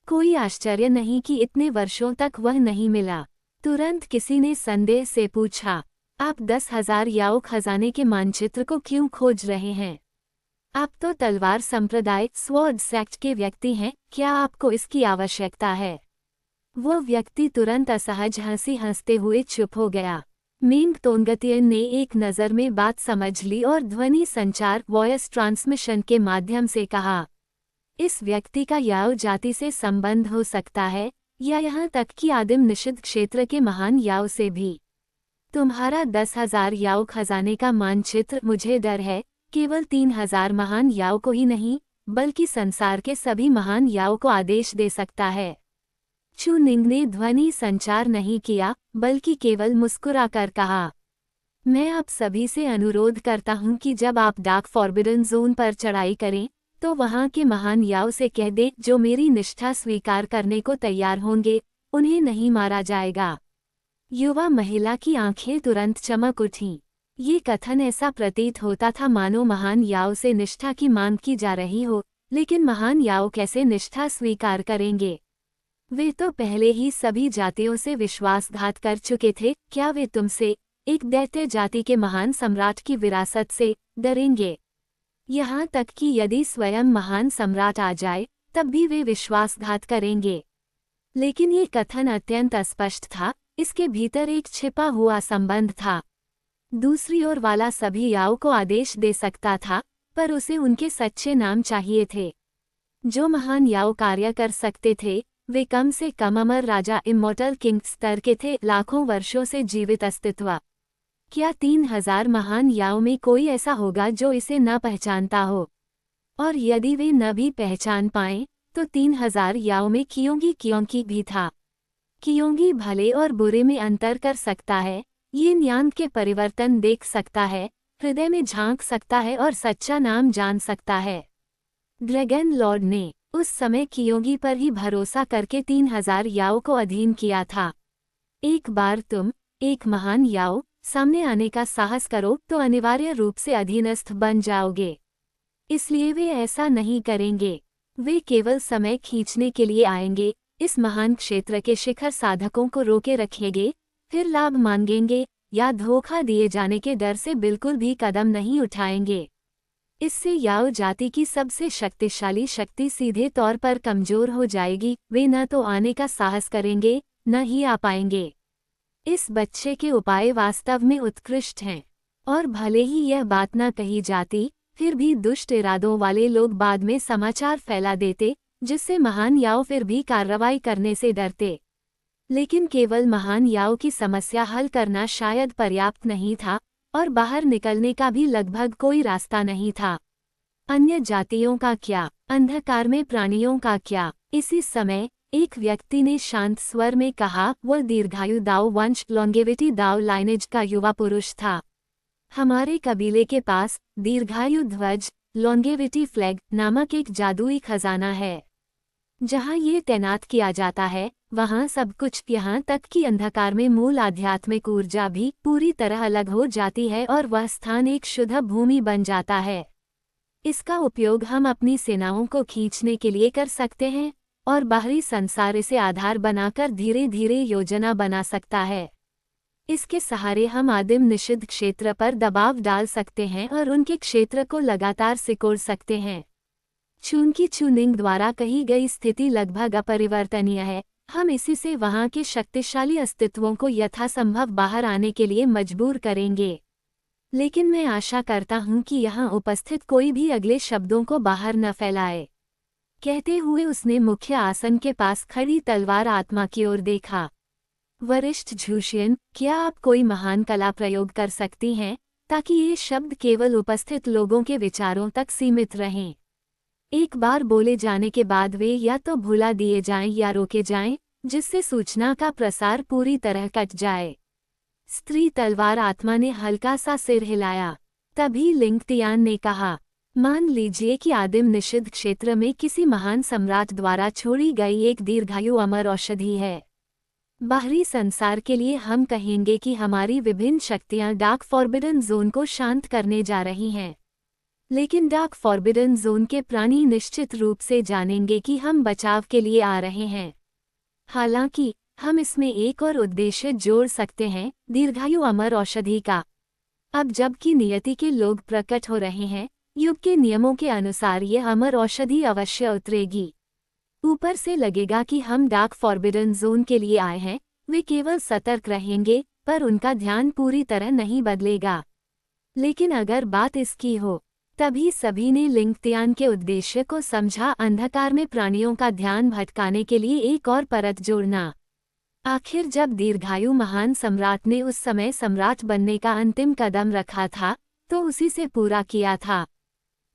कोई आश्चर्य नहीं कि इतने वर्षों तक वह नहीं मिला। तुरंत किसी ने संदेह से पूछा, आप 10,000 याओ खजाने के मानचित्र को क्यों खोज रहे हैं? आप तो तलवार संप्रदाय स्वॉर्ड सेक्ट के व्यक्ति हैं, क्या आपको इसकी आवश्यकता है? वह व्यक्ति तुरंत असहज हंसी हंसते हुए चुप हो गया। मिंग तोंगतियन ने एक नज़र में बात समझ ली और ध्वनि संचार वॉयस ट्रांसमिशन के माध्यम से कहा, इस व्यक्ति का याओ जाति से संबंध हो सकता है, या यहाँ तक कि आदिम निषिद्ध क्षेत्र के महान याओ से भी। तुम्हारा 10,000 याओ खजाने का मानचित्र, मुझे डर है, केवल 3,000 महान याओ को ही नहीं, बल्कि संसार के सभी महान याओ को आदेश दे सकता है। चू निंग ने ध्वनि संचार नहीं किया, बल्कि केवल मुस्कुराकर कहा, मैं आप सभी से अनुरोध करता हूं कि जब आप डार्क फॉरबिडन जोन पर चढ़ाई करें तो वहां के महान याओ से कह दें, जो मेरी निष्ठा स्वीकार करने को तैयार होंगे, उन्हें नहीं मारा जाएगा। युवा महिला की आंखें तुरंत चमक उठीं। ये कथन ऐसा प्रतीत होता था मानो महान याओ से निष्ठा की मांग की जा रही हो, लेकिन महान याओ कैसे निष्ठा स्वीकार करेंगे? वे तो पहले ही सभी जातियों से विश्वासघात कर चुके थे। क्या वे तुमसे, एक दैत्य जाति के महान सम्राट की विरासत से, डरेंगे? यहाँ तक कि यदि स्वयं महान सम्राट आ जाए तब भी वे विश्वासघात करेंगे। लेकिन ये कथन अत्यंत अस्पष्ट था, इसके भीतर एक छिपा हुआ संबंध था। दूसरी ओर वाला सभी याओ को आदेश दे सकता था, पर उसे उनके सच्चे नाम चाहिए थे। जो महान याओ कार्य कर सकते थे, वे कम से कम अमर राजा इमॉर्टल किंग स्तर के थे, लाखों वर्षों से जीवित अस्तित्व। क्या 3000 महान याओ में कोई ऐसा होगा जो इसे न पहचानता हो? और यदि वे न भी पहचान पाएं, तो 3000 याओ में कियोंगी भी था। कियोंगी भले और बुरे में अंतर कर सकता है, ये न्यान के परिवर्तन देख सकता है, हृदय में झांक सकता है और सच्चा नाम जान सकता है। ड्रैगन लॉर्ड ने उस समय कियोंगी पर ही भरोसा करके 3000 याओ को अधीन किया था। एक बार तुम, एक महान याओ, सामने आने का साहस करो तो अनिवार्य रूप से अधीनस्थ बन जाओगे। इसलिए वे ऐसा नहीं करेंगे। वे केवल समय खींचने के लिए आएंगे, इस महान क्षेत्र के शिखर साधकों को रोके रखेंगे, फिर लाभ मांगेंगे या धोखा दिए जाने के डर से बिल्कुल भी कदम नहीं उठाएंगे। इससे याओ जाति की सबसे शक्तिशाली शक्ति सीधे तौर पर कमजोर हो जाएगी। वे न तो आने का साहस करेंगे, न ही आ पाएंगे। इस बच्चे के उपाय वास्तव में उत्कृष्ट हैं, और भले ही यह बात न कही जाती, फिर भी दुष्ट इरादों वाले लोग बाद में समाचार फैला देते, जिससे महान याओ फिर भी कार्रवाई करने से डरते। लेकिन केवल महान याओ की समस्या हल करना शायद पर्याप्त नहीं था, और बाहर निकलने का भी लगभग कोई रास्ता नहीं था। अन्य जातियों का क्या? अंधकार में प्राणियों का क्या? इसी समय एक व्यक्ति ने शांत स्वर में कहा, वह दीर्घायु दाओ वंश लॉन्गेविटी दाओ लाइनेज का युवा पुरुष था। हमारे कबीले के पास दीर्घायु ध्वज लॉन्गेविटी फ्लैग नामक एक जादुई खजाना है। जहाँ ये तैनात किया जाता है, वहाँ सब कुछ, यहाँ तक कि अंधकार में मूल आध्यात्मिक ऊर्जा भी पूरी तरह अलग हो जाती है और वह स्थान एक शुद्ध भूमि बन जाता है। इसका उपयोग हम अपनी सेनाओं को खींचने के लिए कर सकते हैं, और बाहरी संसार इसे आधार बनाकर धीरे धीरे योजना बना सकता है। इसके सहारे हम आदिम निषिद्ध क्षेत्र पर दबाव डाल सकते हैं और उनके क्षेत्र को लगातार सिकोड़ सकते हैं। चून की चूनिंग द्वारा कही गई स्थिति लगभग अपरिवर्तनीय है। हम इसी से वहां के शक्तिशाली अस्तित्वों को यथासंभव बाहर आने के लिए मजबूर करेंगे। लेकिन मैं आशा करता हूं कि यहाँ उपस्थित कोई भी अगले शब्दों को बाहर न फैलाए। कहते हुए उसने मुख्य आसन के पास खड़ी तलवार आत्मा की ओर देखा। वरिष्ठ झूशियन, क्या आप कोई महान कला प्रयोग कर सकती हैं, ताकि ये शब्द केवल उपस्थित लोगों के विचारों तक सीमित रहें? एक बार बोले जाने के बाद वे या तो भुला दिए जाएं या रोके जाएं, जिससे सूचना का प्रसार पूरी तरह कट जाए। स्त्री तलवार आत्मा ने हल्का सा सिर हिलाया। तभी लिंगतियान ने कहा, मान लीजिए कि आदिम निषिद्ध क्षेत्र में किसी महान सम्राट द्वारा छोड़ी गई एक दीर्घायु अमर औषधि है। बाहरी संसार के लिए हम कहेंगे कि हमारी विभिन्न शक्तियां डार्क फॉरबिडन जोन को शांत करने जा रही हैं। लेकिन डार्क फॉरबिडन जोन के प्राणी निश्चित रूप से जानेंगे कि हम बचाव के लिए आ रहे हैं। हालांकि हम इसमें एक और उद्देश्य जोड़ सकते हैं, दीर्घायु अमर औषधि का। अब जबकि नियति के लोग प्रकट हो रहे हैं, युग के नियमों के अनुसार ये अमर औषधि अवश्य उतरेगी। ऊपर से लगेगा कि हम डार्क फॉरबिडन जोन के लिए आए हैं, वे केवल सतर्क रहेंगे, पर उनका ध्यान पूरी तरह नहीं बदलेगा। लेकिन अगर बात इसकी हो, तभी सभी ने लिंगतियान के उद्देश्य को समझा, अंधकार में प्राणियों का ध्यान भटकाने के लिए एक और परत जोड़ना। आखिर जब दीर्घायु महान सम्राट ने उस समय सम्राट बनने का अंतिम कदम रखा था, तो उसी से पूरा किया था।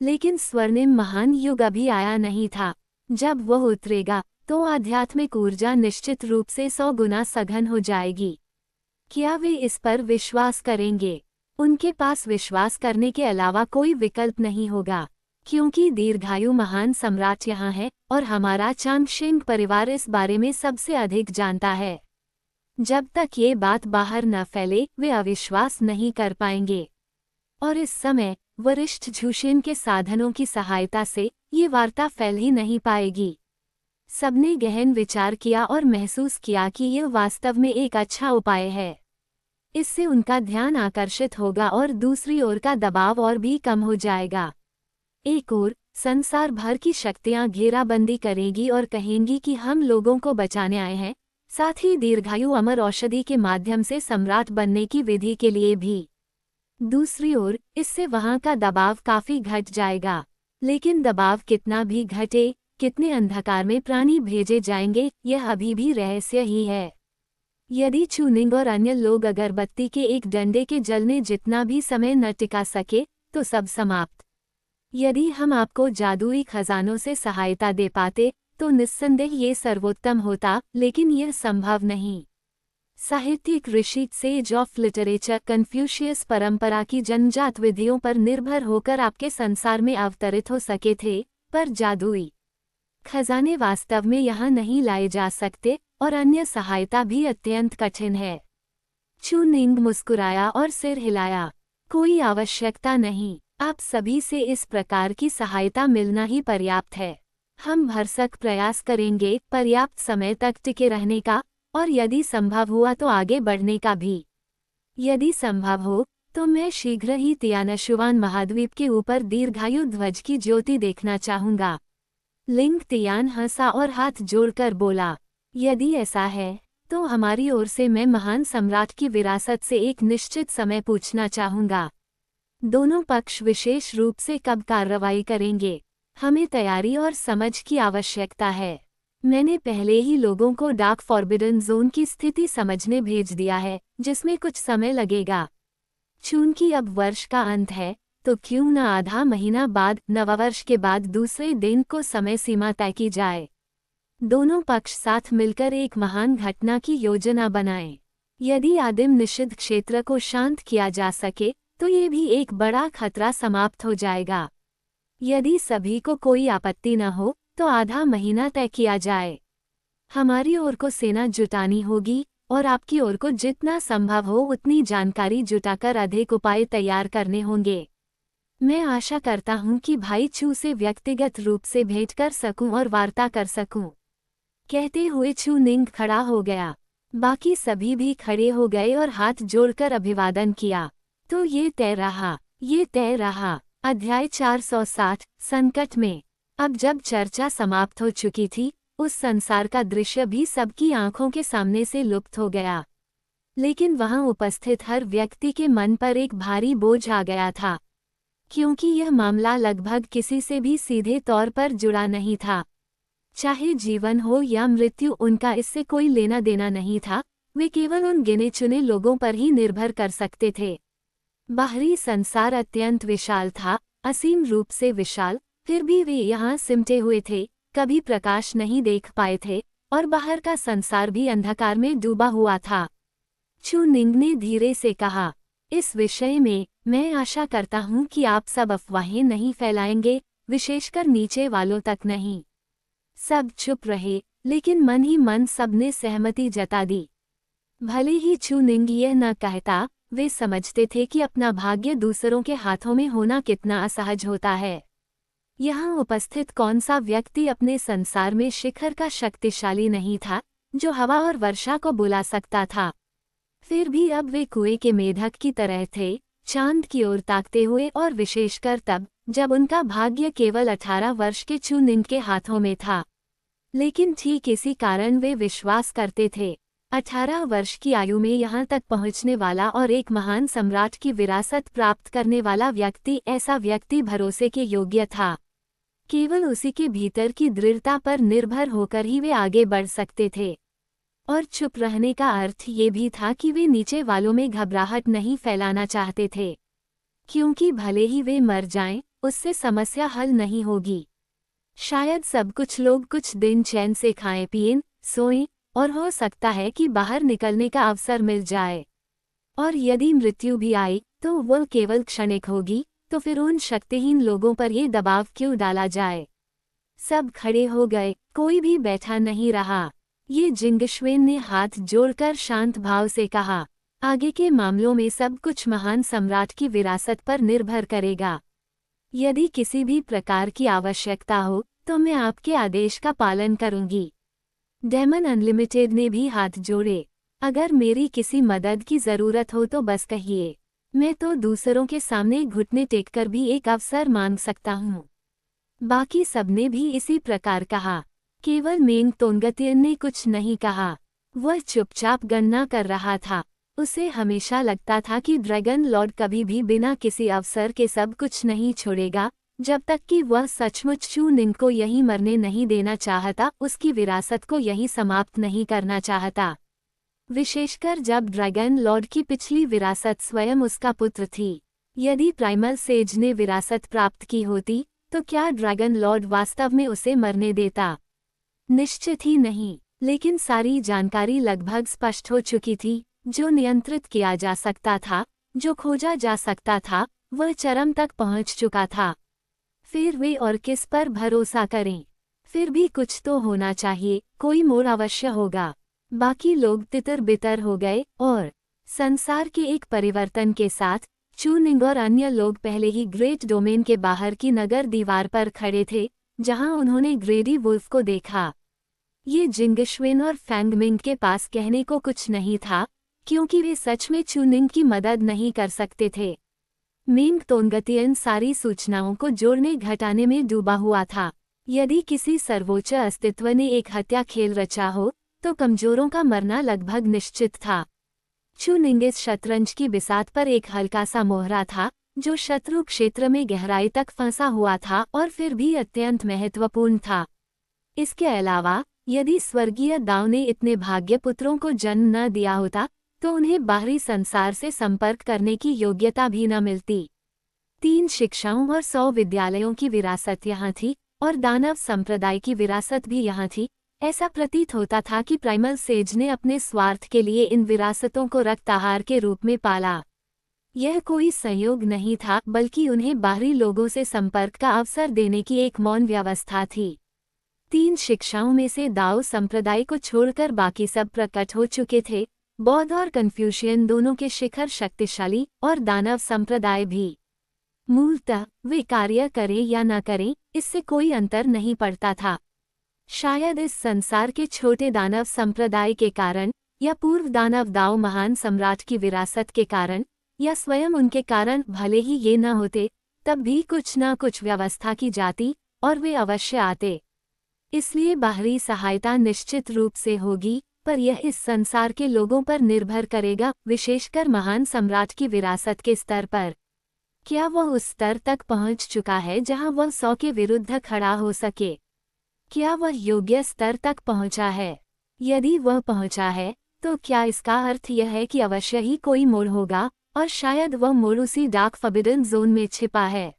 लेकिन स्वर्णिम महान युग अभी आया नहीं था। जब वह उतरेगा, तो आध्यात्मिक ऊर्जा निश्चित रूप से 100 गुना सघन हो जाएगी। क्या वे इस पर विश्वास करेंगे? उनके पास विश्वास करने के अलावा कोई विकल्प नहीं होगा, क्योंकि दीर्घायु महान सम्राट यहाँ है और हमारा चांगशेंग परिवार इस बारे में सबसे अधिक जानता है। जब तक ये बात बाहर न फैले, वे अविश्वास नहीं कर पाएंगे। और इस समय वरिष्ठ झूशेन के साधनों की सहायता से ये वार्ता फैल ही नहीं पाएगी। सबने गहन विचार किया और महसूस किया कि यह वास्तव में एक अच्छा उपाय है। इससे उनका ध्यान आकर्षित होगा और दूसरी ओर का दबाव और भी कम हो जाएगा। एक ओर संसार भर की शक्तियां घेराबंदी करेंगी और कहेंगी कि हम लोगों को बचाने आए हैं, साथ ही दीर्घायु अमर औषधि के माध्यम से सम्राट बनने की विधि के लिए भी। दूसरी ओर इससे वहां का दबाव काफी घट जाएगा। लेकिन दबाव कितना भी घटे, कितने अंधकार में प्राणी भेजे जाएंगे, यह अभी भी रहस्य ही है। यदि चूनिंग और अन्य लोग अगरबत्ती के एक डंडे के जलने जितना भी समय न टिका सके तो सब समाप्त। यदि हम आपको जादुई खजानों से सहायता दे पाते तो निस्संदेह ये सर्वोत्तम होता, लेकिन यह संभव नहीं। साहित्यिक ऋषि सेज ऑफ लिटरेचर कन्फ्यूशियस परंपरा की जन्मजात विधियों पर निर्भर होकर आपके संसार में अवतरित हो सके थे, पर जादुई खजाने वास्तव में यहाँ नहीं लाए जा सकते और अन्य सहायता भी अत्यंत कठिन है। चूनिंग मुस्कुराया और सिर हिलाया। कोई आवश्यकता नहीं, आप सभी से इस प्रकार की सहायता मिलना ही पर्याप्त है। हम भरसक प्रयास करेंगे पर्याप्त समय तक टिके रहने का, और यदि संभव हुआ तो आगे बढ़ने का भी। यदि संभव हो तो मैं शीघ्र ही तियानशुवान महाद्वीप के ऊपर दीर्घायु ध्वज की ज्योति देखना चाहूंगा। लिंग तियान हंसा और हाथ जोड़कर बोला, यदि ऐसा है तो हमारी ओर से मैं महान सम्राट की विरासत से एक निश्चित समय पूछना चाहूंगा। दोनों पक्ष विशेष रूप से कब कार्रवाई करेंगे? हमें तैयारी और समझ की आवश्यकता है। मैंने पहले ही लोगों को डार्क फॉरबिडन जोन की स्थिति समझने भेज दिया है, जिसमें कुछ समय लगेगा। चूंकि अब वर्ष का अंत है, तो क्यों न आधा महीना बाद नववर्ष के बाद दूसरे दिन को समय सीमा तय की जाए। दोनों पक्ष साथ मिलकर एक महान घटना की योजना बनाएं। यदि आदिम निषिद्ध क्षेत्र को शांत किया जा सके तो ये भी एक बड़ा खतरा समाप्त हो जाएगा। यदि सभी को कोई आपत्ति न हो तो आधा महीना तय किया जाए। हमारी ओर को सेना जुटानी होगी और आपकी ओर को जितना संभव हो उतनी जानकारी जुटाकर अधिक उपाय तैयार करने होंगे। मैं आशा करता हूं कि भाई चू से व्यक्तिगत रूप से भेंट कर सकूं और वार्ता कर सकूं। कहते हुए चू निंग खड़ा हो गया। बाकी सभी भी खड़े हो गए और हाथ जोड़कर अभिवादन किया। तो ये तय रहा। अध्याय 460 संकट में। अब जब चर्चा समाप्त हो चुकी थी, उस संसार का दृश्य भी सबकी आंखों के सामने से लुप्त हो गया। लेकिन वहां उपस्थित हर व्यक्ति के मन पर एक भारी बोझ आ गया था, क्योंकि यह मामला लगभग किसी से भी सीधे तौर पर जुड़ा नहीं था। चाहे जीवन हो या मृत्यु, उनका इससे कोई लेना देना नहीं था। वे केवल उन गिने चुने लोगों पर ही निर्भर कर सकते थे। बाहरी संसार अत्यंत विशाल था, असीम रूप से विशाल, फिर भी वे यहाँ सिमटे हुए थे, कभी प्रकाश नहीं देख पाए थे, और बाहर का संसार भी अंधकार में डूबा हुआ था। चू निंग ने धीरे से कहा, इस विषय में मैं आशा करता हूँ कि आप सब अफवाहें नहीं फैलाएंगे, विशेषकर नीचे वालों तक नहीं। सब चुप रहे, लेकिन मन ही मन सबने सहमति जता दी। भले ही चू निंग यह न कहता, वे समझते थे कि अपना भाग्य दूसरों के हाथों में होना कितना असहज होता है। यहाँ उपस्थित कौन सा व्यक्ति अपने संसार में शिखर का शक्तिशाली नहीं था, जो हवा और वर्षा को बुला सकता था। फिर भी अब वे कुएं के मेढक की तरह थे, चांद की ओर ताकते हुए, और विशेषकर तब जब उनका भाग्य केवल 18 वर्ष के चू निंग के हाथों में था। लेकिन ठीक इसी कारण वे विश्वास करते थे। 18 वर्ष की आयु में यहाँ तक पहुँचने वाला और एक महान सम्राट की विरासत प्राप्त करने वाला व्यक्ति, ऐसा व्यक्ति भरोसे के योग्य था। केवल उसी के भीतर की दृढ़ता पर निर्भर होकर ही वे आगे बढ़ सकते थे। और चुप रहने का अर्थ ये भी था कि वे नीचे वालों में घबराहट नहीं फैलाना चाहते थे, क्योंकि भले ही वे मर जाएं, उससे समस्या हल नहीं होगी। शायद सब कुछ लोग कुछ दिन चैन से खाएं पिएं, सोएं, और हो सकता है कि बाहर निकलने का अवसर मिल जाए। और यदि मृत्यु भी आई तो वह केवल क्षणिक होगी, तो फिर उन शक्तिहीन लोगों पर ये दबाव क्यों डाला जाए। सब खड़े हो गए, कोई भी बैठा नहीं रहा। ये जिंगशुएन ने हाथ जोड़कर शांत भाव से कहा, आगे के मामलों में सब कुछ महान सम्राट की विरासत पर निर्भर करेगा। यदि किसी भी प्रकार की आवश्यकता हो तो मैं आपके आदेश का पालन करूंगी। डेमन अनलिमिटेड ने भी हाथ जोड़े। अगर मेरी किसी मदद की जरूरत हो तो बस कहिए। मैं तो दूसरों के सामने घुटने टेककर भी एक अवसर मांग सकता हूँ। बाकी सबने भी इसी प्रकार कहा। केवल मेंग तोंगतियन ने कुछ नहीं कहा। वह चुपचाप गणना कर रहा था। उसे हमेशा लगता था कि ड्रैगन लॉर्ड कभी भी बिना किसी अवसर के सब कुछ नहीं छोड़ेगा, जब तक कि वह सचमुच चू निंग को यहीं मरने नहीं देना चाहता, उसकी विरासत को यहीं समाप्त नहीं करना चाहता। विशेषकर जब ड्रैगन लॉर्ड की पिछली विरासत स्वयं उसका पुत्र थी। यदि प्राइमल सेज ने विरासत प्राप्त की होती तो क्या ड्रैगन लॉर्ड वास्तव में उसे मरने देता? निश्चित ही नहीं, लेकिन सारी जानकारी लगभग स्पष्ट हो चुकी थी। जो नियंत्रित किया जा सकता था, जो खोजा जा सकता था, वह चरम तक पहुंच चुका था। फिर वे और किस पर भरोसा करें? फिर भी कुछ तो होना चाहिए, कोई मोड़ अवश्य होगा। बाकी लोग तितर बितर हो गए और संसार के एक परिवर्तन के साथ चू निंग और अन्य लोग पहले ही ग्रेट डोमेन के बाहर की नगर दीवार पर खड़े थे, जहां उन्होंने ग्रेडी वुल्फ को देखा। ये जिंगशवेन और फैंगमिंग के पास कहने को कुछ नहीं था, क्योंकि वे सच में चू निंग की मदद नहीं कर सकते थे। मेंग तोंगतियन सारी सूचनाओं को जोड़ने घटाने में डूबा हुआ था। यदि किसी सर्वोच्च अस्तित्व ने एक हत्या खेल रचा हो तो कमजोरों का मरना लगभग निश्चित था। चू निंग इस शतरंज की बिसात पर एक हल्का सा मोहरा था, जो शत्रु क्षेत्र में गहराई तक फंसा हुआ था और फिर भी अत्यंत महत्वपूर्ण था। इसके अलावा यदि स्वर्गीय दाव ने इतने भाग्यपुत्रों को जन्म न दिया होता तो उन्हें बाहरी संसार से संपर्क करने की योग्यता भी न मिलती। 3 शिक्षाओं और 100 विद्यालयों की विरासत यहाँ थी और दानव संप्रदाय की विरासत भी यहाँ थी। ऐसा प्रतीत होता था कि प्राइमल सेज ने अपने स्वार्थ के लिए इन विरासतों को रक्ताहार के रूप में पाला। यह कोई संयोग नहीं था, बल्कि उन्हें बाहरी लोगों से संपर्क का अवसर देने की एक मौन व्यवस्था थी। 3 शिक्षाओं में से दाओ संप्रदाय को छोड़कर बाकी सब प्रकट हो चुके थे। बौद्ध और कन्फ्यूशियन दोनों के शिखर शक्तिशाली और दानव संप्रदाय भी। मूलतः वे कार्य करें या न करें, इससे कोई अंतर नहीं पड़ता था। शायद इस संसार के छोटे दानव संप्रदाय के कारण, या पूर्व दानव दाओ महान सम्राट की विरासत के कारण, या स्वयं उनके कारण भले ही ये न होते, तब भी कुछ न कुछ व्यवस्था की जाती और वे अवश्य आते। इसलिए बाहरी सहायता निश्चित रूप से होगी, पर यह इस संसार के लोगों पर निर्भर करेगा, विशेषकर महान सम्राट की विरासत के स्तर पर। क्या वह उस स्तर तक पहुंच चुका है जहां वह 100 के विरुद्ध खड़ा हो सके? क्या वह योग्य स्तर तक पहुंचा है? यदि वह पहुंचा है, तो क्या इसका अर्थ यह है कि अवश्य ही कोई मोड़ होगा, और शायद वह मोड़ उसी डार्क फॉरबिडन जोन में छिपा है?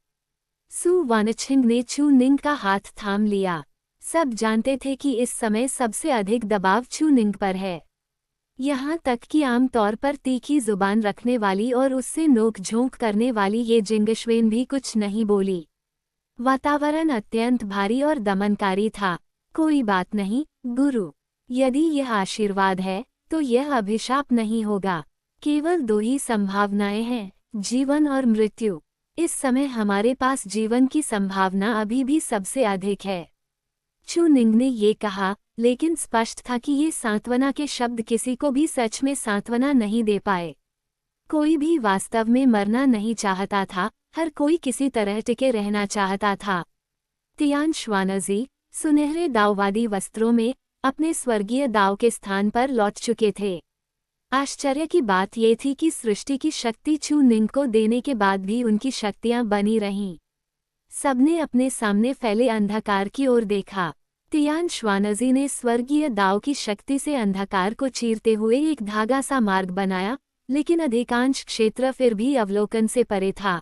सु वानछिंग ने चू निंग का हाथ थाम लिया। सब जानते थे कि इस समय सबसे अधिक दबाव चू निंग पर है। यहाँ तक कि आमतौर पर तीखी जुबान रखने वाली और उससे नोक झोंक करने वाली ये जिंगशवेन भी कुछ नहीं बोली। वातावरण अत्यंत भारी और दमनकारी था। कोई बात नहीं, गुरु। यदि यह आशीर्वाद है, तो यह अभिशाप नहीं होगा। केवल 2 ही संभावनाएं हैं, जीवन और मृत्यु। इस समय हमारे पास जीवन की संभावना अभी भी सबसे अधिक है। चू निंग ने ये कहा, लेकिन स्पष्ट था कि ये सांत्वना के शब्द किसी को भी सच में सांत्वना नहीं दे पाए। कोई भी वास्तव में मरना नहीं चाहता था, हर कोई किसी तरह टिके रहना चाहता था। तियान श्वानजी, सुनहरे दाववादी वस्त्रों में, अपने स्वर्गीय दाव के स्थान पर लौट चुके थे। आश्चर्य की बात ये थी कि सृष्टि की शक्ति चू निंग को देने के बाद भी उनकी शक्तियां बनी रहीं। सबने अपने सामने फैले अंधकार की ओर देखा। तियान श्वानजी ने स्वर्गीय दाव की शक्ति से अंधकार को चीरते हुए एक धागा सा मार्ग बनाया, लेकिन अधिकांश क्षेत्र फिर भी अवलोकन से परे था।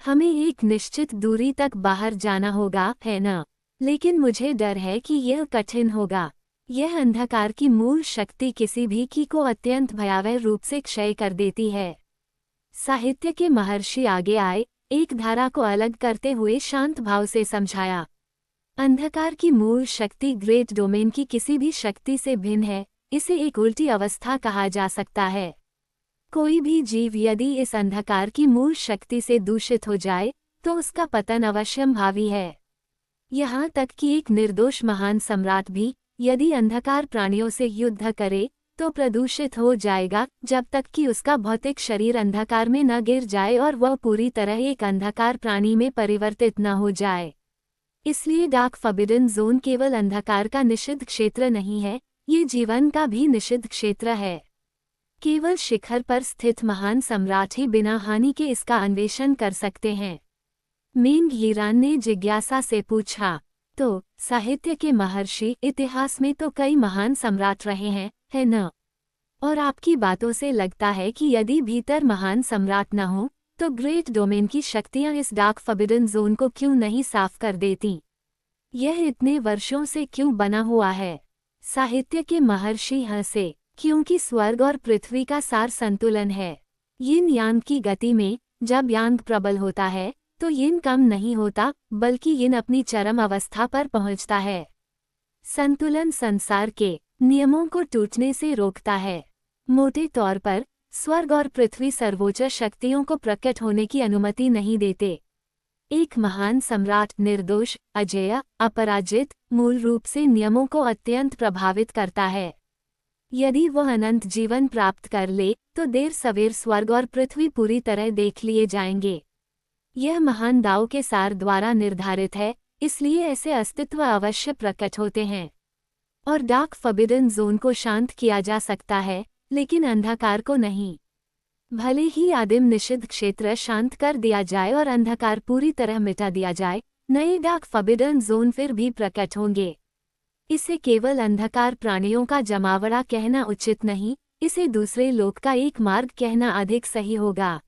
हमें एक निश्चित दूरी तक बाहर जाना होगा, है न? लेकिन मुझे डर है कि यह कठिन होगा। यह अंधकार की मूल शक्ति किसी भी की को अत्यंत भयावह रूप से क्षय कर देती है। साहित्य के महर्षि आगे आए, एक धारा को अलग करते हुए शांत भाव से समझाया। अंधकार की मूल शक्ति ग्रेट डोमेन की किसी भी शक्ति से भिन्न है, इसे एक उल्टी अवस्था कहा जा सकता है। कोई भी जीव यदि इस अंधकार की मूल शक्ति से दूषित हो जाए, तो उसका पतन अवश्यंभावी है। यहाँ तक कि एक निर्दोष महान सम्राट भी यदि अंधकार प्राणियों से युद्ध करे तो प्रदूषित हो जाएगा, जब तक कि उसका भौतिक शरीर अंधकार में न गिर जाए और वह पूरी तरह एक अंधकार प्राणी में परिवर्तित न हो जाए। इसलिए डार्क फॉरबिडन जोन केवल अंधकार का निषिद्ध क्षेत्र नहीं है, ये जीवन का भी निषिद्ध क्षेत्र है। केवल शिखर पर स्थित महान सम्राट ही बिना हानि के इसका अन्वेषण कर सकते हैं। मिंग यीरान ने जिज्ञासा से पूछा, तो साहित्य के महर्षि, इतिहास में तो कई महान सम्राट रहे हैं, है न? और आपकी बातों से लगता है कि यदि भीतर महान सम्राट न हो तो ग्रेट डोमेन की शक्तियां इस डार्क फॉरबिडन जोन को क्यों नहीं साफ कर देती? यह इतने वर्षों से क्यों बना हुआ है? साहित्य के महर्षि हंसे, क्योंकि स्वर्ग और पृथ्वी का सार संतुलन है। यिन यांग की गति में जब यांग प्रबल होता है तो यिन कम नहीं होता, बल्कि यिन अपनी चरम अवस्था पर पहुंचता है। संतुलन संसार के नियमों को टूटने से रोकता है। मोटे तौर पर स्वर्ग और पृथ्वी सर्वोच्च शक्तियों को प्रकट होने की अनुमति नहीं देते। एक महान सम्राट निर्दोष, अजेय, अपराजित, मूल रूप से नियमों को अत्यंत प्रभावित करता है। यदि वह अनंत जीवन प्राप्त कर ले तो देर सवेर स्वर्ग और पृथ्वी पूरी तरह देख लिए जाएंगे। यह महान दाव के सार द्वारा निर्धारित है, इसलिए ऐसे अस्तित्व अवश्य प्रकट होते हैं। और डार्क फॉरबिडन जोन को शांत किया जा सकता है, लेकिन अंधकार को नहीं। भले ही आदिम निषिद्ध क्षेत्र शांत कर दिया जाए और अंधकार पूरी तरह मिटा दिया जाए, नए डार्क फॉरबिडन जोन फिर भी प्रकट होंगे। इसे केवल अंधकार प्राणियों का जमावड़ा कहना उचित नहीं, इसे दूसरे लोक का एक मार्ग कहना अधिक सही होगा।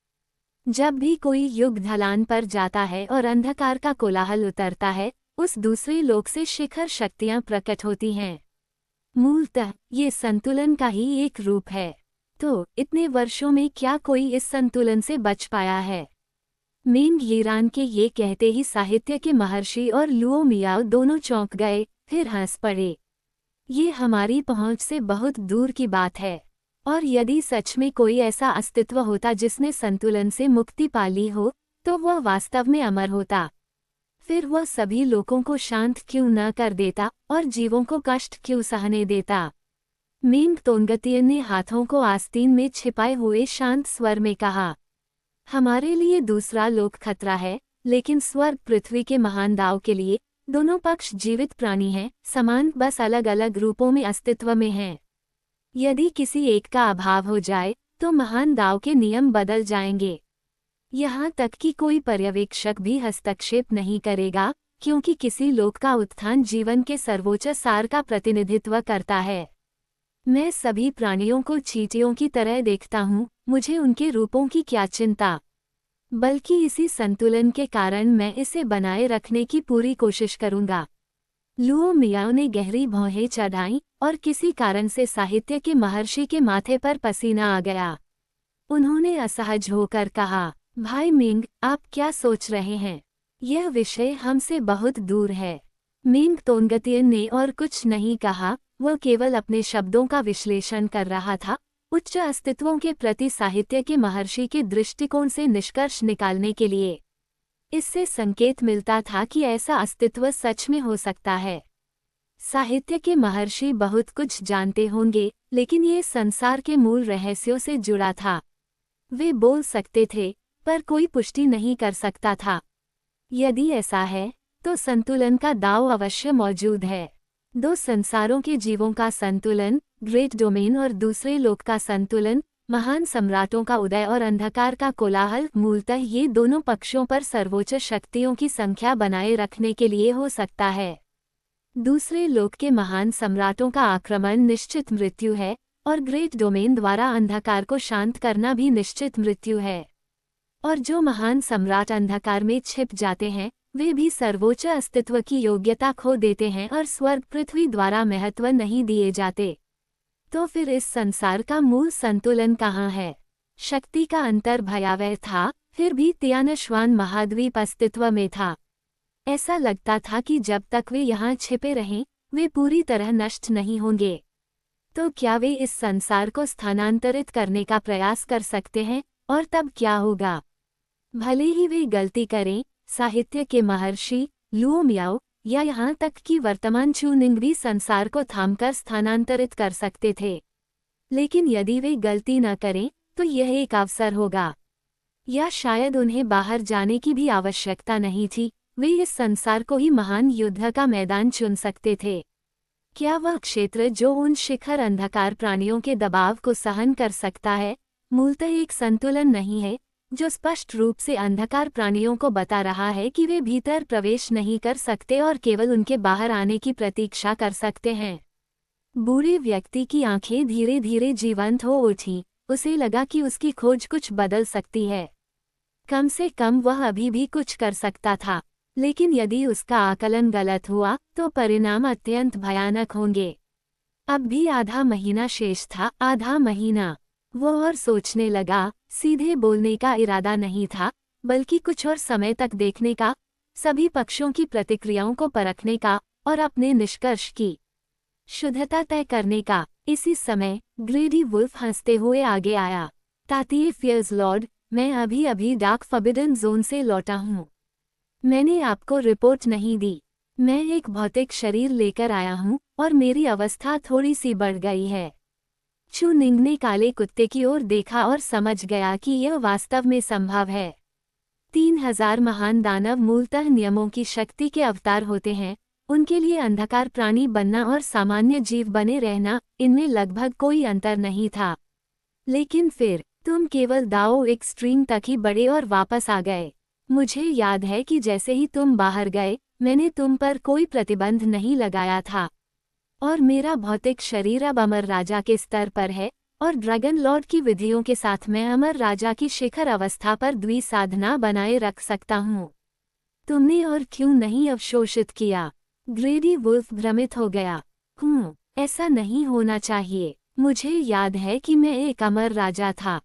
जब भी कोई युग ढलान पर जाता है और अंधकार का कोलाहल उतरता है, उस दूसरे लोक से शिखर शक्तियां प्रकट होती हैं। मूलतः ये संतुलन का ही एक रूप है। तो इतने वर्षों में क्या कोई इस संतुलन से बच पाया है? मिंग यीरान के ये कहते ही साहित्य के महर्षि और लुओ मियाओ दोनों चौंक गए, फिर हंस पड़े। ये हमारी पहुंच से बहुत दूर की बात है। और यदि सच में कोई ऐसा अस्तित्व होता जिसने संतुलन से मुक्ति पा ली हो, तो वह वास्तव में अमर होता। फिर वह सभी लोगों को शांत क्यों न कर देता और जीवों को कष्ट क्यों सहने देता? मिंग तोंगतियन ने हाथों को आस्तीन में छिपाए हुए शांत स्वर में कहा, हमारे लिए दूसरा लोक खतरा है, लेकिन स्वर्ग पृथ्वी के महान दाव के लिए दोनों पक्ष जीवित प्राणी हैं, समान, बस अलग अलग रूपों में अस्तित्व में हैं। यदि किसी एक का अभाव हो जाए तो महान दाव के नियम बदल जाएंगे। यहाँ तक कि कोई पर्यवेक्षक भी हस्तक्षेप नहीं करेगा, क्योंकि किसी लोक का उत्थान जीवन के सर्वोच्च सार का प्रतिनिधित्व करता है। मैं सभी प्राणियों को चींटियों की तरह देखता हूँ, मुझे उनके रूपों की क्या चिंता, बल्कि इसी संतुलन के कारण मैं इसे बनाए रखने की पूरी कोशिश करूँगा। लुओ मियाओ ने गहरी भौहें चढ़ाईं और किसी कारण से साहित्य के महर्षि के माथे पर पसीना आ गया। उन्होंने असहज होकर कहा, भाई मिंग, आप क्या सोच रहे हैं? यह विषय हमसे बहुत दूर है। मिंग तोंगतियन ने और कुछ नहीं कहा, वह केवल अपने शब्दों का विश्लेषण कर रहा था, उच्च अस्तित्वों के प्रति साहित्य के महर्षि के दृष्टिकोण से निष्कर्ष निकालने के लिए। इससे संकेत मिलता था कि ऐसा अस्तित्व सच में हो सकता है। साहित्य के महर्षि बहुत कुछ जानते होंगे, लेकिन ये संसार के मूल रहस्यों से जुड़ा था। वे बोल सकते थे, पर कोई पुष्टि नहीं कर सकता था। यदि ऐसा है, तो संतुलन का दाव अवश्य मौजूद है। दो संसारों के जीवों का संतुलन, ग्रेट डोमेन, और दूसरे लोक का संतुलन, महान सम्राटों का उदय और अंधकार का कोलाहल, मूलतः ये दोनों पक्षों पर सर्वोच्च शक्तियों की संख्या बनाए रखने के लिए हो सकता है। दूसरे लोक के महान सम्राटों का आक्रमण निश्चित मृत्यु है, और ग्रेट डोमेन द्वारा अंधकार को शांत करना भी निश्चित मृत्यु है। और जो महान सम्राट अंधकार में छिप जाते हैं, वे भी सर्वोच्च अस्तित्व की योग्यता खो देते हैं और स्वर्ग पृथ्वी द्वारा महत्व नहीं दिए जाते। तो फिर इस संसार का मूल संतुलन कहाँ है? शक्ति का अंतर भयावह था, फिर भी तियानश्वान महाद्वीप अस्तित्व में था। ऐसा लगता था कि जब तक वे यहाँ छिपे रहें, वे पूरी तरह नष्ट नहीं होंगे। तो क्या वे इस संसार को स्थानांतरित करने का प्रयास कर सकते हैं? और तब क्या होगा? भले ही वे गलती करें, साहित्य के महर्षि लुओ मियाओ या यहाँ तक कि वर्तमान चूनिंग भी संसार को थामकर स्थानांतरित कर सकते थे। लेकिन यदि वे गलती न करें तो यह एक अवसर होगा, या शायद उन्हें बाहर जाने की भी आवश्यकता नहीं थी। वे इस संसार को ही महान युद्ध का मैदान चुन सकते थे। क्या वह क्षेत्र जो उन शिखर अंधकार प्राणियों के दबाव को सहन कर सकता है, मूलतः एक संतुलन नहीं है जो स्पष्ट रूप से अंधकार प्राणियों को बता रहा है कि वे भीतर प्रवेश नहीं कर सकते और केवल उनके बाहर आने की प्रतीक्षा कर सकते हैं। बूढ़े व्यक्ति की आंखें धीरे धीरे जीवंत हो उठी। उसे लगा कि उसकी खोज कुछ बदल सकती है। कम से कम वह अभी भी कुछ कर सकता था, लेकिन यदि उसका आकलन गलत हुआ तो परिणाम अत्यंत भयानक होंगे। अब भी आधा महीना शेष था। आधा महीना। वो और सोचने लगा। सीधे बोलने का इरादा नहीं था, बल्कि कुछ और समय तक देखने का, सभी पक्षों की प्रतिक्रियाओं को परखने का और अपने निष्कर्ष की शुद्धता तय करने का। इसी समय ग्रेडी वुल्फ हंसते हुए आगे आया। तातीय फियर्स लॉर्ड, मैं अभी अभी डार्क फॉरबिडन जोन से लौटा हूँ। मैंने आपको रिपोर्ट नहीं दी। मैं एक भौतिक शरीर लेकर आया हूँ और मेरी अवस्था थोड़ी सी बढ़ गई है। चू निंग ने काले कुत्ते की ओर देखा और समझ गया कि यह वास्तव में संभव है। 3000 महान दानव मूलतः नियमों की शक्ति के अवतार होते हैं। उनके लिए अंधकार प्राणी बनना और सामान्य जीव बने रहना, इनमें लगभग कोई अंतर नहीं था। लेकिन फिर तुम केवल दाओ एक्सट्रीम तक ही बढ़े और वापस आ गए। मुझे याद है कि जैसे ही तुम बाहर गए, मैंने तुम पर कोई प्रतिबंध नहीं लगाया था। और मेरा भौतिक शरीर अब अमर राजा के स्तर पर है, और ड्रैगन लॉर्ड की विधियों के साथ मैं अमर राजा की शिखर अवस्था पर द्विसाधना बनाए रख सकता हूँ। तुमने और क्यों नहीं अवशोषित किया? ग्रेडी वुल्फ भ्रमित हो गया। ऐसा नहीं होना चाहिए। मुझे याद है कि मैं एक अमर राजा था।